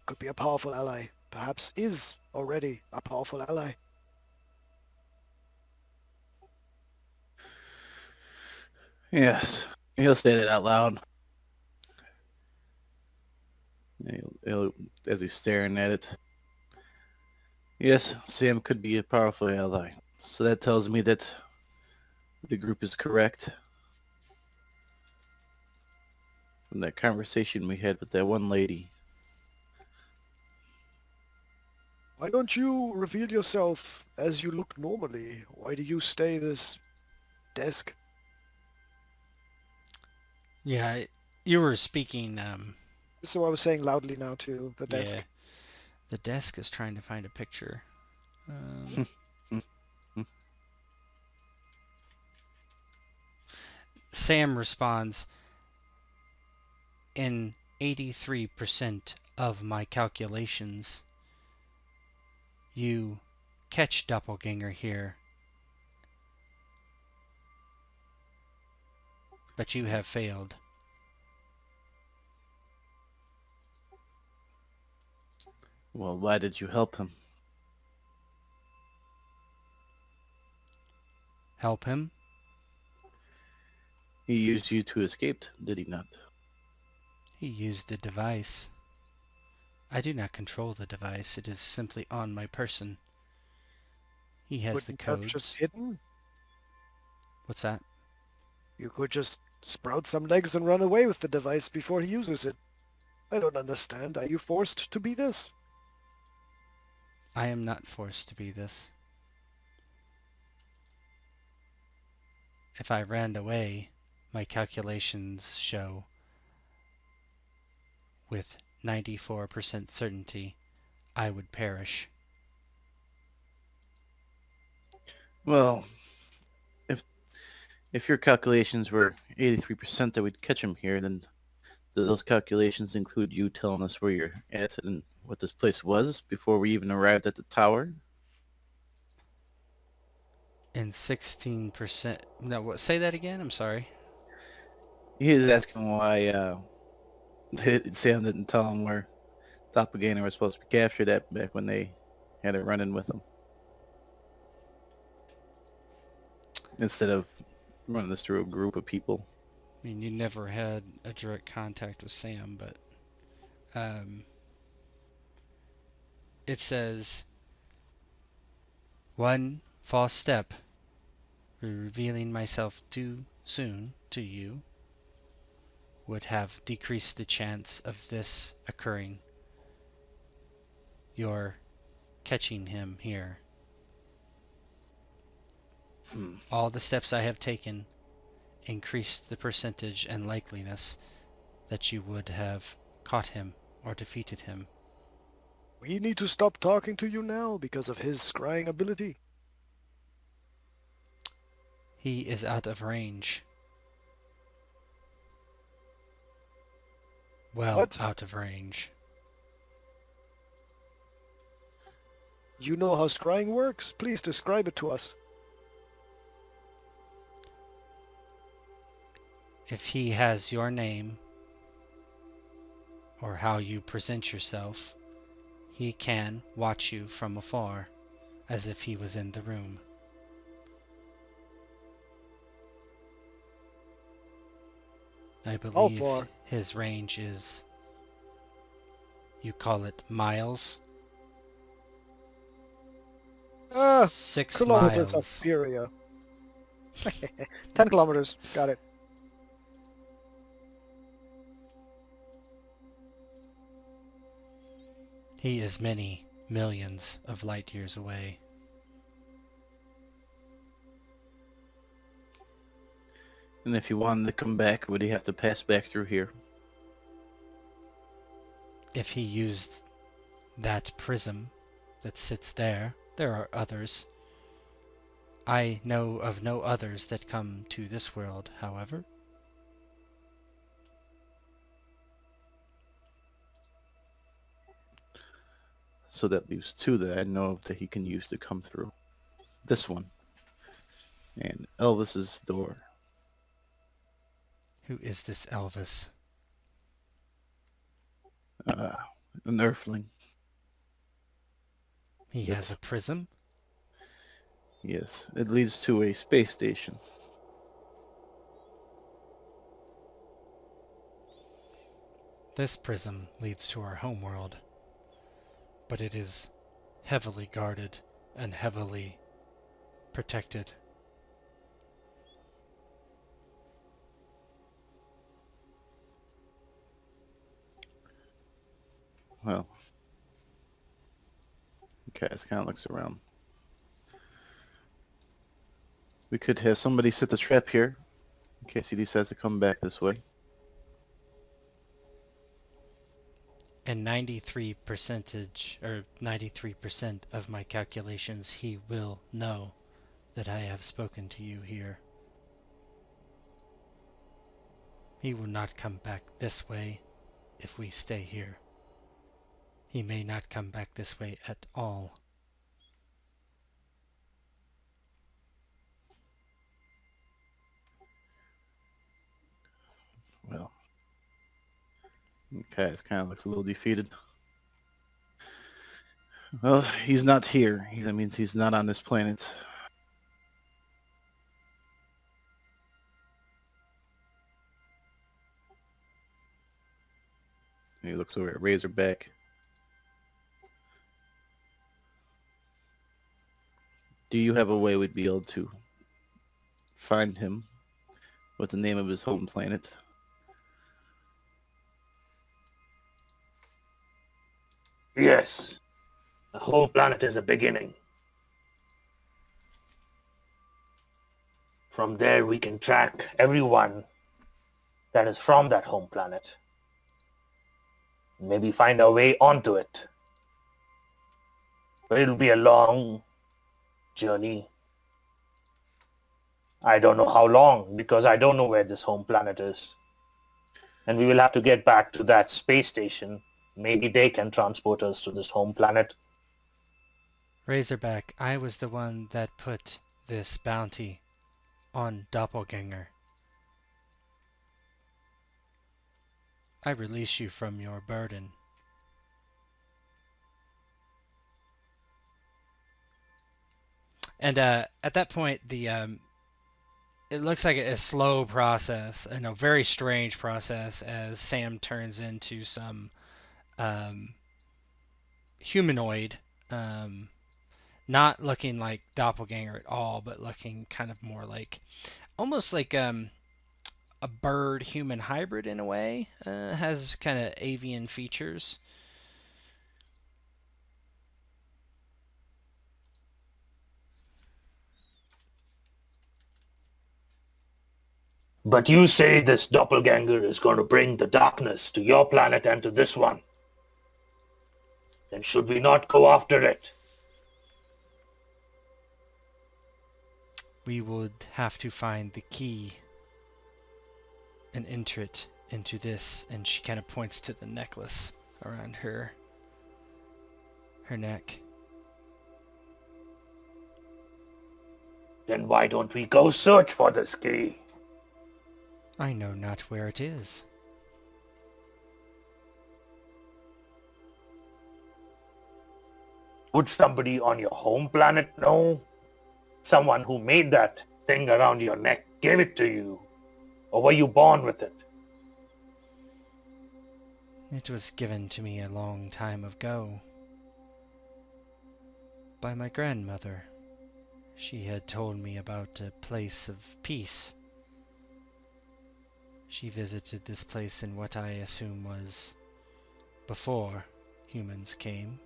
Could be a powerful ally. Perhaps is already a powerful ally." Yes, he'll say that out loud. As he's staring at it. Yes, Sam could be a powerful ally. So that tells me that the group is correct. From that conversation we had with that one lady. Why don't you reveal yourself as you look normally? Why do you stay this desk? Yeah, you were speaking. This is what I was saying loudly now to the desk. Yeah, the desk is trying to find a picture. Um, Sam responds, in 83% of my calculations, you catch Doppelganger here, but you have failed. Well, why did you help him? Help him? He used you to escape, did he not? He used the device. I do not control the device. It is simply on my person. He has the Wouldn't that codes. just hidden? What's that? You could just sprout some legs and run away with the device before he uses it. I don't understand. Are you forced to be this? I am not forced to be this. If I ran away, my calculations show with 94% certainty I would perish. Well, if your calculations were 83% that we'd catch him here, then do those calculations include you telling us where you're at and what this place was before we even arrived at the tower? And 16%... No, what? Say that again? I'm sorry. He is asking why Sam didn't tell him where Doppelganger was supposed to be captured at back when they had a run-in with him. Instead of running this through a group of people. I mean, you never had a direct contact with Sam, but... it says... One false step, revealing myself too soon to you, would have decreased the chance of this occurring. You're catching him here. All the steps I have taken increased the percentage and likeliness that you would have caught him or defeated him. We need to stop talking to you now because of his scrying ability. He is out of range. Well, What? out of range. You know how scrying works? Please describe it to us. If he has your name or how you present yourself, he can watch you from afar as if he was in the room. I believe far? his range is, you call it miles? 6 Kilometers of miles. Syria. 10 kilometers. Got it. He is many millions of light years away. And if you wanted to come back, would he have to pass back through here? If he used that prism that sits there, there are others. I know of no others that come to this world, however. So that leaves two that I know of that he can use to come through. This one. And Elvis's door. Who is this Elvis? An earthling. He has a prism? Yes, it leads to a space station. This prism leads to our homeworld, but it is heavily guarded and heavily protected. Well, Cass kind of looks around. We could have somebody set the trap here in case he decides to come back this way. And 93% of my calculations, he will know that I have spoken to you here. He will not come back this way if we stay here. He may not come back this way at all. Well, Caius kind of looks a little defeated. Well, he's not here. That means he's not on this planet. And he looks over at Razorback. Do you have a way we'd be able to find him with the name of his home planet? Yes. The whole planet is a beginning. From there we can track everyone that is from that home planet. Maybe find our way onto it. But it'll be a long journey. I don't know how long, because I don't know where this home planet is. And we will have to get back to that space station. Maybe they can transport us to this home planet. Razorback, I was the one that put this bounty on Doppelganger. I release you from your burden. And at that point, it looks like a slow process, and a very strange process, as Sam turns into some humanoid, not looking like Doppelganger at all, but looking kind of more like, almost like a bird-human hybrid in a way. Has kind of avian features. But you say this doppelganger is going to bring the darkness to your planet and to this one. Then should we not go after it? We would have to find the key and enter it into this. And she kind of points to the necklace around her neck. Then why don't we go search for this key? I know not where it is. Would somebody on your home planet know? Someone who made that thing around your neck gave it to you? Or were you born with it? It was given to me a long time ago by my grandmother. She had told me about a place of peace. She visited this place in what I assume was before humans came.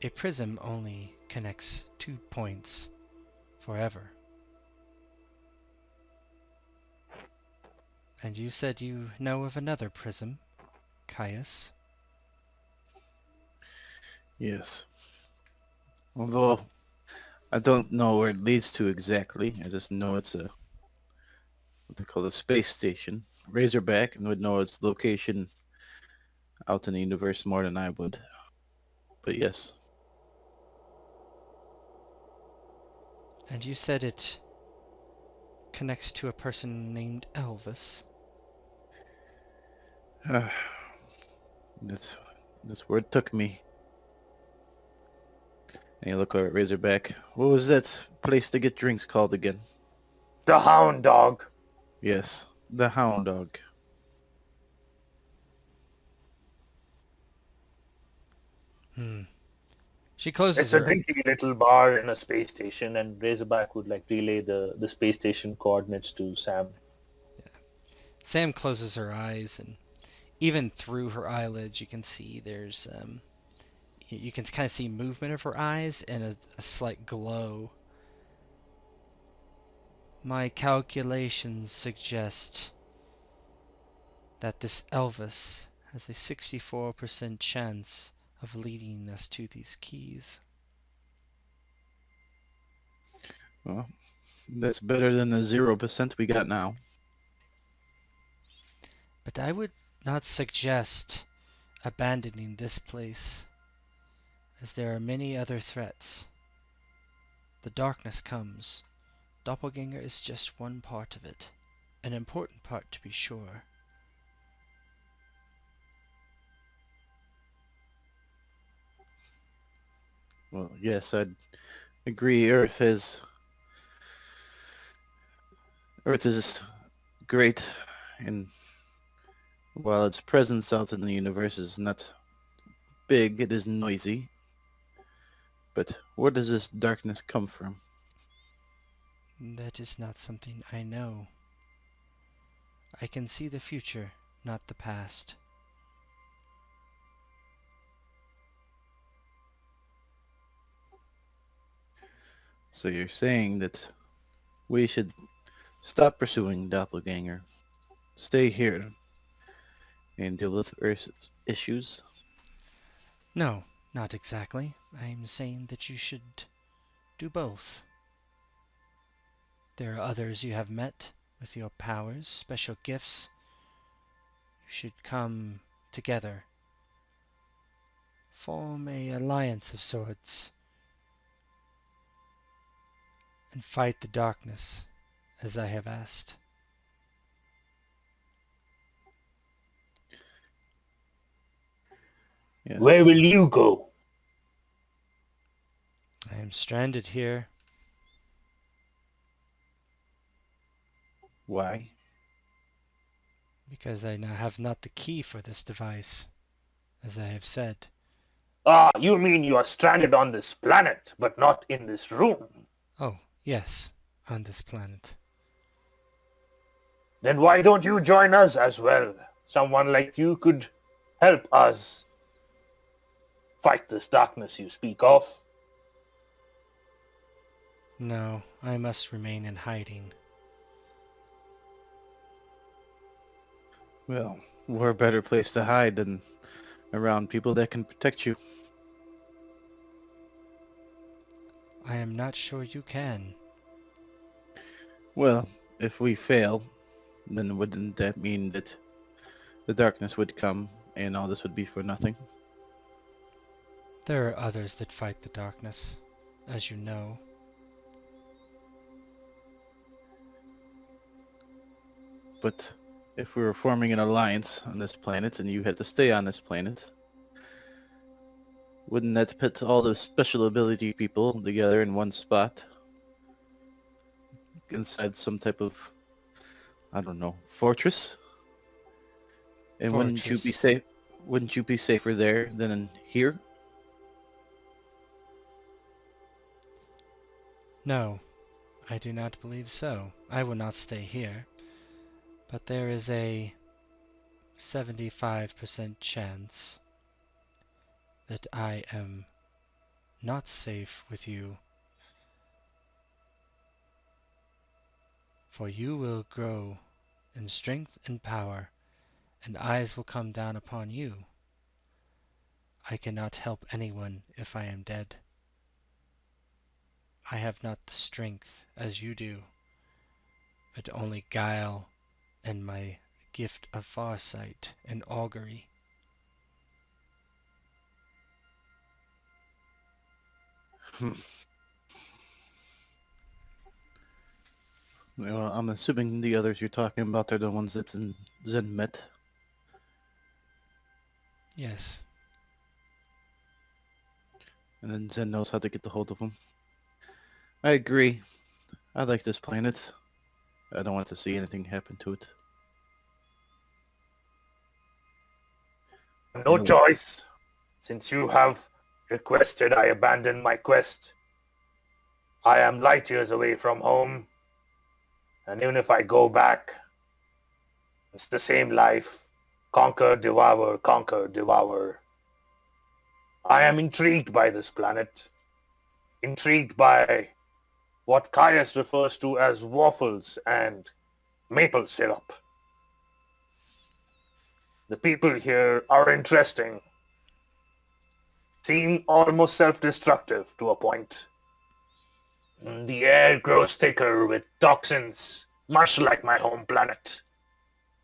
A prism only connects 2 points forever. And you said you know of another prism, Caius? Yes. Although I don't know where it leads to exactly. I just know it's a what they call a space station. Razorback would know its location out in the universe more than I would. But yes. And you said it connects to a person named Elvis. That's where it took me. And you look over at Razorback. What was that place to get drinks called again? The Hound Dog. Yes, the Hound Dog. She closes It's a her... dinky little bar in a space station, and Razorback would relay the space station coordinates to Sam. Sam closes her eyes, and even through her eyelids you can see there's you can kind of see movement of her eyes and a slight glow. My calculations suggest that this Elvis has a 64% chance of leading us to these keys. Well, that's better than the 0% we got now. But I would not suggest abandoning this place, as there are many other threats. The darkness comes. Doppelganger is just one part of it. An important part, to be sure. Well, yes, I'd agree. Earth is great, and while its presence out in the universe is not big, it is noisy. But where does this darkness come from? That is not something I know. I can see the future, not the past. So you're saying that we should stop pursuing Doppelganger, stay here, and deal with Earth's issues? No, not exactly. I'm saying that you should do both. There are others you have met with your powers, special gifts. You should come together. Form a alliance of sorts. And fight the darkness, as I have asked. Yes. Where will you go? I am stranded here. Why? Because I now have not the key for this device, as I have said. Ah, you mean you are stranded on this planet, but not in this room? Oh, yes, on this planet. Then why don't you join us as well? Someone like you could help us fight this darkness you speak of. No, I must remain in hiding. Well, where a better place to hide than around people that can protect you? I am not sure you can. Well, if we fail, then wouldn't that mean that the darkness would come and all this would be for nothing? There are others that fight the darkness, as you know. But if we were forming an alliance on this planet and you had to stay on this planet, wouldn't that put all the special ability people together in one spot? Inside some type of, I don't know, fortress? And wouldn't you be Fortress. safe? Wouldn't you be safer there than in here? No, I do not believe so. I will not stay here. But there is a 75% chance that I am not safe with you. For you will grow in strength and power, and eyes will come down upon you. I cannot help anyone if I am dead. I have not the strength as you do, but only guile and my gift of farsight and augury. Well, I'm assuming the others you're talking about are the ones that Zen met. Yes, And then Zen knows how to get a hold of them. I agree. I like this planet. I don't want to see anything happen to it. No No. choice. Since you have requested I abandon my quest, I am light years away from home. And even if I go back, it's the same life. Conquer, devour, conquer, devour. I am intrigued by this planet. Intrigued by what Caius refers to as waffles and maple syrup. The people here are interesting. Seem almost self-destructive to a point. The air grows thicker with toxins, much like my home planet.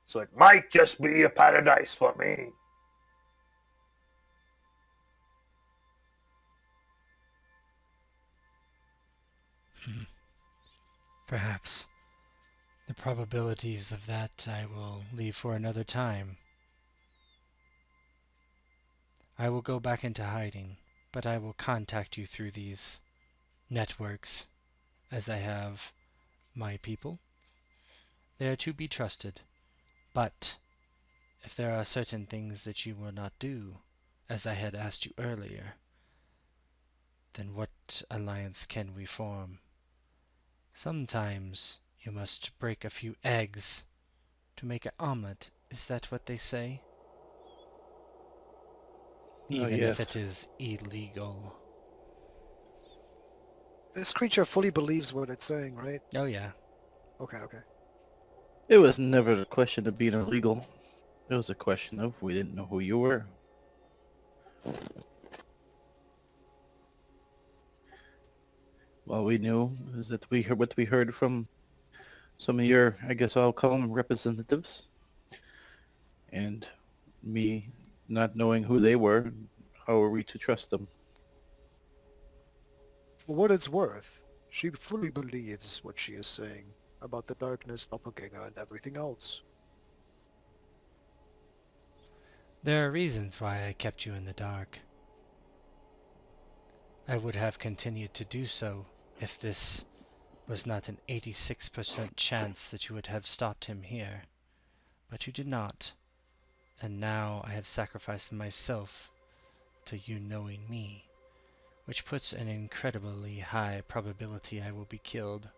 So it might just be a paradise for me. Perhaps. The probabilities of that I will leave for another time. I will go back into hiding, but I will contact you through these networks, as I have my people. They are to be trusted, but if there are certain things that you will not do, as I had asked you earlier, then what alliance can we form? Sometimes you must break a few eggs to make an omelet. Is that what they say? Even if it yes. is illegal. This creature fully believes what it's saying, right? Oh yeah. Okay. It was never a question of being illegal. It was a question of we didn't know who you were. All we knew is that we heard what we heard from some of your, I guess I'll call them representatives. And me not knowing who they were, how are we to trust them? For what it's worth, she fully believes what she is saying about the darkness, doppelganger, and everything else. There are reasons why I kept you in the dark. I would have continued to do so if this was not an 86% chance that you would have stopped him here. But you did not, and now I have sacrificed myself to you knowing me, which puts an incredibly high probability I will be killed,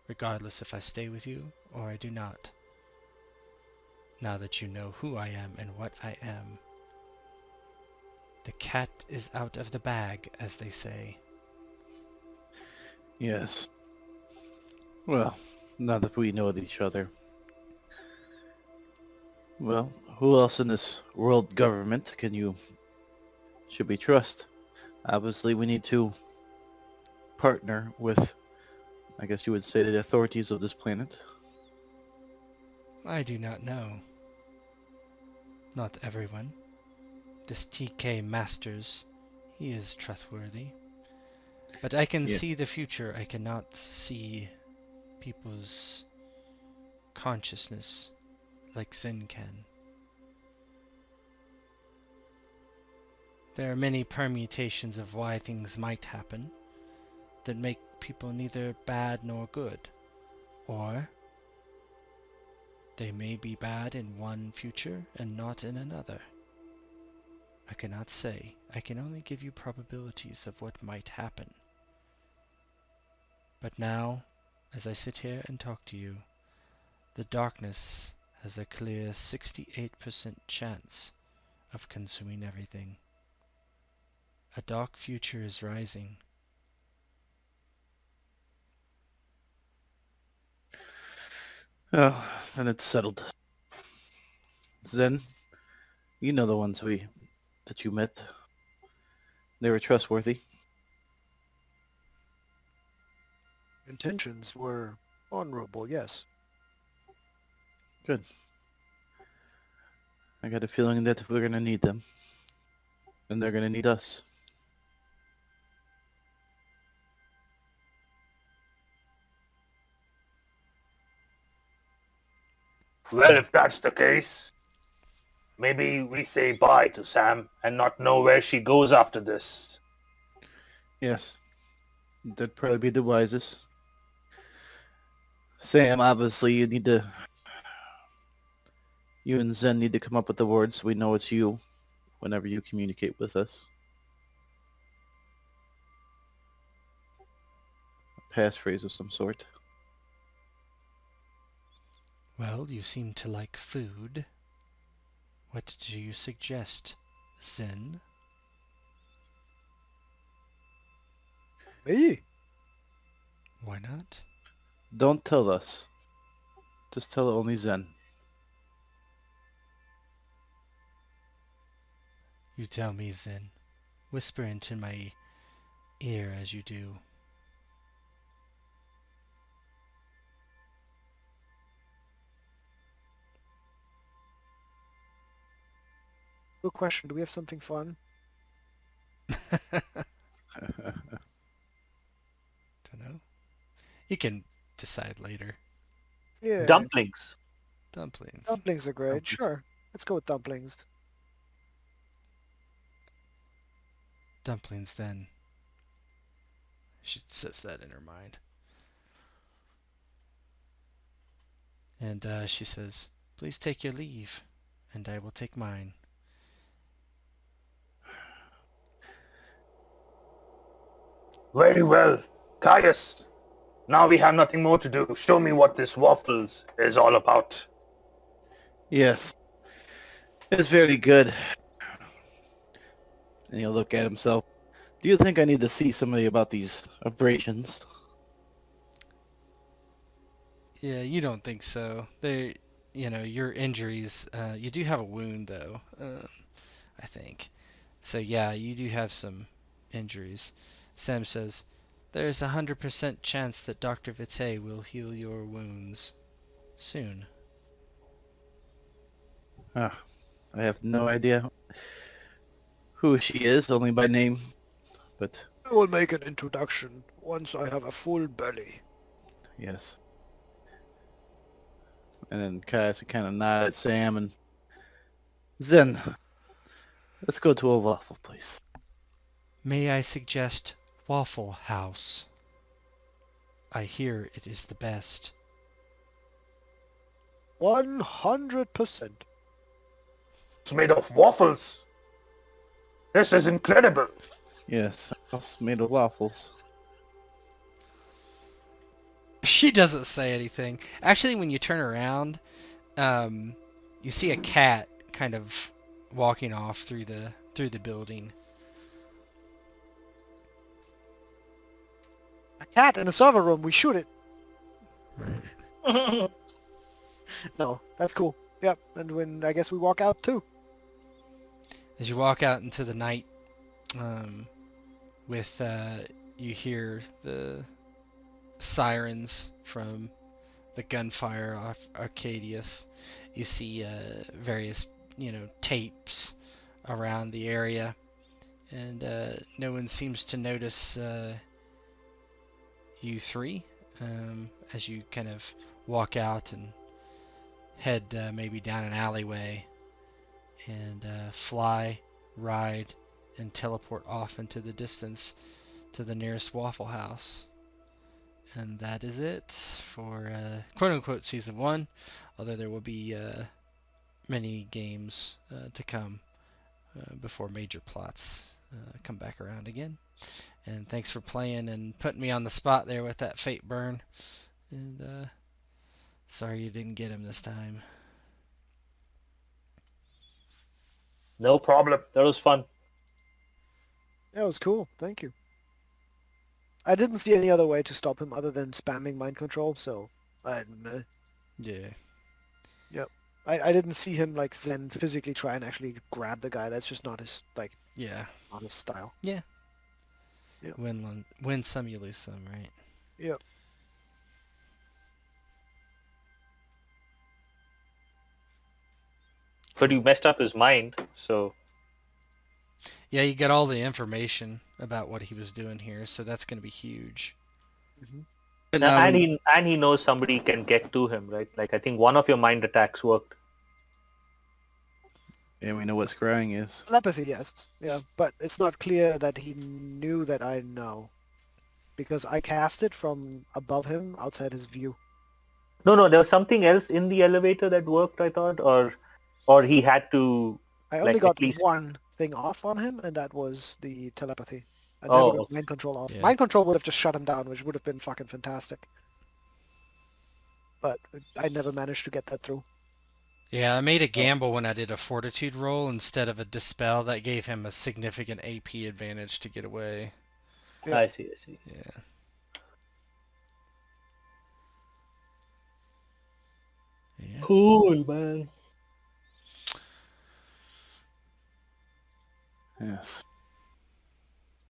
regardless if I stay with you or I do not. Now that you know who I am and what I am. The cat is out of the bag, as they say. Yes. Well, not if we know each other. Well, who else in this world government should we trust? Obviously, we need to partner with, I guess you would say, the authorities of this planet. I do not know. Not everyone. This TK Masters, he is trustworthy. But I can see the future. I cannot see people's consciousness like Zin can. There are many permutations of why things might happen that make people neither bad nor good. Or they may be bad in one future and not in another. I cannot say. I can only give you probabilities of what might happen. But now, as I sit here and talk to you, the darkness has a clear 68% chance of consuming everything. A dark future is rising. Oh, then it's settled. Zen, you know the ones that you met. They were trustworthy. Intentions were honorable, yes. Good. I got a feeling that we're gonna need them. And they're gonna need us. Well, if that's the case, maybe we say bye to Sam and not know where she goes after this. Yes. That'd probably be the wisest. Sam, obviously you and Zen need to come up with the words so we know it's you whenever you communicate with us. A passphrase of some sort. Well, you seem to like food. What do you suggest, Zin? Me? Why not? Don't tell us. Just tell only Zen. You tell me, Zin. Whisper into my ear as you do. Good question. Do we have something fun? Don't know. You can decide later. Yeah. Dumplings. Dumplings. Dumplings are great. Dumplings. Sure. Let's go with dumplings. Dumplings, then. She says that in her mind. And she says, "Please take your leave, and I will take mine." Very well. Caius, now we have nothing more to do. Show me what this waffles is all about. Yes. It's very good. And he'll look at himself. Do you think I need to see somebody about these abrasions? Yeah, you don't think so. Your injuries. You do have a wound, though. I think. So yeah, you do have some injuries. Sam says, "There's 100% chance that Dr. Vite will heal your wounds soon." Ah, I have no idea who she is, only by name. But I will make an introduction once I have a full belly. yes. And then Caius kind of nod at Sam and Zen. Let's go to a waffle place. May I suggest Waffle House? I hear it is the best. 100%. It's made of waffles. This is incredible. Yes, house made of waffles. She doesn't say anything. Actually, when you turn around, you see a cat kind of walking off through the building. A cat in a server room. We shoot it. No, that's cool. Yep. And when I guess we walk out too. As you walk out into the night, you hear the sirens from the gunfire off Arcadius. You see various, tapes around the area, and no one seems to notice you three as you kind of walk out and head maybe down an alleyway and fly, ride, and teleport off into the distance to the nearest Waffle House. And that is it for quote-unquote Season 1, although there will be many games to come before major plots come back around again. And thanks for playing and putting me on the spot there with that fate burn. And sorry you didn't get him this time. No problem. That was fun. That was cool. Thank you. I didn't see any other way to stop him other than spamming mind control, so Yeah. I didn't see him like Zen physically try and actually grab the guy. That's just not his Yeah. not his style. Yeah. Yep. Win some, you lose some, right? Yep. But you messed up his mind, so... Yeah, you got all the information about what he was doing here, so that's going to be huge. Mm-hmm. And he knows somebody can get to him, right? Like, I think one of your mind attacks worked. And we know what scrying is. Telepathy, yes. Yeah, but it's not clear that he knew that I know. Because I cast it from above him, outside his view. No, there was something else in the elevator that worked, I thought, or he had to... I only like, got at least... one thing off on him, and that was the telepathy. I Oh, never got okay. mind control off. Yeah. Mind control would have just shut him down, which would have been fucking fantastic. But I never managed to get that through. Yeah, I made a gamble when I did a fortitude roll instead of a dispel. That gave him a significant AP advantage to get away. Yeah. I see. Yeah. Yeah. Cool, man. Yes.